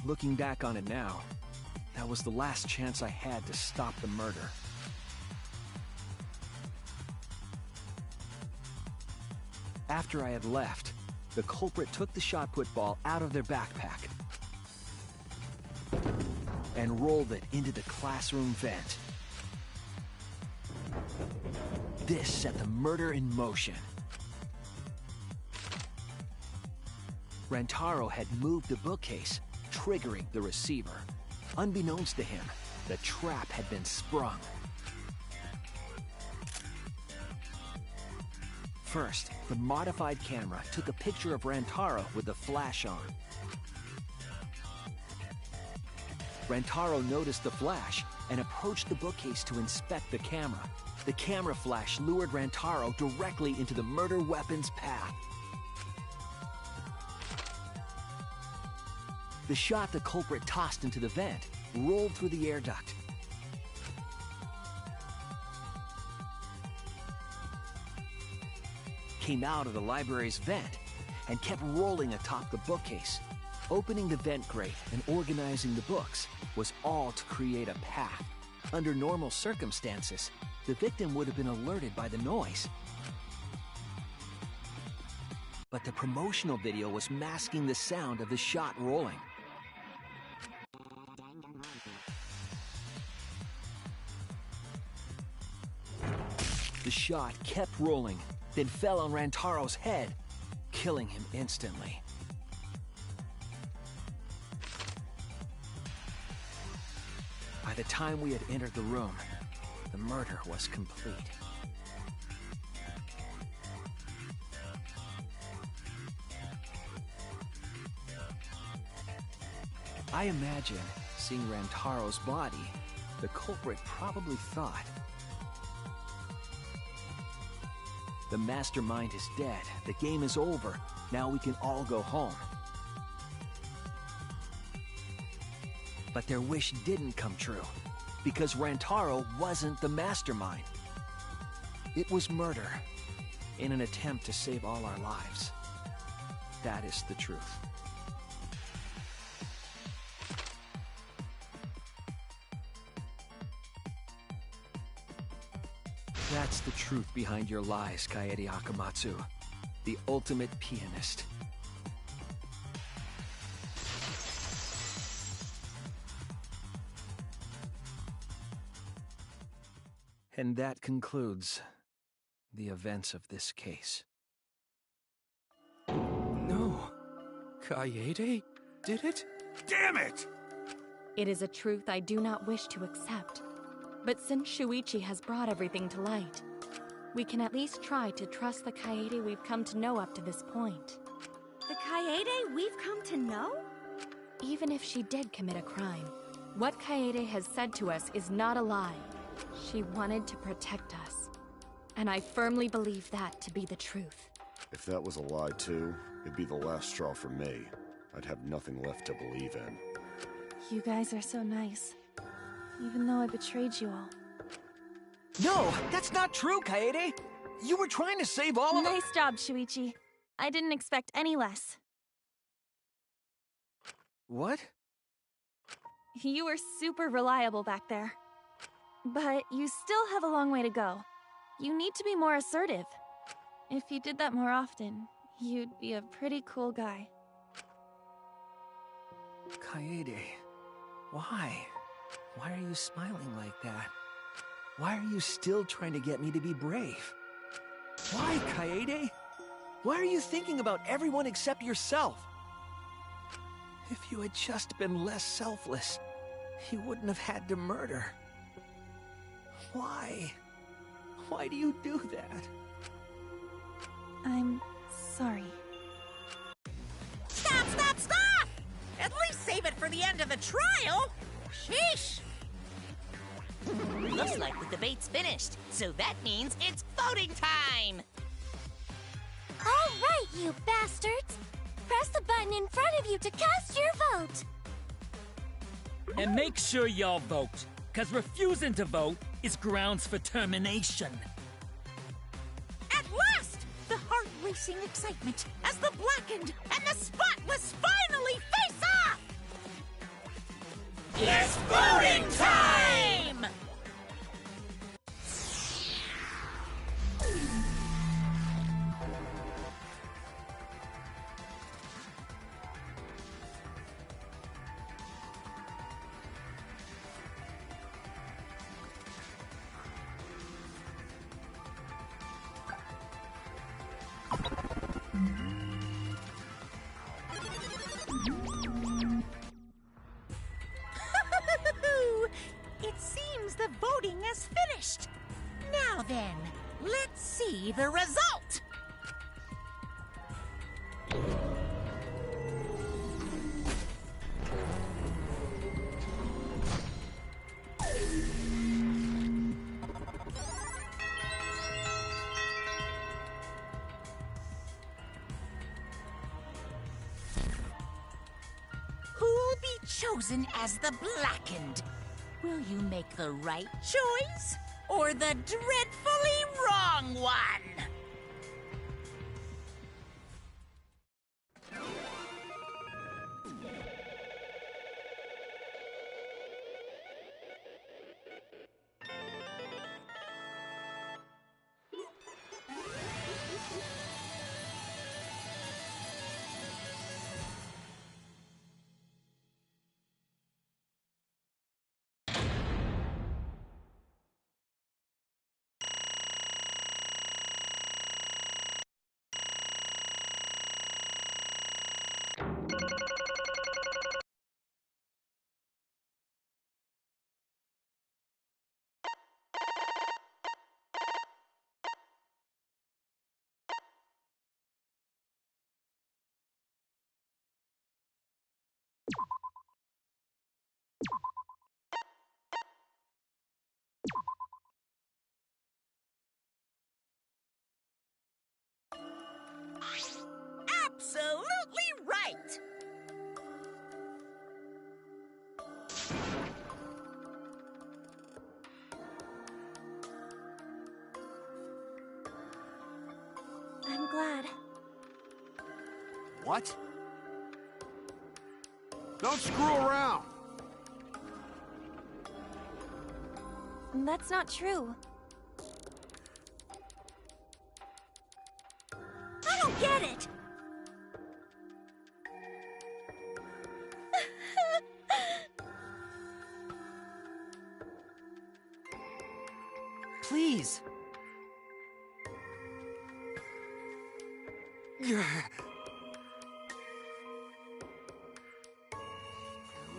Looking back on it now, that was the last chance I had to stop the murder. After I had left, the culprit took the shot-put ball out of their backpack and rolled it into the classroom vent. This set the murder in motion. Rantaro had moved the bookcase, triggering the receiver. Unbeknownst to him, the trap had been sprung. First, the modified camera took a picture of Rantaro with the flash on. Rantaro noticed the flash and approached the bookcase to inspect the camera. The camera flash lured Rantaro directly into the murder weapon's path. The shot the culprit tossed into the vent rolled through the air duct. Came out of the library's vent and kept rolling atop the bookcase. Opening the vent grate and organizing the books was all to create a path. Under normal circumstances, the victim would have been alerted by the noise. But the promotional video was masking the sound of the shot rolling. The shot kept rolling, then fell on Rantaro's head, killing him instantly. By the time we had entered the room, the murder was complete. I imagine, seeing Rantaro's body, the culprit probably thought, the mastermind is dead, the game is over, now we can all go home. But their wish didn't come true, because Rantaro wasn't the mastermind. It was murder, in an attempt to save all our lives. That is the truth. That's the truth behind your lies, Kaede Akamatsu, the ultimate pianist. And that concludes the events of this case. No. Kaede did it? Damn it! It is a truth I do not wish to accept. But since Shuichi has brought everything to light, we can at least try to trust the Kaede we've come to know up to this point. The Kaede we've come to know? Even if she did commit a crime, what Kaede has said to us is not a lie. She wanted to protect us. And I firmly believe that to be the truth. If that was a lie too, it'd be the last straw for me. I'd have nothing left to believe in. You guys are so nice. Even though I betrayed you all. No, that's not true, Kaede! You were trying to save all of us! Nice job, Shuichi. I didn't expect any less. What? You were super reliable back there. But you still have a long way to go. You need to be more assertive. If you did that more often, you'd be a pretty cool guy. Kaede, why? Why are you smiling like that? Why are you still trying to get me to be brave? Why, Kaede? Why are you thinking about everyone except yourself? If you had just been less selfless, you wouldn't have had to murder. Why? Why do you do that? I'm sorry. Stop, stop, stop! At least save it for the end of the trial! Sheesh! Looks like the debate's finished, so that means it's voting time! All right, you bastards! Press the button in front of you to cast your vote! And make sure y'all vote, because refusing to vote is grounds for termination. At last! The heart-racing excitement as the blackened and the spotless finally face off! It's voting time! It seems the voting is finished. Now then, let's see the result. Who chosen as the Blackened. Will you make the right choice or the dreadfully wrong one? Absolutely right! I'm glad. What? Don't screw around! That's not true. I don't get it! Please.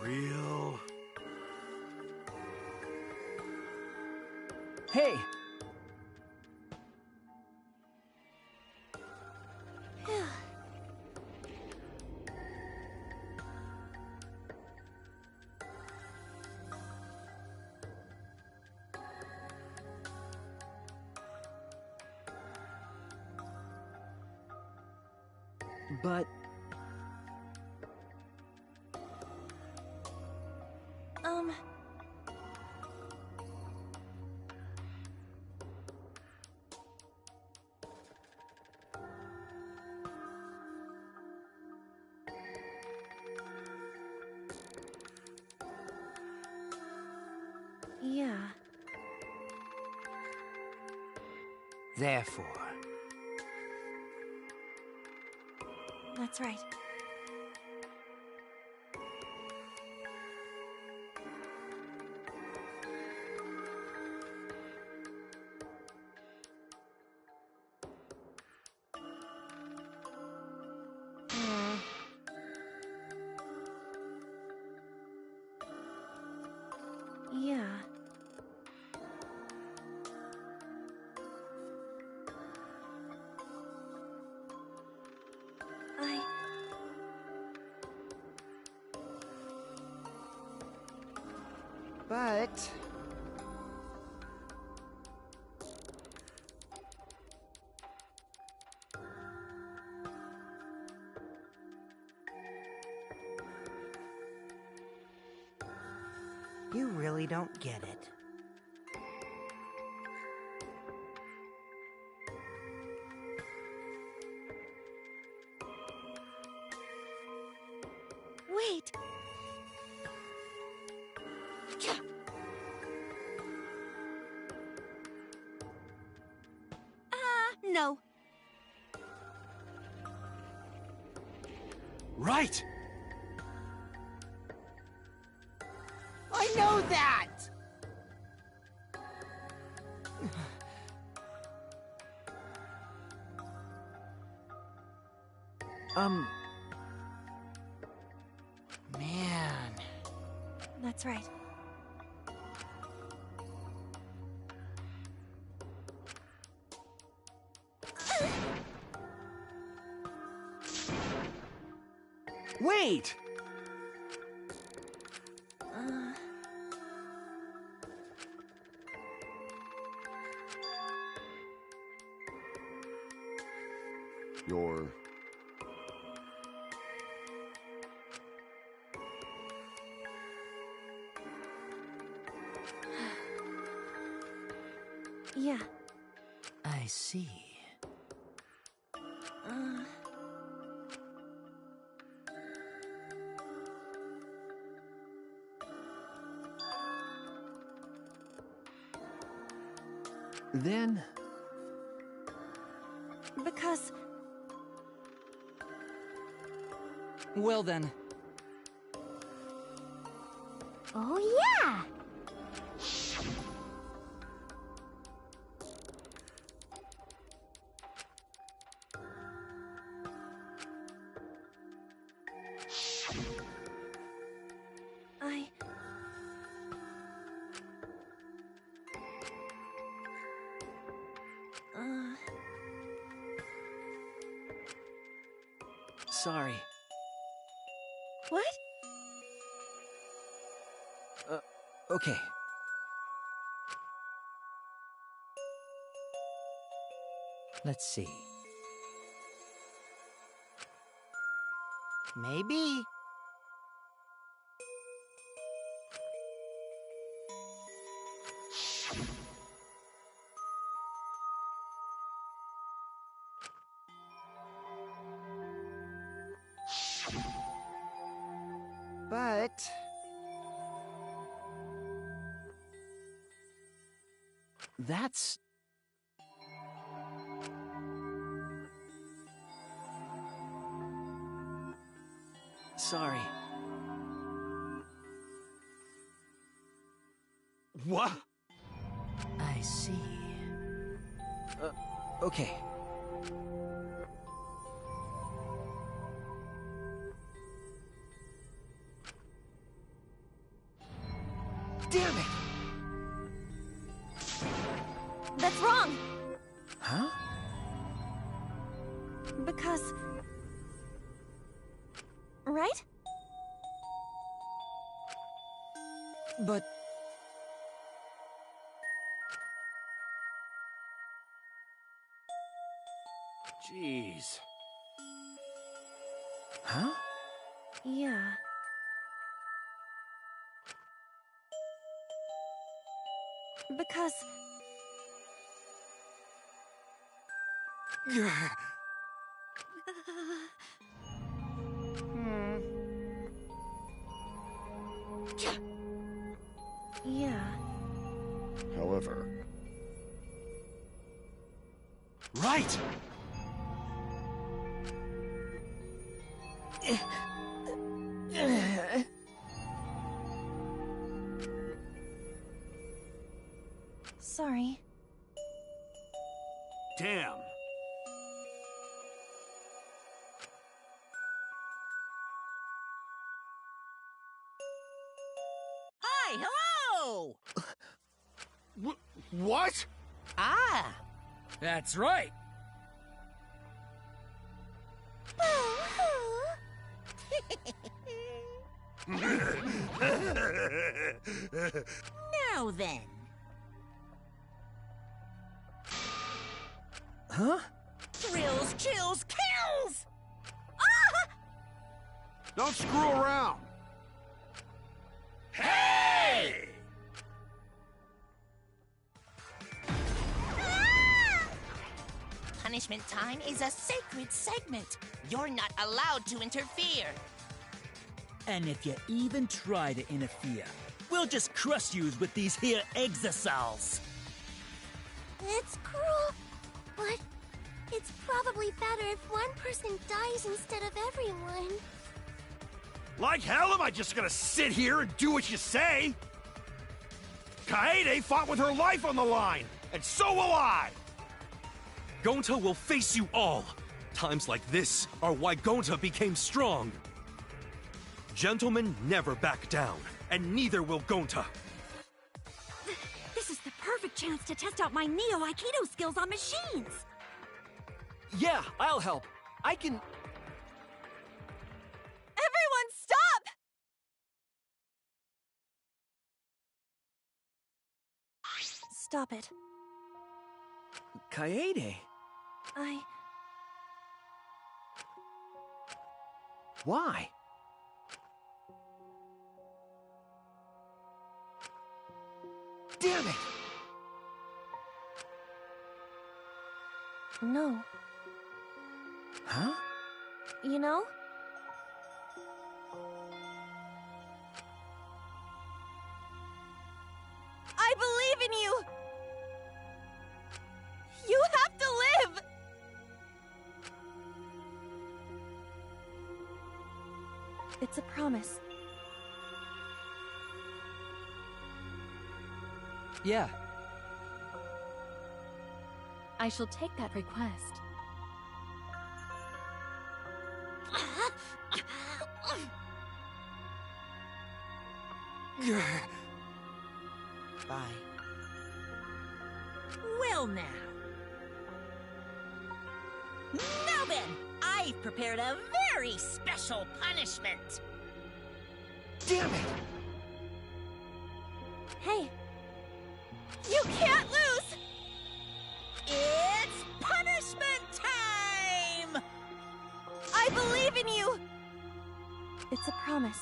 Real? Hey! But... Yeah. Therefore, That's right. Yeah. But... you really don't get it. Wait! No. Right! I know that! Man. That's right. Wait! You're... Yeah. I see. Then... Because... Well then. Oh, yeah! Sorry. What? Okay. Let's see. Maybe. But... That's... Sorry. What? I see. Okay. Damn it! That's wrong! Huh? Because... Right? But... Jeez. Huh? Yeah. Because... Yeah. However... Right! Sorry. Damn. Hi, hello! What? Ah! That's right. Now then. Huh? Thrills, chills, kills! Don't screw around. Hey! Punishment time is a sacred segment. You're not allowed to interfere. And if you even try to interfere, we'll just crush yous with these here exosols. It's cruel, but it's probably better if one person dies instead of everyone. Like hell am I just gonna sit here and do what you say? Kaede fought with her life on the line, and so will I! Gonta will face you all! Times like this are why Gonta became strong! Gentlemen never back down, and neither will Gonta. This is the perfect chance to test out my Neo Aikido skills on machines! Yeah, I'll help. I can... Everyone, stop! Stop it. Kaede. I... Why? Damn it! No. Huh? You know? I believe in you! You have to live! It's a promise. Yeah. I shall take that request. Bye. Well now. Now then, I've prepared a very special punishment. Damn it! Hey! You can't lose! It's punishment time! I believe in you! It's a promise.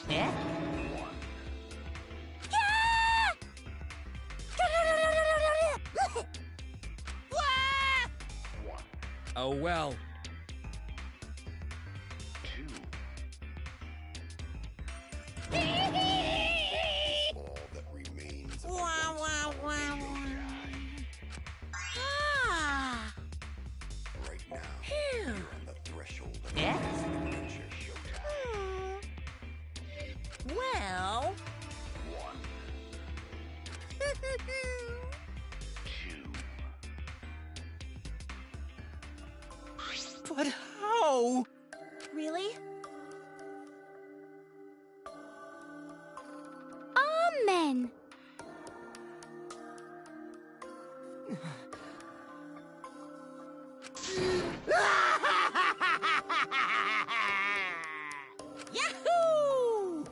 Yeah? Oh well. Wow, wow, wow. Ah! Right now, Phew. you're on the threshold of Yeah? adventure showtime. Well... 1, 2. But how? Really? Amen! Yahoo!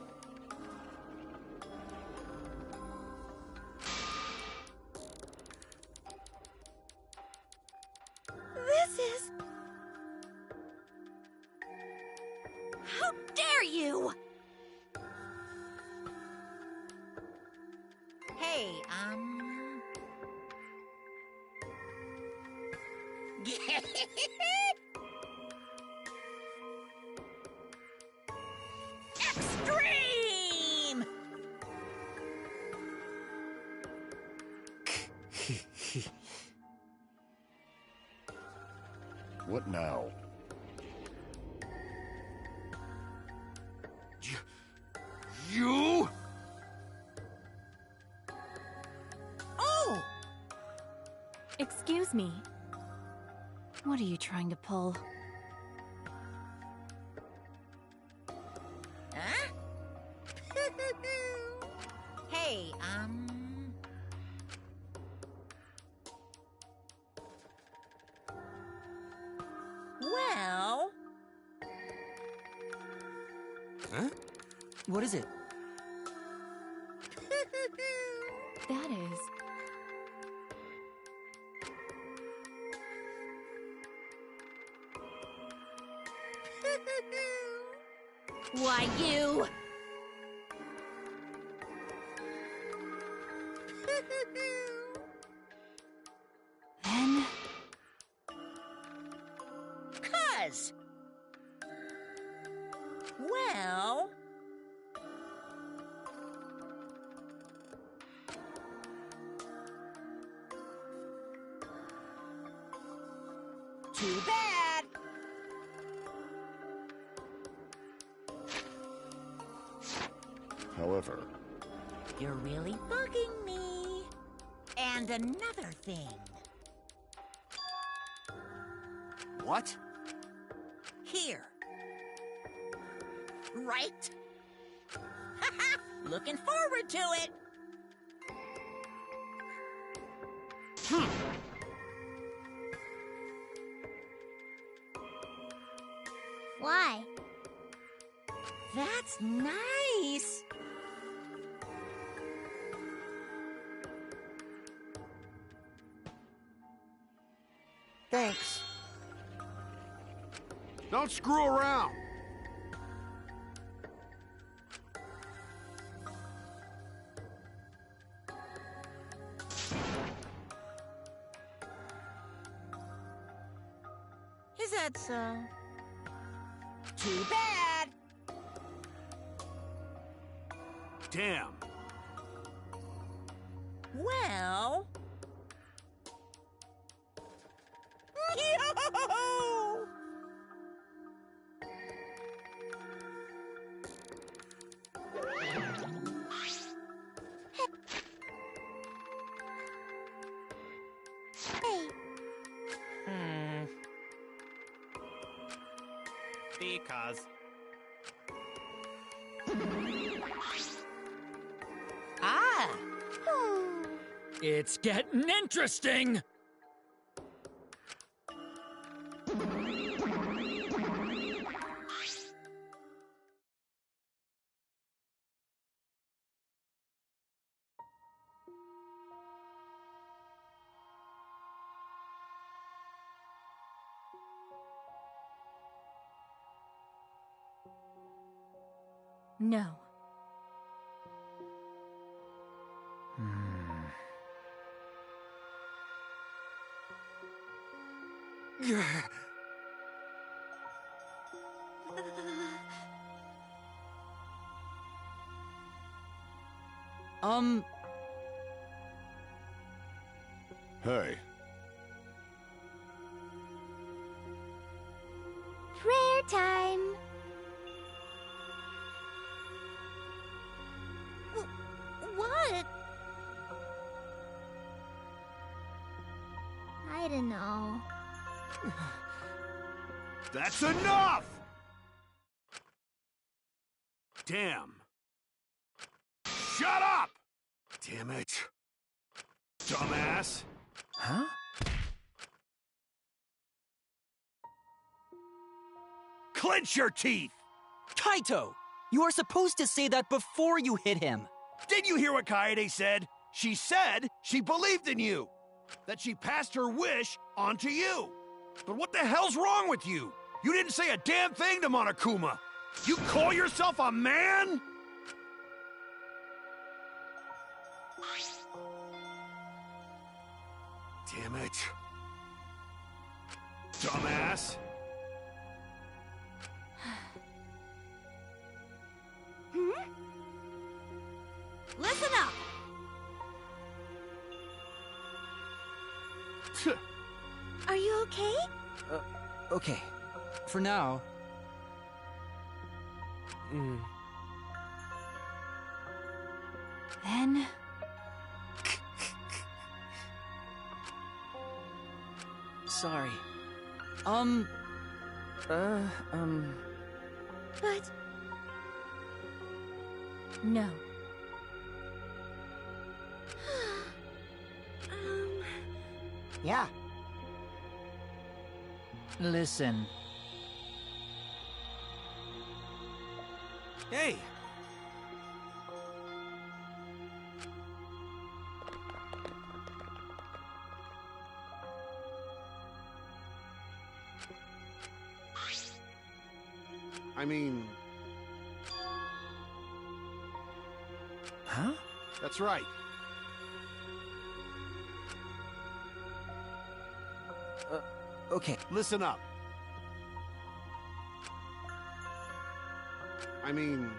This is... How dare you! Hey, Extreme! What now? You? Oh! Excuse me. What are you trying to pull? Huh? Hey, Well... Huh? What is it? That is... Why, you... Then... 'Cause... Well... Too bad! However... You're really bugging me. And another thing. What? Here. Right? Looking forward to it. Why? That's nice. Thanks. Don't screw around. Is that so? Too bad. Damn. Well... Yo! Hey, Because... Ah! It's getting interesting! No. Hey, prayer time. What? I don't know. That's enough! Damn. Shut up! Damn it. Dumbass. Huh? Clench your teeth! Kaito! You are supposed to say that before you hit him. Did you hear what Kaede said? She said she believed in you. That she passed her wish on to you. But what the hell's wrong with you? You didn't say a damn thing to Monokuma. You call yourself a man? Damn it. Dumbass. Listen up! Are you okay? Okay. For now. Then... Sorry. But... No. Yeah. Listen. Hey! I mean... Huh? That's right. Okay. Listen up. I mean...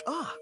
Ah!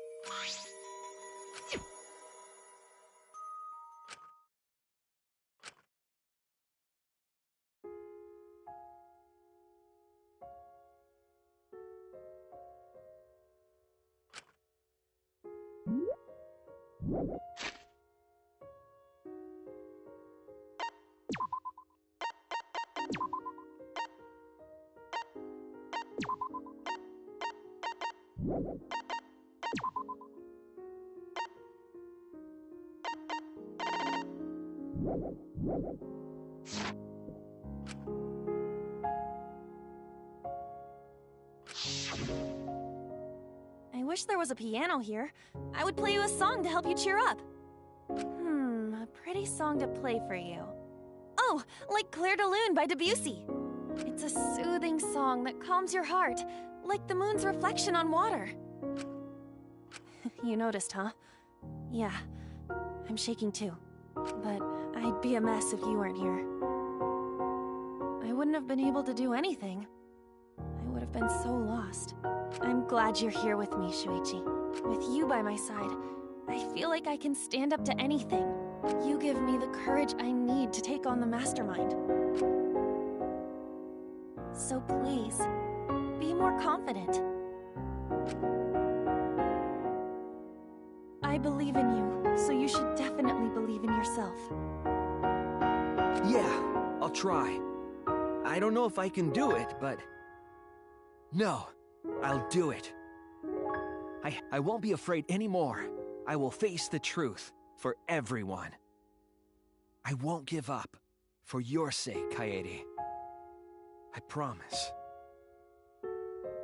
I wish there was a piano here. I would play you a song to help you cheer up. A pretty song to play for you. Oh, like Clair de Lune by Debussy. It's a soothing song that calms your heart, like the moon's reflection on water. You noticed, huh? Yeah, I'm shaking too. But I'd be a mess if you weren't here. I wouldn't have been able to do anything. I would have been so lost. I'm glad you're here with me, Shuichi. With you by my side, I feel like I can stand up to anything. You give me the courage I need to take on the Mastermind. So please, be more confident. I believe in you, so you should definitely believe in yourself. Yeah, I'll try. I don't know if I can do it, but... No, I'll do it. I won't be afraid anymore. I will face the truth for everyone. I won't give up. For your sake, Kaede. I promise.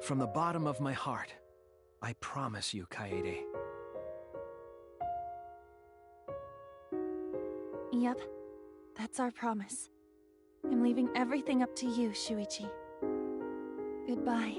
From the bottom of my heart, I promise you, Kaede. Yep, that's our promise. I'm leaving everything up to you, Shuichi. Goodbye.